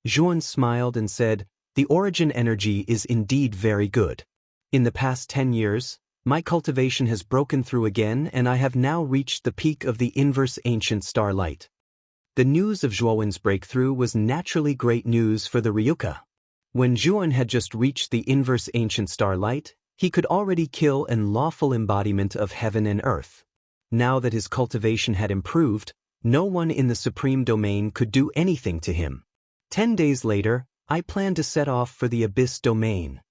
Speaker 1: Zhuowen smiled and said, The origin energy is indeed very good. In the past 10 years, my cultivation has broken through again and I have now reached the peak of the inverse ancient starlight. The news of Zhuowen's breakthrough was naturally great news for the Ryuka. When Zhuowen had just reached the inverse ancient starlight, he could already kill an lawful embodiment of heaven and earth. Now that his cultivation had improved, no one in the supreme domain could do anything to him. 10 days later, I plan to set off for the abyss domain,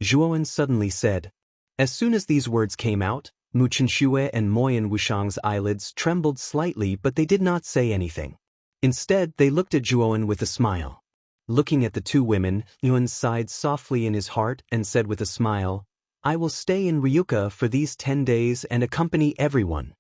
Speaker 1: Zhuowen suddenly said. As soon as these words came out, Mu Chenxue and Moyan Wushang's eyelids trembled slightly but they did not say anything. Instead, they looked at Zhuowen with a smile. Looking at the two women, Yuan sighed softly in his heart and said with a smile, I will stay in Ryuka for these 10 days and accompany everyone.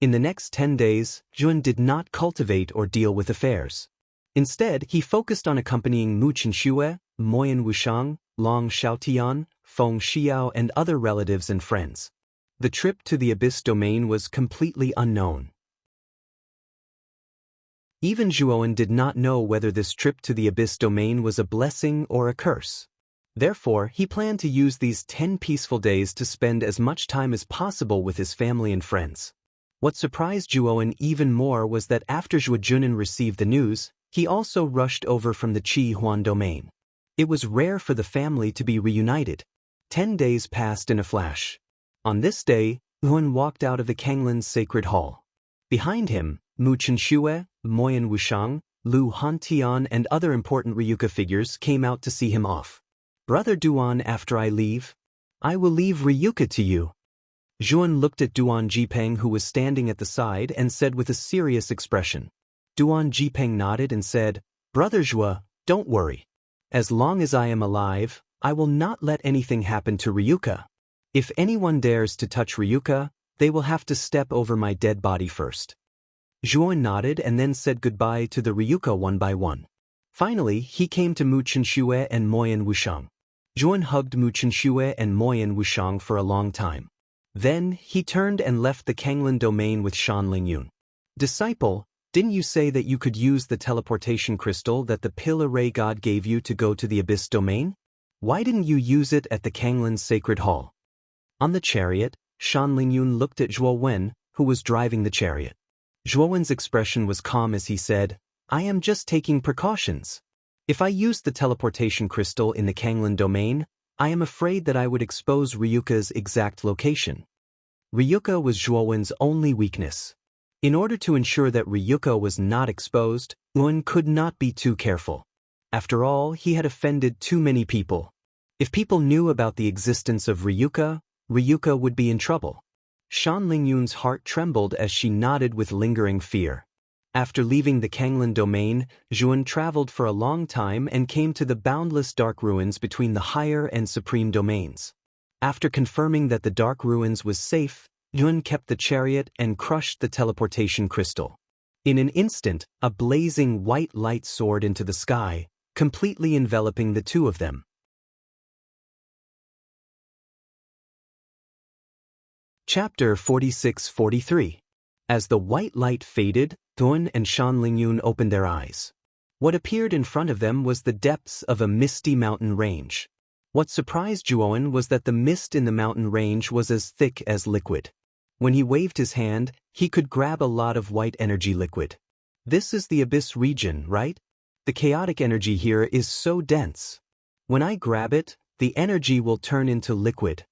Speaker 1: In the next 10 days, Yuan did not cultivate or deal with affairs. Instead, he focused on accompanying Mu Chenxue, Moyan Wushang, Long Xiaotian, Feng Xiao and other relatives and friends. The trip to the abyss domain was completely unknown. Even Zhuowen did not know whether this trip to the abyss domain was a blessing or a curse. Therefore, he planned to use these 10 peaceful days to spend as much time as possible with his family and friends. What surprised Zhuowen even more was that after Zhuo Junin received the news, he also rushed over from the Qi Huan domain. It was rare for the family to be reunited. 10 days passed in a flash. On this day, Yuan walked out of the Kanglan's sacred hall. Behind him, Mu Chenxue, Moyan Wushang, Lu Hantian and other important Ryuka figures came out to see him off. Brother Duan, after I leave, I will leave Ryuka to you. Zhuowen looked at Duan Jipeng who was standing at the side and said with a serious expression. Duan Jipeng nodded and said, Brother Zhua, don't worry. As long as I am alive, I will not let anything happen to Ryuka. If anyone dares to touch Ryuka, They will have to step over my dead body first. Zhuan nodded and then said goodbye to the Ryuka one by one. Finally, he came to Mu Chenxue and Moyan Wushang. Zhuan hugged Mu Chenxue and Moyan Wushang for a long time. Then, he turned and left the Kanglin domain with Shan Lingyun. Disciple, didn't you say that you could use the teleportation crystal that the Pill Array God gave you to go to the Abyss domain? Why didn't you use it at the Kanglin Sacred Hall? On the chariot, Shan Lingyun looked at Zhuo Wen, who was driving the chariot. Zhuo Wen's expression was calm as he said, I am just taking precautions. If I used the teleportation crystal in the Kanglin domain, I am afraid that I would expose Ryuka's exact location. Ryuka was Zhuo Wen's only weakness. In order to ensure that Ryuka was not exposed, Wen could not be too careful. After all, he had offended too many people. If people knew about the existence of Ryuka, Ryuka would be in trouble. Shan Lingyun's heart trembled as she nodded with lingering fear. After leaving the Kanglin domain, Zhuan traveled for a long time and came to the boundless dark ruins between the higher and supreme domains. After confirming that the dark ruins was safe, Zhuan kept the chariot and crushed the teleportation crystal. In an instant, a blazing white light soared into the sky, completely enveloping the two of them. Chapter 46-43. As the white light faded, Zhuan and Shan Lingyun opened their eyes. What appeared in front of them was the depths of a misty mountain range. What surprised Zhuan was that the mist in the mountain range was as thick as liquid. When he waved his hand, he could grab a lot of white energy liquid. This is the Abyss region, right? The chaotic energy here is so dense. When I grab it, the energy will turn into liquid.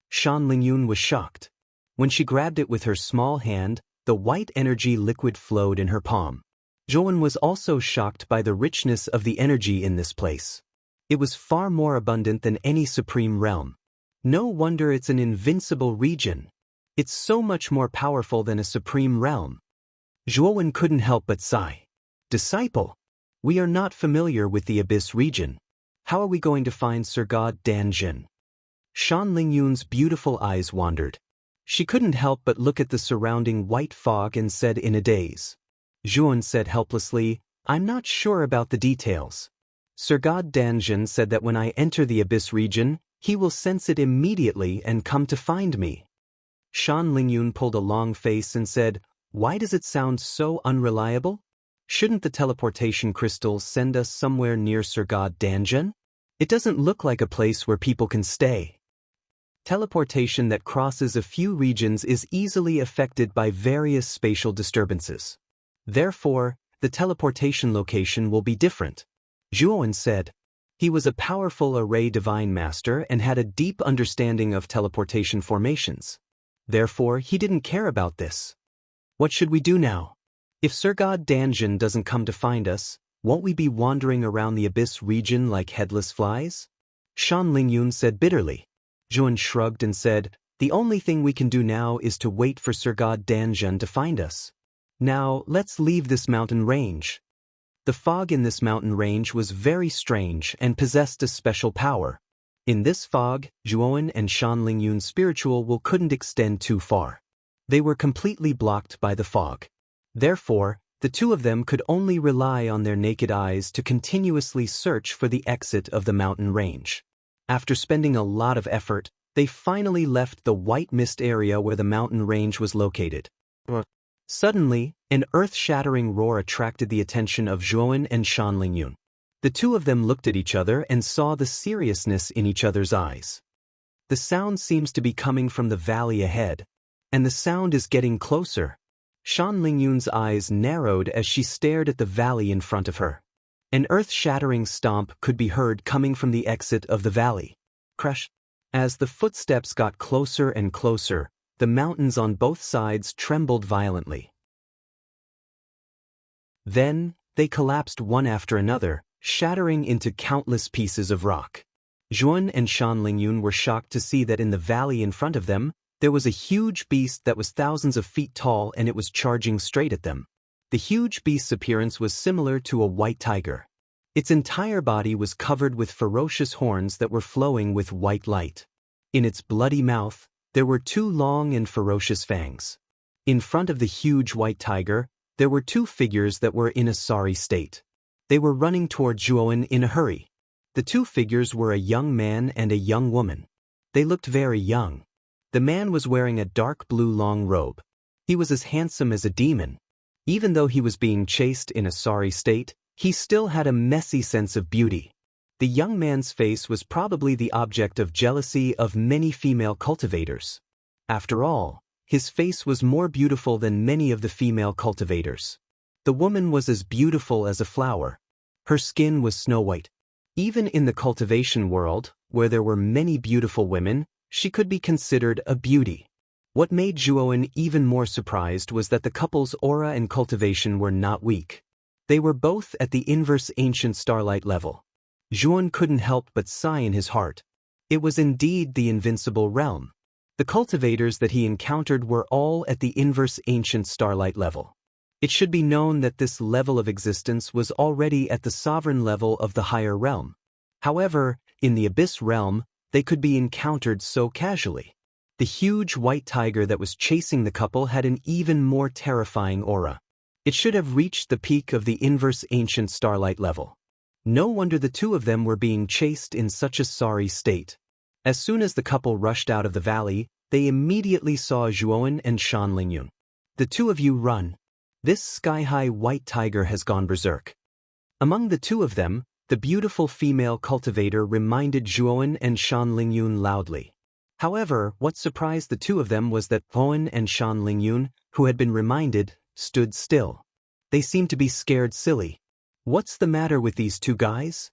Speaker 1: Shan Lingyun was shocked. When she grabbed it with her small hand, the white energy liquid flowed in her palm. Zhuan was also shocked by the richness of the energy in this place. It was far more abundant than any supreme realm. No wonder it's an invincible region. It's so much more powerful than a supreme realm. Zhuo couldn't help but sigh. Disciple, we are not familiar with the Abyss region. How are we going to find Sir God Danjin? Shan Lingyun's beautiful eyes wandered. She couldn't help but look at the surrounding white fog and said in a daze. Zhuan said helplessly, I'm not sure about the details. Sir God Danjin said that when I enter the Abyss region, he will sense it immediately and come to find me. Shan Lingyun pulled a long face and said, Why does it sound so unreliable? Shouldn't the teleportation crystals send us somewhere near Sir God Danjin? It doesn't look like a place where people can stay. Teleportation that crosses a few regions is easily affected by various spatial disturbances. Therefore, the teleportation location will be different. Zhuan said. He was a powerful array divine master and had a deep understanding of teleportation formations. Therefore, he didn't care about this. What should we do now? If Sir God Danjin doesn't come to find us, won't we be wandering around the Abyss region like headless flies? Shan Lingyun said bitterly. Zhuan shrugged and said, The only thing we can do now is to wait for Sir God Danjin to find us. Now, let's leave this mountain range. The fog in this mountain range was very strange and possessed a special power. In this fog, Zhuan and Shan Lingyun's spiritual will couldn't extend too far. They were completely blocked by the fog. Therefore, the two of them could only rely on their naked eyes to continuously search for the exit of the mountain range. After spending a lot of effort, they finally left the white mist area where the mountain range was located. Suddenly, an earth-shattering roar attracted the attention of Zhuan and Shan Lingyun. The two of them looked at each other and saw the seriousness in each other's eyes. The sound seems to be coming from the valley ahead, and the sound is getting closer. Shan Lingyun's eyes narrowed as she stared at the valley in front of her. An earth-shattering stomp could be heard coming from the exit of the valley. Crash! As the footsteps got closer and closer, the mountains on both sides trembled violently. Then, they collapsed one after another, shattering into countless pieces of rock. Zhuan and Shan Lingyun were shocked to see that in the valley in front of them, there was a huge beast that was thousands of feet tall and it was charging straight at them. The huge beast's appearance was similar to a white tiger. Its entire body was covered with ferocious horns that were flowing with white light. In its bloody mouth, There were two long and ferocious fangs. In front of the huge white tiger, there were two figures that were in a sorry state. They were running toward Zhuowen in a hurry. The two figures were a young man and a young woman. They looked very young. The man was wearing a dark blue long robe. He was as handsome as a demon. Even though he was being chased in a sorry state, he still had a messy sense of beauty. The young man's face was probably the object of jealousy of many female cultivators. After all, his face was more beautiful than many of the female cultivators. The woman was as beautiful as a flower. Her skin was snow white. Even in the cultivation world, where there were many beautiful women, she could be considered a beauty. What made Zhuowen even more surprised was that the couple's aura and cultivation were not weak. They were both at the inverse ancient starlight level. Zhuowen couldn't help but sigh in his heart. It was indeed the invincible realm. The cultivators that he encountered were all at the inverse ancient starlight level. It should be known that this level of existence was already at the sovereign level of the higher realm. However, in the abyss realm, they could be encountered so casually. The huge white tiger that was chasing the couple had an even more terrifying aura. It should have reached the peak of the inverse ancient starlight level. No wonder the two of them were being chased in such a sorry state. As soon as the couple rushed out of the valley, they immediately saw Zhuowen and Shan Lingyun. The two of you run. This sky-high white tiger has gone berserk. Among the two of them, the beautiful female cultivator reminded Zhuowen and Shan Lingyun loudly. However, what surprised the two of them was that Zhuowen and Shan Lingyun, who had been reminded, stood still. They seemed to be scared silly. What's the matter with these two guys?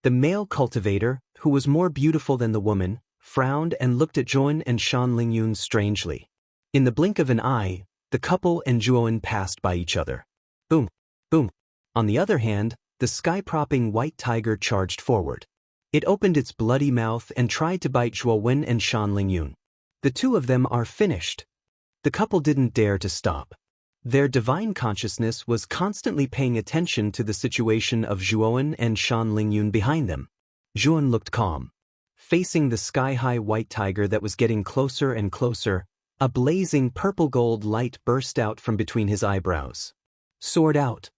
Speaker 1: The male cultivator, who was more beautiful than the woman, frowned and looked at Zhuowen and Shan Lingyun strangely. In the blink of an eye, the couple and Zhuowen passed by each other. Boom, boom. On the other hand, the sky-propping white tiger charged forward. It opened its bloody mouth and tried to bite Zhuowen and Shan Lingyun. The two of them are finished. The couple didn't dare to stop. Their divine consciousness was constantly paying attention to the situation of Zhuowen and Shan Lingyun behind them. Zhuowen looked calm. Facing the sky-high white tiger that was getting closer and closer, a blazing purple-gold light burst out from between his eyebrows. Sword out.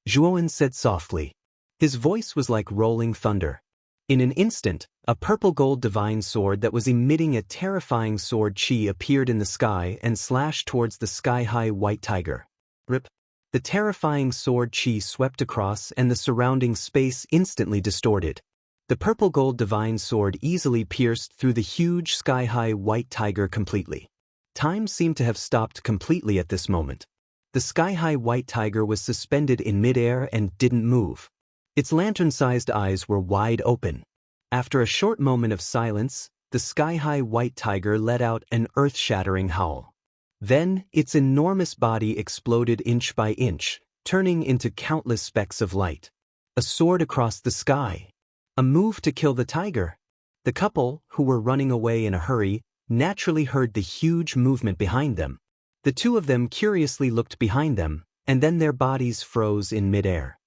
Speaker 1: Zhuowen said softly. His voice was like rolling thunder. In an instant, a purple-gold divine sword that was emitting a terrifying sword chi appeared in the sky and slashed towards the sky-high white tiger. Rip. The terrifying sword chi swept across and the surrounding space instantly distorted. The purple-gold divine sword easily pierced through the huge sky-high white tiger completely. Time seemed to have stopped completely at this moment. The sky-high white tiger was suspended in midair and didn't move. Its lantern-sized eyes were wide open. After a short moment of silence, the sky-high white tiger let out an earth-shattering howl. Then, its enormous body exploded inch by inch, turning into countless specks of light. A sword across the sky. A move to kill the tiger. The couple, who were running away in a hurry, naturally heard the huge movement behind them. The two of them curiously looked behind them, and then their bodies froze in midair.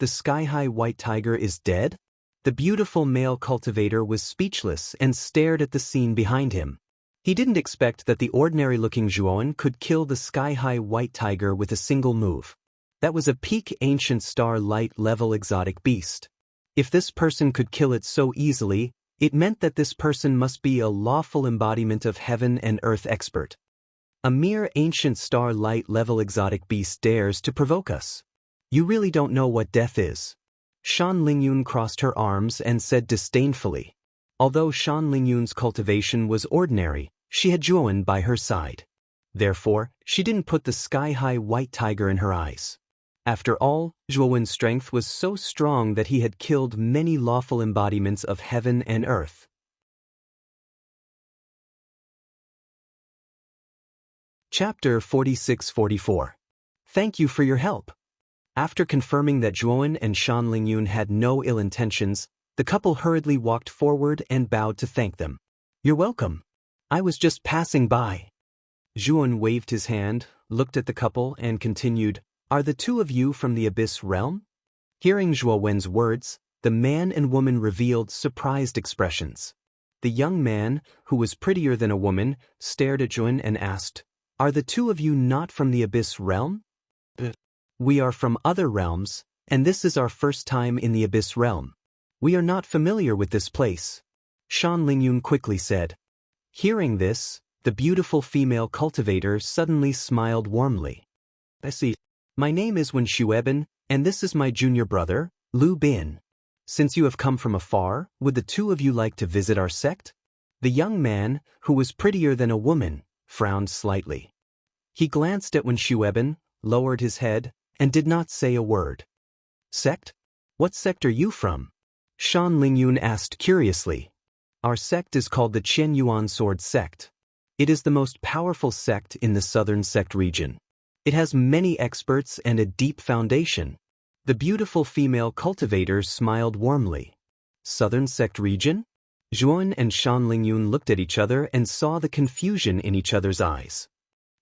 Speaker 1: The sky-high white tiger is dead? The beautiful male cultivator was speechless and stared at the scene behind him. He didn't expect that the ordinary-looking Zhuowen could kill the sky-high white tiger with a single move. That was a peak ancient star light level exotic beast. If this person could kill it so easily, it meant that this person must be a lawful embodiment of heaven and earth expert. A mere ancient star light level exotic beast dares to provoke us. You really don't know what death is. Shan Lingyun crossed her arms and said disdainfully. Although Shan Lingyun's cultivation was ordinary, she had Zhuowen by her side. Therefore, she didn't put the sky-high white tiger in her eyes. After all, Zhuowen's strength was so strong that he had killed many lawful embodiments of heaven and earth. Chapter 46-44. Thank you for your help. After confirming that Zhuowen and Shan Lingyun had no ill intentions, the couple hurriedly walked forward and bowed to thank them. You're welcome. I was just passing by. Zhuowen waved his hand, looked at the couple, and continued, Are the two of you from the Abyss realm? Hearing Zhuowen's words, the man and woman revealed surprised expressions. The young man, who was prettier than a woman, stared at Zhuan and asked, "Are the two of you not from the Abyss Realm?" "We are from other realms, and this is our first time in the Abyss Realm. We are not familiar with this place," Shan Lingyun quickly said. Hearing this, the beautiful female cultivator suddenly smiled warmly. "I see. My name is Wen Shueben, and this is my junior brother, Lu Bin. Since you have come from afar, would the two of you like to visit our sect?" The young man, who was prettier than a woman, frowned slightly. He glanced at Wen Shueben, lowered his head, and did not say a word. "Sect? What sect are you from?" Shan Lingyun asked curiously. "Our sect is called the Qian Yuan Sword Sect. It is the most powerful sect in the southern sect region. It has many experts and a deep foundation." The beautiful female cultivator smiled warmly. "Southern sect region?" Zhuan and Shan Lingyun looked at each other and saw the confusion in each other's eyes.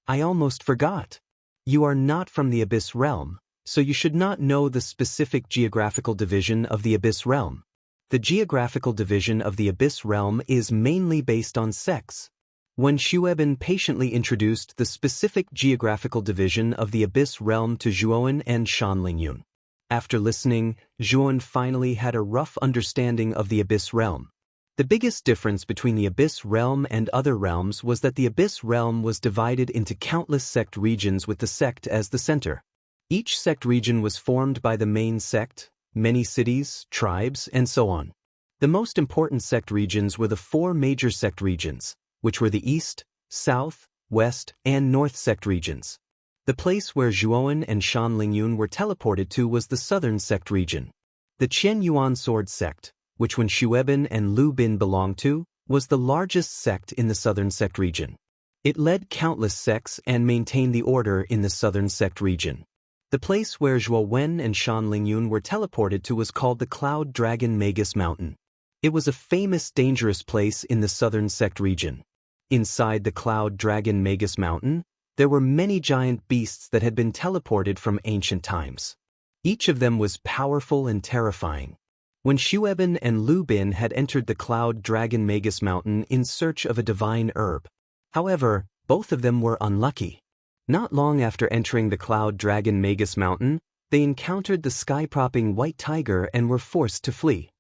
Speaker 1: "I almost forgot. You are not from the Abyss Realm, so you should not know the specific geographical division of the Abyss Realm. The geographical division of the Abyss Realm is mainly based on sects." When Shueben patiently introduced the specific geographical division of the Abyss Realm to Zhuan and Shan Lingyun. After listening, Zhuan finally had a rough understanding of the Abyss Realm. The biggest difference between the Abyss Realm and other realms was that the Abyss Realm was divided into countless sect regions with the sect as the center. Each sect region was formed by the main sect, many cities, tribes, and so on. The most important sect regions were the four major sect regions, which were the East, South, West, and North sect regions. The place where Zhuan and Shan Lingyun were teleported to was the Southern sect region. The Qian Yuan Sword Sect, which Wen Shueben and Lu Bin belonged to, was the largest sect in the Southern sect region. It led countless sects and maintained the order in the Southern sect region. The place where Zhuo Wen and Shan Lingyun were teleported to was called the Cloud Dragon Magus Mountain. It was a famous dangerous place in the Southern sect region. Inside the Cloud Dragon Magus Mountain, there were many giant beasts that had been teleported from ancient times. Each of them was powerful and terrifying. When Shueben and Lu Bin had entered the Cloud Dragon Magus Mountain in search of a divine herb. However, both of them were unlucky. Not long after entering the Cloud Dragon Magus Mountain, they encountered the sky-propping white tiger and were forced to flee.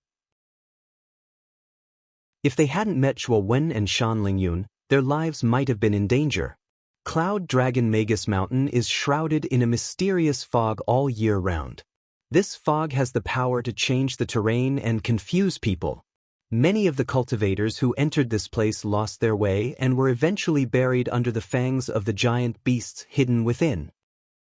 Speaker 1: If they hadn't met Zhuo Wen and Shan Lingyun, their lives might have been in danger. Cloud Dragon Magus Mountain is shrouded in a mysterious fog all year round. This fog has the power to change the terrain and confuse people. Many of the cultivators who entered this place lost their way and were eventually buried under the fangs of the giant beasts hidden within.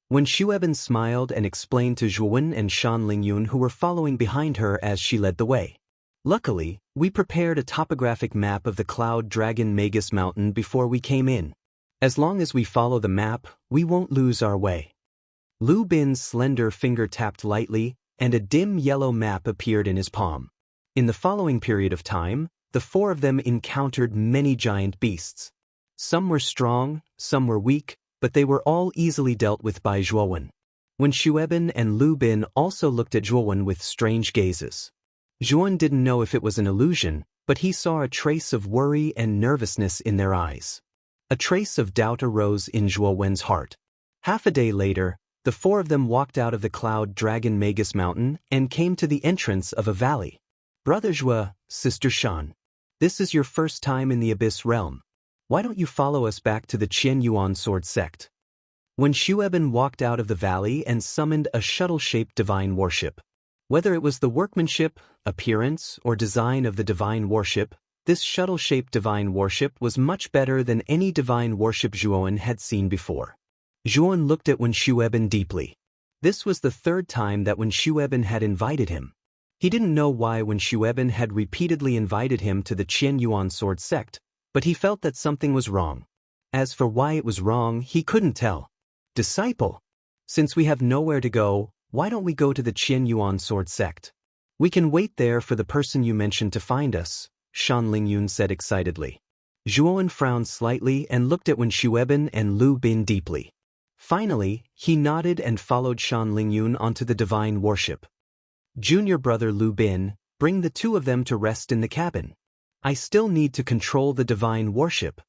Speaker 1: When Shueben smiled and explained to Zhuan and Shan Lingyun who were following behind her as she led the way. "Luckily, we prepared a topographic map of the Cloud Dragon Magus Mountain before we came in. As long as we follow the map, we won't lose our way." Lu Bin's slender finger tapped lightly, and a dim yellow map appeared in his palm. In the following period of time, the four of them encountered many giant beasts. Some were strong, some were weak, but they were all easily dealt with by Zhuowen. When Shueben and Lu Bin also looked at Zhuowen with strange gazes. Zhuowen didn't know if it was an illusion, but he saw a trace of worry and nervousness in their eyes. A trace of doubt arose in Zhuowen's heart. Half a day later, the four of them walked out of the Cloud Dragon Magus Mountain and came to the entrance of a valley. "Brother Zhuo, Sister Shan, this is your first time in the Abyss Realm. Why don't you follow us back to the Qian Yuan Sword Sect?" When Shueben walked out of the valley and summoned a shuttle-shaped divine warship. Whether it was the workmanship, appearance, or design of the divine warship, this shuttle-shaped divine warship was much better than any divine warship Zhuowen had seen before. Zhuowen looked at Wen Shueben deeply. This was the third time that Wen Shueben had invited him. He didn't know why Wen Shueben had repeatedly invited him to the Qian Yuan Sword Sect, but he felt that something was wrong. As for why it was wrong, he couldn't tell. "Disciple, since we have nowhere to go, why don't we go to the Qian Yuan Sword Sect? We can wait there for the person you mentioned to find us," Shan Lingyun said excitedly. Zhuowen frowned slightly and looked at Wen Shueben and Lu Bin deeply. Finally, he nodded and followed Shan Lingyun onto the divine warship. Junior brother Lu Bin, bring the two of them to rest in the cabin. I still need to control the divine warship.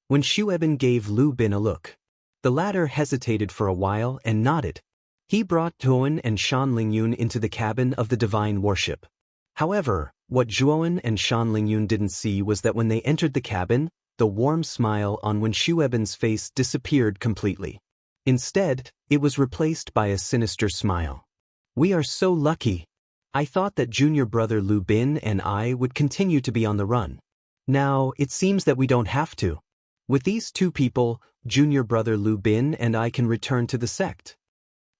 Speaker 1: When Shueben gave Lu Bin a look, the latter hesitated for a while and nodded. He brought Zhuowen and Shan Lingyun into the cabin of the divine warship. However, what Zhuowen and Shan Lingyun didn't see was that when they entered the cabin, the warm smile on Wen Shueben's face disappeared completely. Instead, it was replaced by a sinister smile. We are so lucky. I thought that junior brother Lu Bin and I would continue to be on the run. Now, it seems that we don't have to. With these two people, junior brother Lu Bin and I can return to the sect.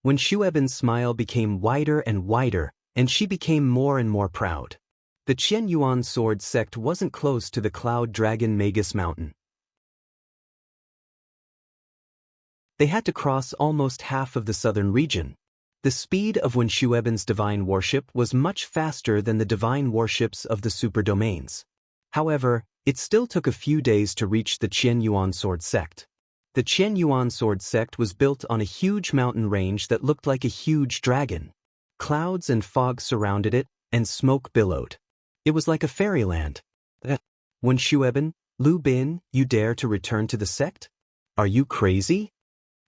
Speaker 1: When Shueben's smile became wider and wider, and she became more and more proud. The Qian Yuan sword sect wasn't close to the Cloud Dragon Magus Mountain. They had to cross almost half of the southern region. The speed of Wen Shueben's divine warship was much faster than the divine warships of the super domains. However, it still took a few days to reach the Qian Yuan sword sect. The Qian Yuan sword sect was built on a huge mountain range that looked like a huge dragon. Clouds and fog surrounded it, and smoke billowed. It was like a fairyland. Wen Shueben, Lu Bin, you dare to return to the sect? Are you crazy?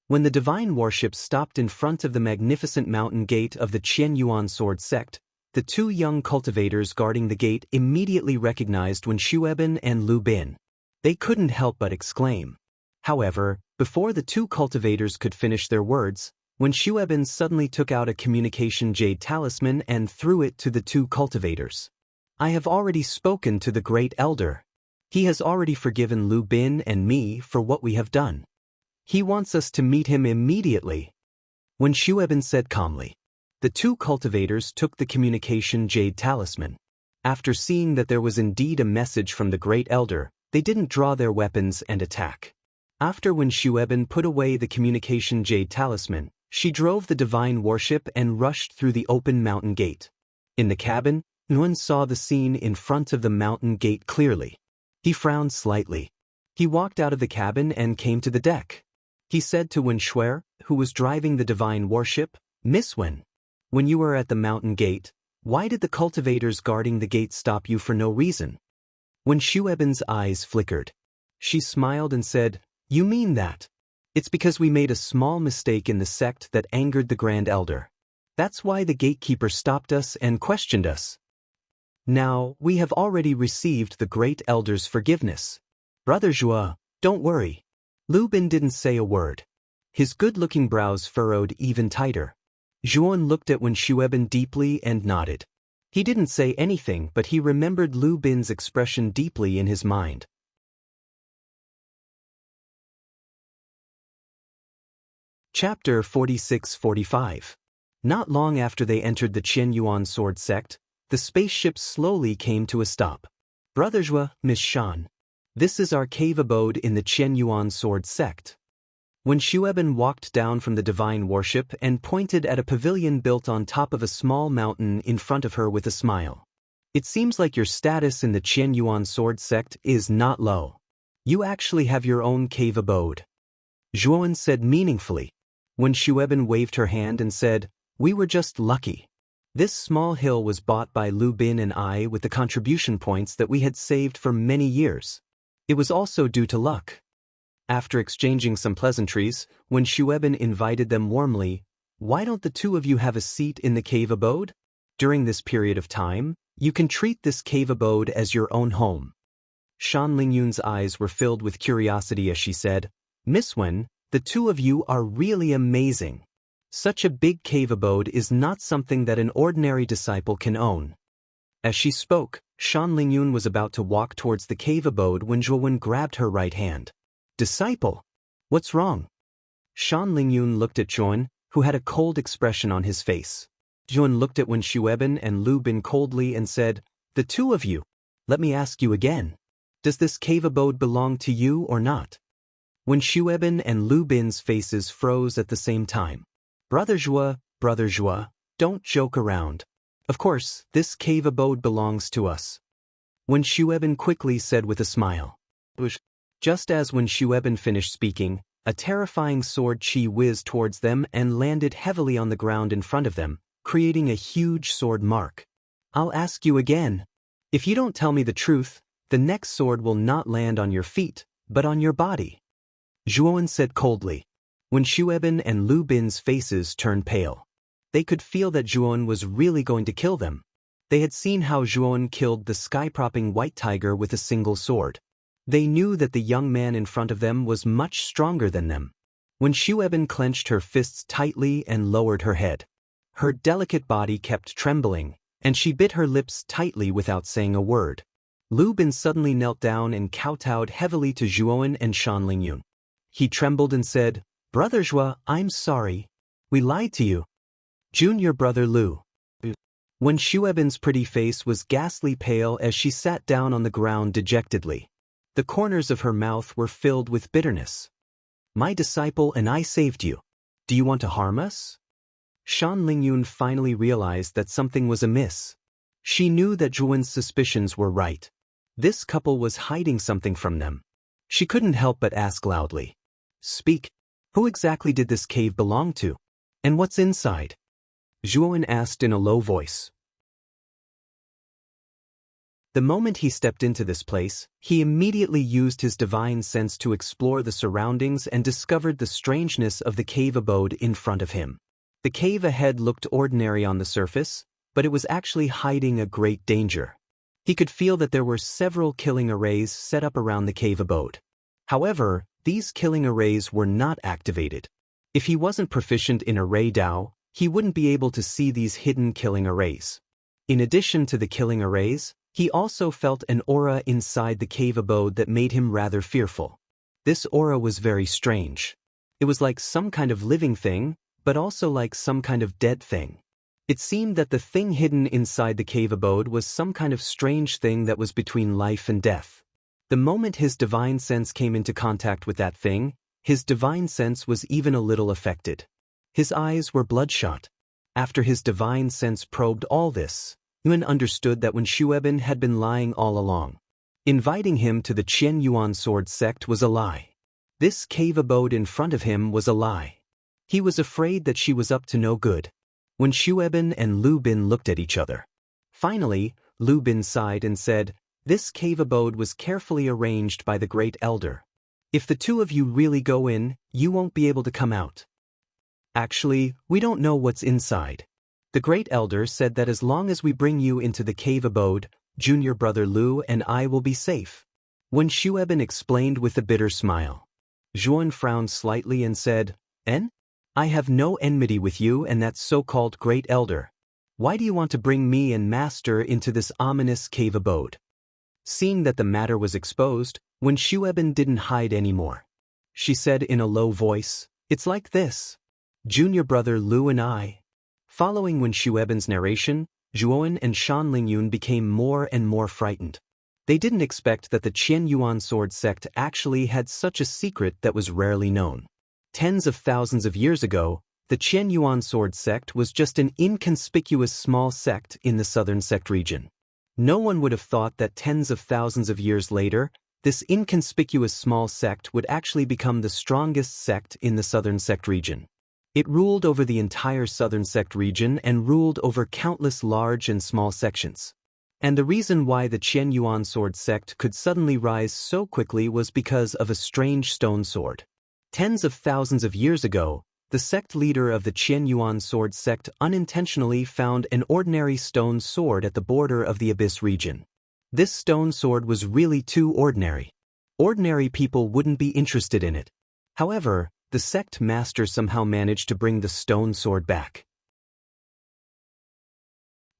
Speaker 1: When the divine warship stopped in front of the magnificent mountain gate of the Qian Yuan sword sect, the two young cultivators guarding the gate immediately recognized Wen Shueben and Lu Bin. They couldn't help but exclaim. However, before the two cultivators could finish their words, Wen Shueben suddenly took out a communication jade talisman and threw it to the two cultivators. I have already spoken to the great elder. He has already forgiven Lu Bin and me for what we have done. He wants us to meet him immediately. Wen Shueben said calmly. The two cultivators took the communication jade talisman. After seeing that there was indeed a message from the great elder, they didn't draw their weapons and attack. After Wen Shueben put away the communication jade talisman, she drove the divine warship and rushed through the open mountain gate. In the cabin, Nguyen saw the scene in front of the mountain gate clearly. He frowned slightly. He walked out of the cabin and came to the deck. He said to Wen Shuer, who was driving the divine warship, Miss Wen, when you were at the mountain gate, why did the cultivators guarding the gate stop you for no reason? Wen Shueben's eyes flickered. She smiled and said, You mean that? It's because we made a small mistake in the sect that angered the Grand Elder. That's why the gatekeeper stopped us and questioned us. Now, we have already received the Great Elder's forgiveness. Brother Zhua, don't worry. Lu Bin didn't say a word. His good-looking brows furrowed even tighter. Zhuan looked at Wen Shueben deeply and nodded. He didn't say anything, but he remembered Lu Bin's expression deeply in his mind. Chapter 46-45. Not long after they entered the Qian Yuan sword sect, the spaceship slowly came to a stop. Brother Zhua, Miss Shan. This is our cave abode in the Qian Yuan sword sect. When Shueben walked down from the divine warship and pointed at a pavilion built on top of a small mountain in front of her with a smile. It seems like your status in the Qian Yuan sword sect is not low. You actually have your own cave abode. Zhuowen said meaningfully. When Shueben waved her hand and said, We were just lucky. This small hill was bought by Lu Bin and I with the contribution points that we had saved for many years. It was also due to luck. After exchanging some pleasantries, when Shueben invited them warmly, Why don't the two of you have a seat in the cave abode? During this period of time, you can treat this cave abode as your own home. Shan Lingyun's eyes were filled with curiosity as she said, Miss Wen, the two of you are really amazing. Such a big cave abode is not something that an ordinary disciple can own. As she spoke, Shan Lingyun was about to walk towards the cave abode when Zhuowen grabbed her right hand. Disciple? What's wrong? Shan Lingyun looked at Zhuowen, who had a cold expression on his face. Zhuowen looked at Wen Shueben and Lu Bin coldly and said, The two of you. Let me ask you again. Does this cave abode belong to you or not? Wen Shueben and Lu Bin's faces froze at the same time. Brother Zhua, don't joke around. Of course, this cave abode belongs to us. Wen Shueben quickly said with a smile. Just as Wen Shueben finished speaking, a terrifying sword chi whizzed towards them and landed heavily on the ground in front of them, creating a huge sword mark. I'll ask you again. If you don't tell me the truth, the next sword will not land on your feet, but on your body. Zhuan said coldly. When Shueben and Lu Bin's faces turned pale. They could feel that Zhuan was really going to kill them. They had seen how Zhuan killed the sky-propping white tiger with a single sword. They knew that the young man in front of them was much stronger than them. When Shueben clenched her fists tightly and lowered her head, her delicate body kept trembling, and she bit her lips tightly without saying a word. Lu Bin suddenly knelt down and kowtowed heavily to Zhuan and Shan Lingyun. He trembled and said, "Brother Zhua, I'm sorry. We lied to you. Junior brother Lu." When Shueben's pretty face was ghastly pale as she sat down on the ground dejectedly. The corners of her mouth were filled with bitterness. "My disciple and I saved you. Do you want to harm us?" Shan Lingyun finally realized that something was amiss. She knew that Zhuan's suspicions were right. This couple was hiding something from them. She couldn't help but ask loudly. "Speak. Who exactly did this cave belong to? And what's inside?" Zhuan asked in a low voice. The moment he stepped into this place, he immediately used his divine sense to explore the surroundings and discovered the strangeness of the cave abode in front of him. The cave ahead looked ordinary on the surface, but it was actually hiding a great danger. He could feel that there were several killing arrays set up around the cave abode. However, these killing arrays were not activated. If he wasn't proficient in array Dao, he wouldn't be able to see these hidden killing arrays. In addition to the killing arrays, he also felt an aura inside the cave abode that made him rather fearful. This aura was very strange. It was like some kind of living thing, but also like some kind of dead thing. It seemed that the thing hidden inside the cave abode was some kind of strange thing that was between life and death. The moment his divine sense came into contact with that thing, his divine sense was even a little affected. His eyes were bloodshot. After his divine sense probed all this, Yuan understood that when Shueben had been lying all along. Inviting him to the Qian Yuan sword sect was a lie. This cave abode in front of him was a lie. He was afraid that she was up to no good. When Shueben and Lu Bin looked at each other. Finally, Lu Bin sighed and said, "This cave abode was carefully arranged by the Great Elder. If the two of you really go in, you won't be able to come out. Actually, we don't know what's inside. The Great Elder said that as long as we bring you into the cave abode, junior brother Lu and I will be safe." When Shueben explained with a bitter smile. Zhuan frowned slightly and said, "En? I have no enmity with you and that so-called Great Elder. Why do you want to bring me and Master into this ominous cave abode?" Seeing that the matter was exposed, when Shueben didn't hide anymore. She said in a low voice, "It's like this. Junior brother Lu and I." Following when Shueben's narration, Zhuan and Shan Lingyun became more and more frightened. They didn't expect that the Qian Yuan sword sect actually had such a secret that was rarely known. Tens of thousands of years ago, the Qian Yuan sword sect was just an inconspicuous small sect in the southern sect region. No one would have thought that tens of thousands of years later, this inconspicuous small sect would actually become the strongest sect in the southern sect region. It ruled over the entire southern sect region and ruled over countless large and small sections. And the reason why the Qian Yuan sword sect could suddenly rise so quickly was because of a strange stone sword. Tens of thousands of years ago, the sect leader of the Qian Yuan sword sect unintentionally found an ordinary stone sword at the border of the Abyss region. This stone sword was really too ordinary. Ordinary people wouldn't be interested in it. However, the sect master somehow managed to bring the stone sword back.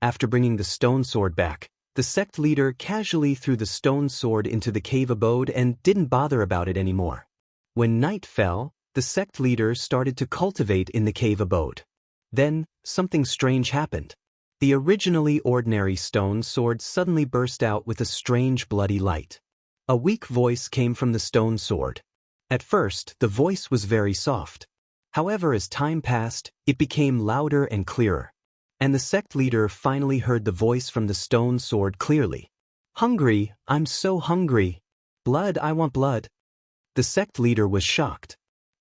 Speaker 1: After bringing the stone sword back, the sect leader casually threw the stone sword into the cave abode and didn't bother about it anymore. When night fell, the sect leader started to cultivate in the cave abode. Then, something strange happened. The originally ordinary stone sword suddenly burst out with a strange bloody light. A weak voice came from the stone sword. At first, the voice was very soft. However, as time passed, it became louder and clearer. And the sect leader finally heard the voice from the stone sword clearly. "Hungry, I'm so hungry. Blood, I want blood." The sect leader was shocked.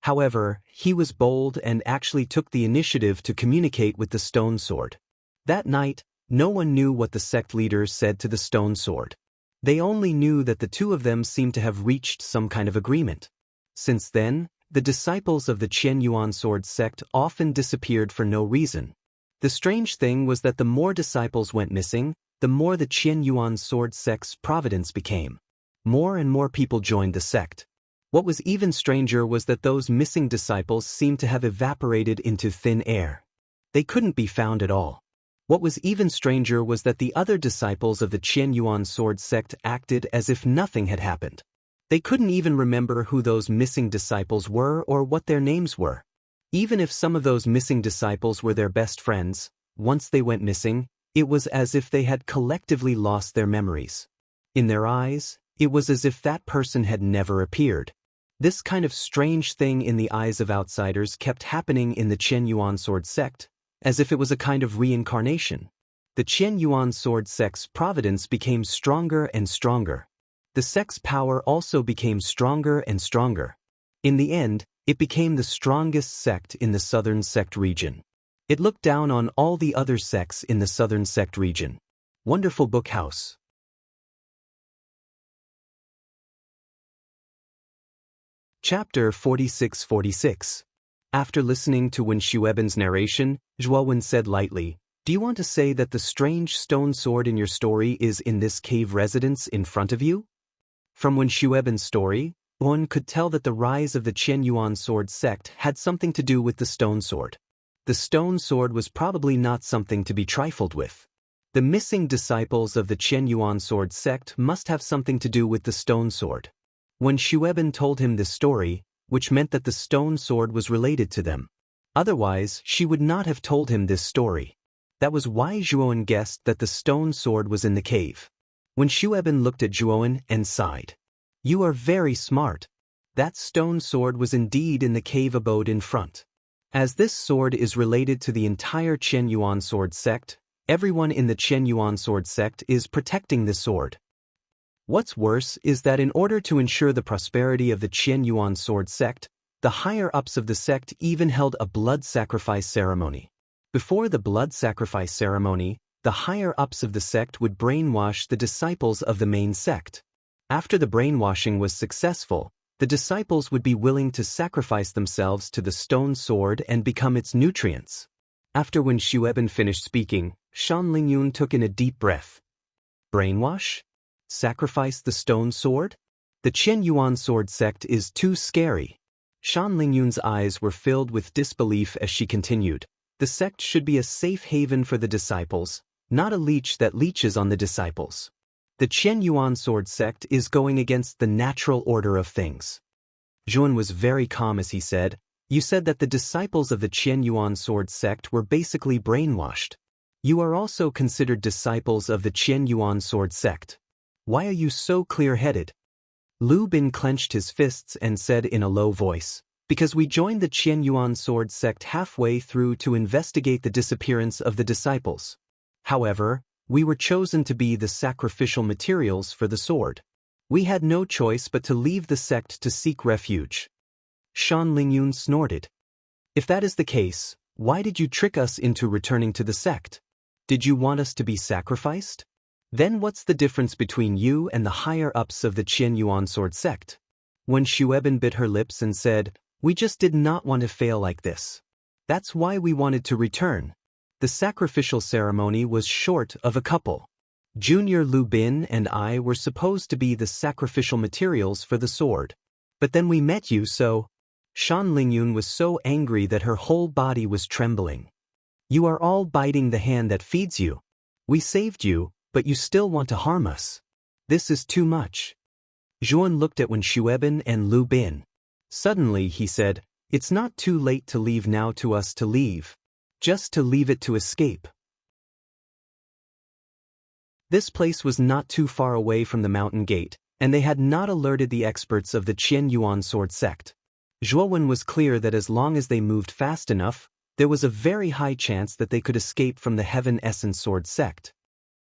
Speaker 1: However, he was bold and actually took the initiative to communicate with the stone sword. That night, no one knew what the sect leaders said to the stone sword. They only knew that the two of them seemed to have reached some kind of agreement. Since then, the disciples of the Qian Yuan sword sect often disappeared for no reason. The strange thing was that the more disciples went missing, the more the Qian Yuan sword sect's providence became. More and more people joined the sect. What was even stranger was that those missing disciples seemed to have evaporated into thin air. They couldn't be found at all. What was even stranger was that the other disciples of the Qian Yuan sword sect acted as if nothing had happened. They couldn't even remember who those missing disciples were or what their names were. Even if some of those missing disciples were their best friends, once they went missing, it was as if they had collectively lost their memories. In their eyes, it was as if that person had never appeared. This kind of strange thing in the eyes of outsiders kept happening in the Qian Yuan sword sect, as if it was a kind of reincarnation. The Qian Yuan sword sect's providence became stronger and stronger. The sect's power also became stronger and stronger. In the end, it became the strongest sect in the southern sect region. It looked down on all the other sects in the southern sect region. Wonderful Book House. Chapter 46-46. After listening to Wen Xueben's narration, Zhuowen said lightly, "Do you want to say that the strange stone sword in your story is in this cave residence in front of you?" From Wen Xueben's story, one could tell that the rise of the Qian Yuan sword sect had something to do with the stone sword. The stone sword was probably not something to be trifled with. The missing disciples of the Qian Yuan sword sect must have something to do with the stone sword. When Xueben told him this story, which meant that the stone sword was related to them. Otherwise, she would not have told him this story. That was why Zhuowen guessed that the stone sword was in the cave. When Xueben looked at Zhuowen and sighed. "You are very smart. That stone sword was indeed in the cave abode in front. As this sword is related to the entire Qian Yuan sword sect, everyone in the Qian Yuan sword sect is protecting the sword. What's worse is that in order to ensure the prosperity of the Qian Yuan sword sect, the higher-ups of the sect even held a blood sacrifice ceremony. Before the blood sacrifice ceremony, the higher-ups of the sect would brainwash the disciples of the main sect. After the brainwashing was successful, the disciples would be willing to sacrifice themselves to the stone sword and become its nutrients." After Wen Xueben finished speaking, Shan Lingyun took in a deep breath. "Brainwash? Sacrifice the stone sword? The Qian Yuan sword sect is too scary." Shan Lingyun's eyes were filled with disbelief as she continued. "The sect should be a safe haven for the disciples, not a leech that leeches on the disciples. The Qian Yuan sword sect is going against the natural order of things." Zhuan was very calm as he said, "You said that the disciples of the Qian Yuan sword sect were basically brainwashed. You are also considered disciples of the Qian Yuan sword sect. Why are you so clear-headed?" Lu Bin clenched his fists and said in a low voice, "Because we joined the Qian Yuan sword sect halfway through to investigate the disappearance of the disciples. However, we were chosen to be the sacrificial materials for the sword. We had no choice but to leave the sect to seek refuge." Shan Lingyun snorted. "If that is the case, why did you trick us into returning to the sect? Did you want us to be sacrificed? Then what's the difference between you and the higher-ups of the Qian Yuan sword sect?" When Xueben bit her lips and said, "We just did not want to fail like this. That's why we wanted to return. The sacrificial ceremony was short of a couple. Junior Lu Bin and I were supposed to be the sacrificial materials for the sword. But then we met you, so—" Shan Lingyun was so angry that her whole body was trembling. "You are all biting the hand that feeds you. We saved you, but you still want to harm us. This is too much." Zhuan looked at Wen Xueben and Lu Bin. Suddenly he said, "It's not too late to leave now to us to leave. Just to leave it to escape." This place was not too far away from the mountain gate, and they had not alerted the experts of the Qian Yuan sword sect. Zhuowen was clear that as long as they moved fast enough, there was a very high chance that they could escape from the Heaven Essence sword sect.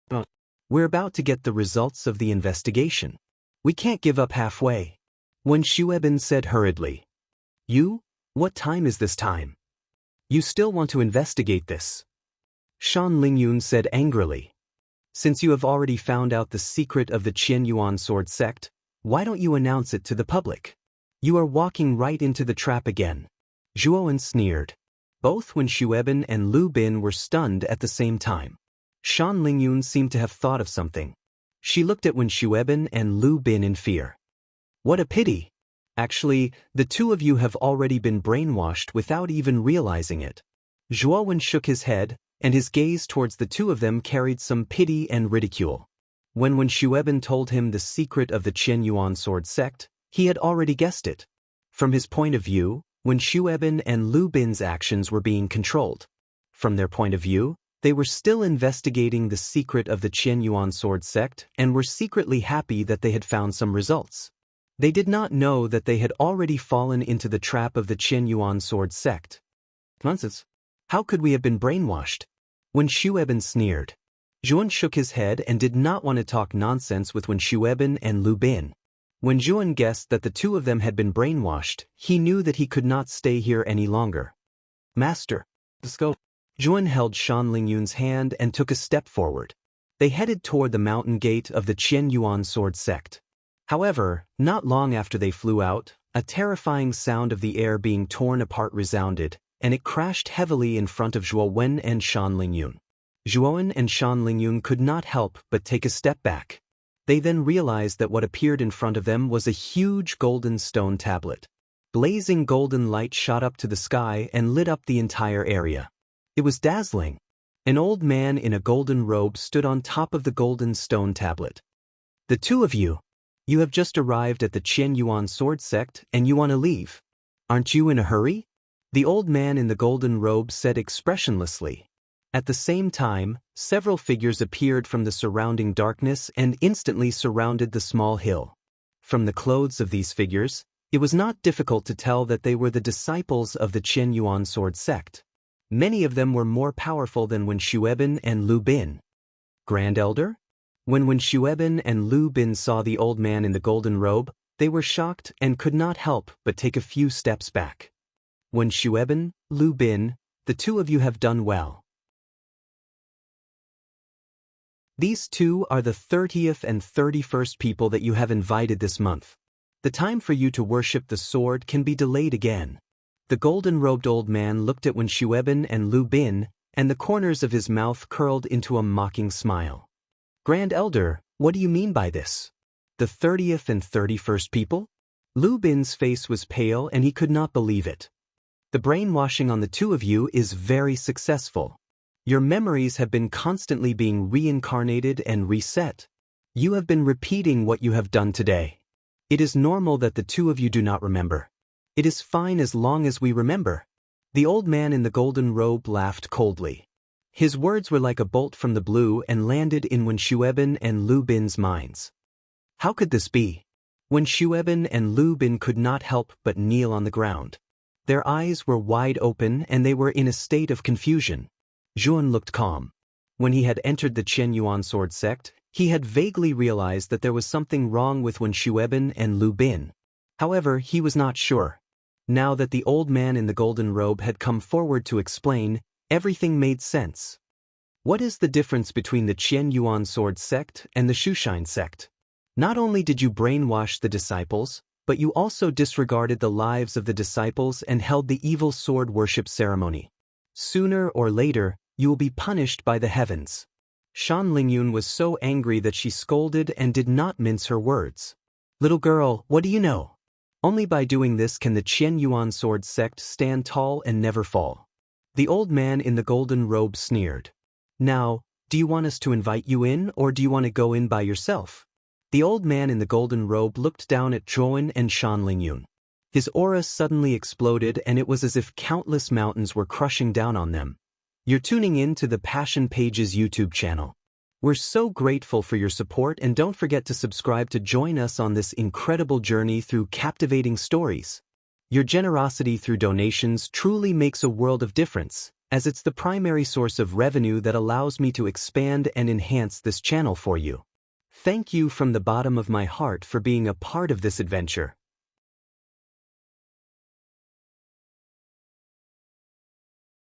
Speaker 1: But we're about to get the results of the investigation. We can't give up halfway," Wen Xueben said hurriedly. "You? What time is this time? You still want to investigate this? Shan Lingyun said angrily. Since you have already found out the secret of the Qian Yuan sword sect, why don't you announce it to the public? You are walking right into the trap again. Zhuowen sneered. Both Wen Shueben and Lu Bin were stunned at the same time. Shan Lingyun seemed to have thought of something. She looked at Wen Shueben and Lu Bin in fear. What a pity! Actually, the two of you have already been brainwashed without even realizing it. Zhuowen shook his head, and his gaze towards the two of them carried some pity and ridicule. When Wen Shueben told him the secret of the Qian Yuan sword sect, he had already guessed it. From his point of view, Wen Shueben and Lu Bin's actions were being controlled. From their point of view, they were still investigating the secret of the Qian Yuan sword sect and were secretly happy that they had found some results. They did not know that they had already fallen into the trap of the Qian Yuan sword sect. Nonsense. How could we have been brainwashed? Wen Shueben sneered. Zhuan shook his head and did not want to talk nonsense with Wen Shueben and Lu Bin. When Zhuan guessed that the two of them had been brainwashed, he knew that he could not stay here any longer. Master, let's go. Zhuan held Shan Lingyun's hand and took a step forward. They headed toward the mountain gate of the Qian Yuan sword sect. However, not long after they flew out, a terrifying sound of the air being torn apart resounded, and it crashed heavily in front of Zhuowen and Shan Lingyun. Zhuowen and Shan Lingyun could not help but take a step back. They then realized that what appeared in front of them was a huge golden stone tablet. Blazing golden light shot up to the sky and lit up the entire area. It was dazzling. An old man in a golden robe stood on top of the golden stone tablet. The two of you have just arrived at the Qian Yuan sword sect and you want to leave. Aren't you in a hurry? The old man in the golden robe said expressionlessly. At the same time, several figures appeared from the surrounding darkness and instantly surrounded the small hill. From the clothes of these figures, it was not difficult to tell that they were the disciples of the Qian Yuan sword sect. Many of them were more powerful than Wen Shueben and Lu Bin. Grand Elder? When Wen Shueben and Lu Bin saw the old man in the golden robe, they were shocked and could not help but take a few steps back. Wen Shueben, Lu Bin, the two of you have done well. These two are the 30th and 31st people that you have invited this month. The time for you to worship the sword can be delayed again. The golden-robed old man looked at Wen Shueben and Lu Bin, and the corners of his mouth curled into a mocking smile. Grand Elder, what do you mean by this? The 30th and 31st people? Lu Bin's face was pale and he could not believe it. The brainwashing on the two of you is very successful. Your memories have been constantly being reincarnated and reset. You have been repeating what you have done today. It is normal that the two of you do not remember. It is fine as long as we remember. The old man in the golden robe laughed coldly. His words were like a bolt from the blue and landed in Wen Shueben and Lu Bin's minds. How could this be? Wen Shueben and Lu Bin could not help but kneel on the ground. Their eyes were wide open and they were in a state of confusion. Zhuan looked calm. When he had entered the Qian Yuan sword sect, he had vaguely realized that there was something wrong with Wen Shueben and Lu Bin. However, he was not sure. Now that the old man in the golden robe had come forward to explain, everything made sense. What is the difference between the Qian Yuan sword sect and the Shushine sect? Not only did you brainwash the disciples, but you also disregarded the lives of the disciples and held the evil sword worship ceremony. Sooner or later, you will be punished by the heavens. Shan Lingyun was so angry that she scolded and did not mince her words. Little girl, what do you know? Only by doing this can the Qian Yuan sword sect stand tall and never fall. The old man in the golden robe sneered. Now, do you want us to invite you in or do you want to go in by yourself? The old man in the golden robe looked down at Zhuowen and Shan Lingyun. His aura suddenly exploded and it was as if countless mountains were crushing down on them. You're tuning in to the Passion Pages YouTube channel. We're so grateful for your support and don't forget to subscribe to join us on this incredible journey through captivating stories. Your generosity through donations truly makes a world of difference, as it's the primary source of revenue that allows me to expand and enhance this channel for you. Thank you from the bottom of my heart for being a part of this adventure.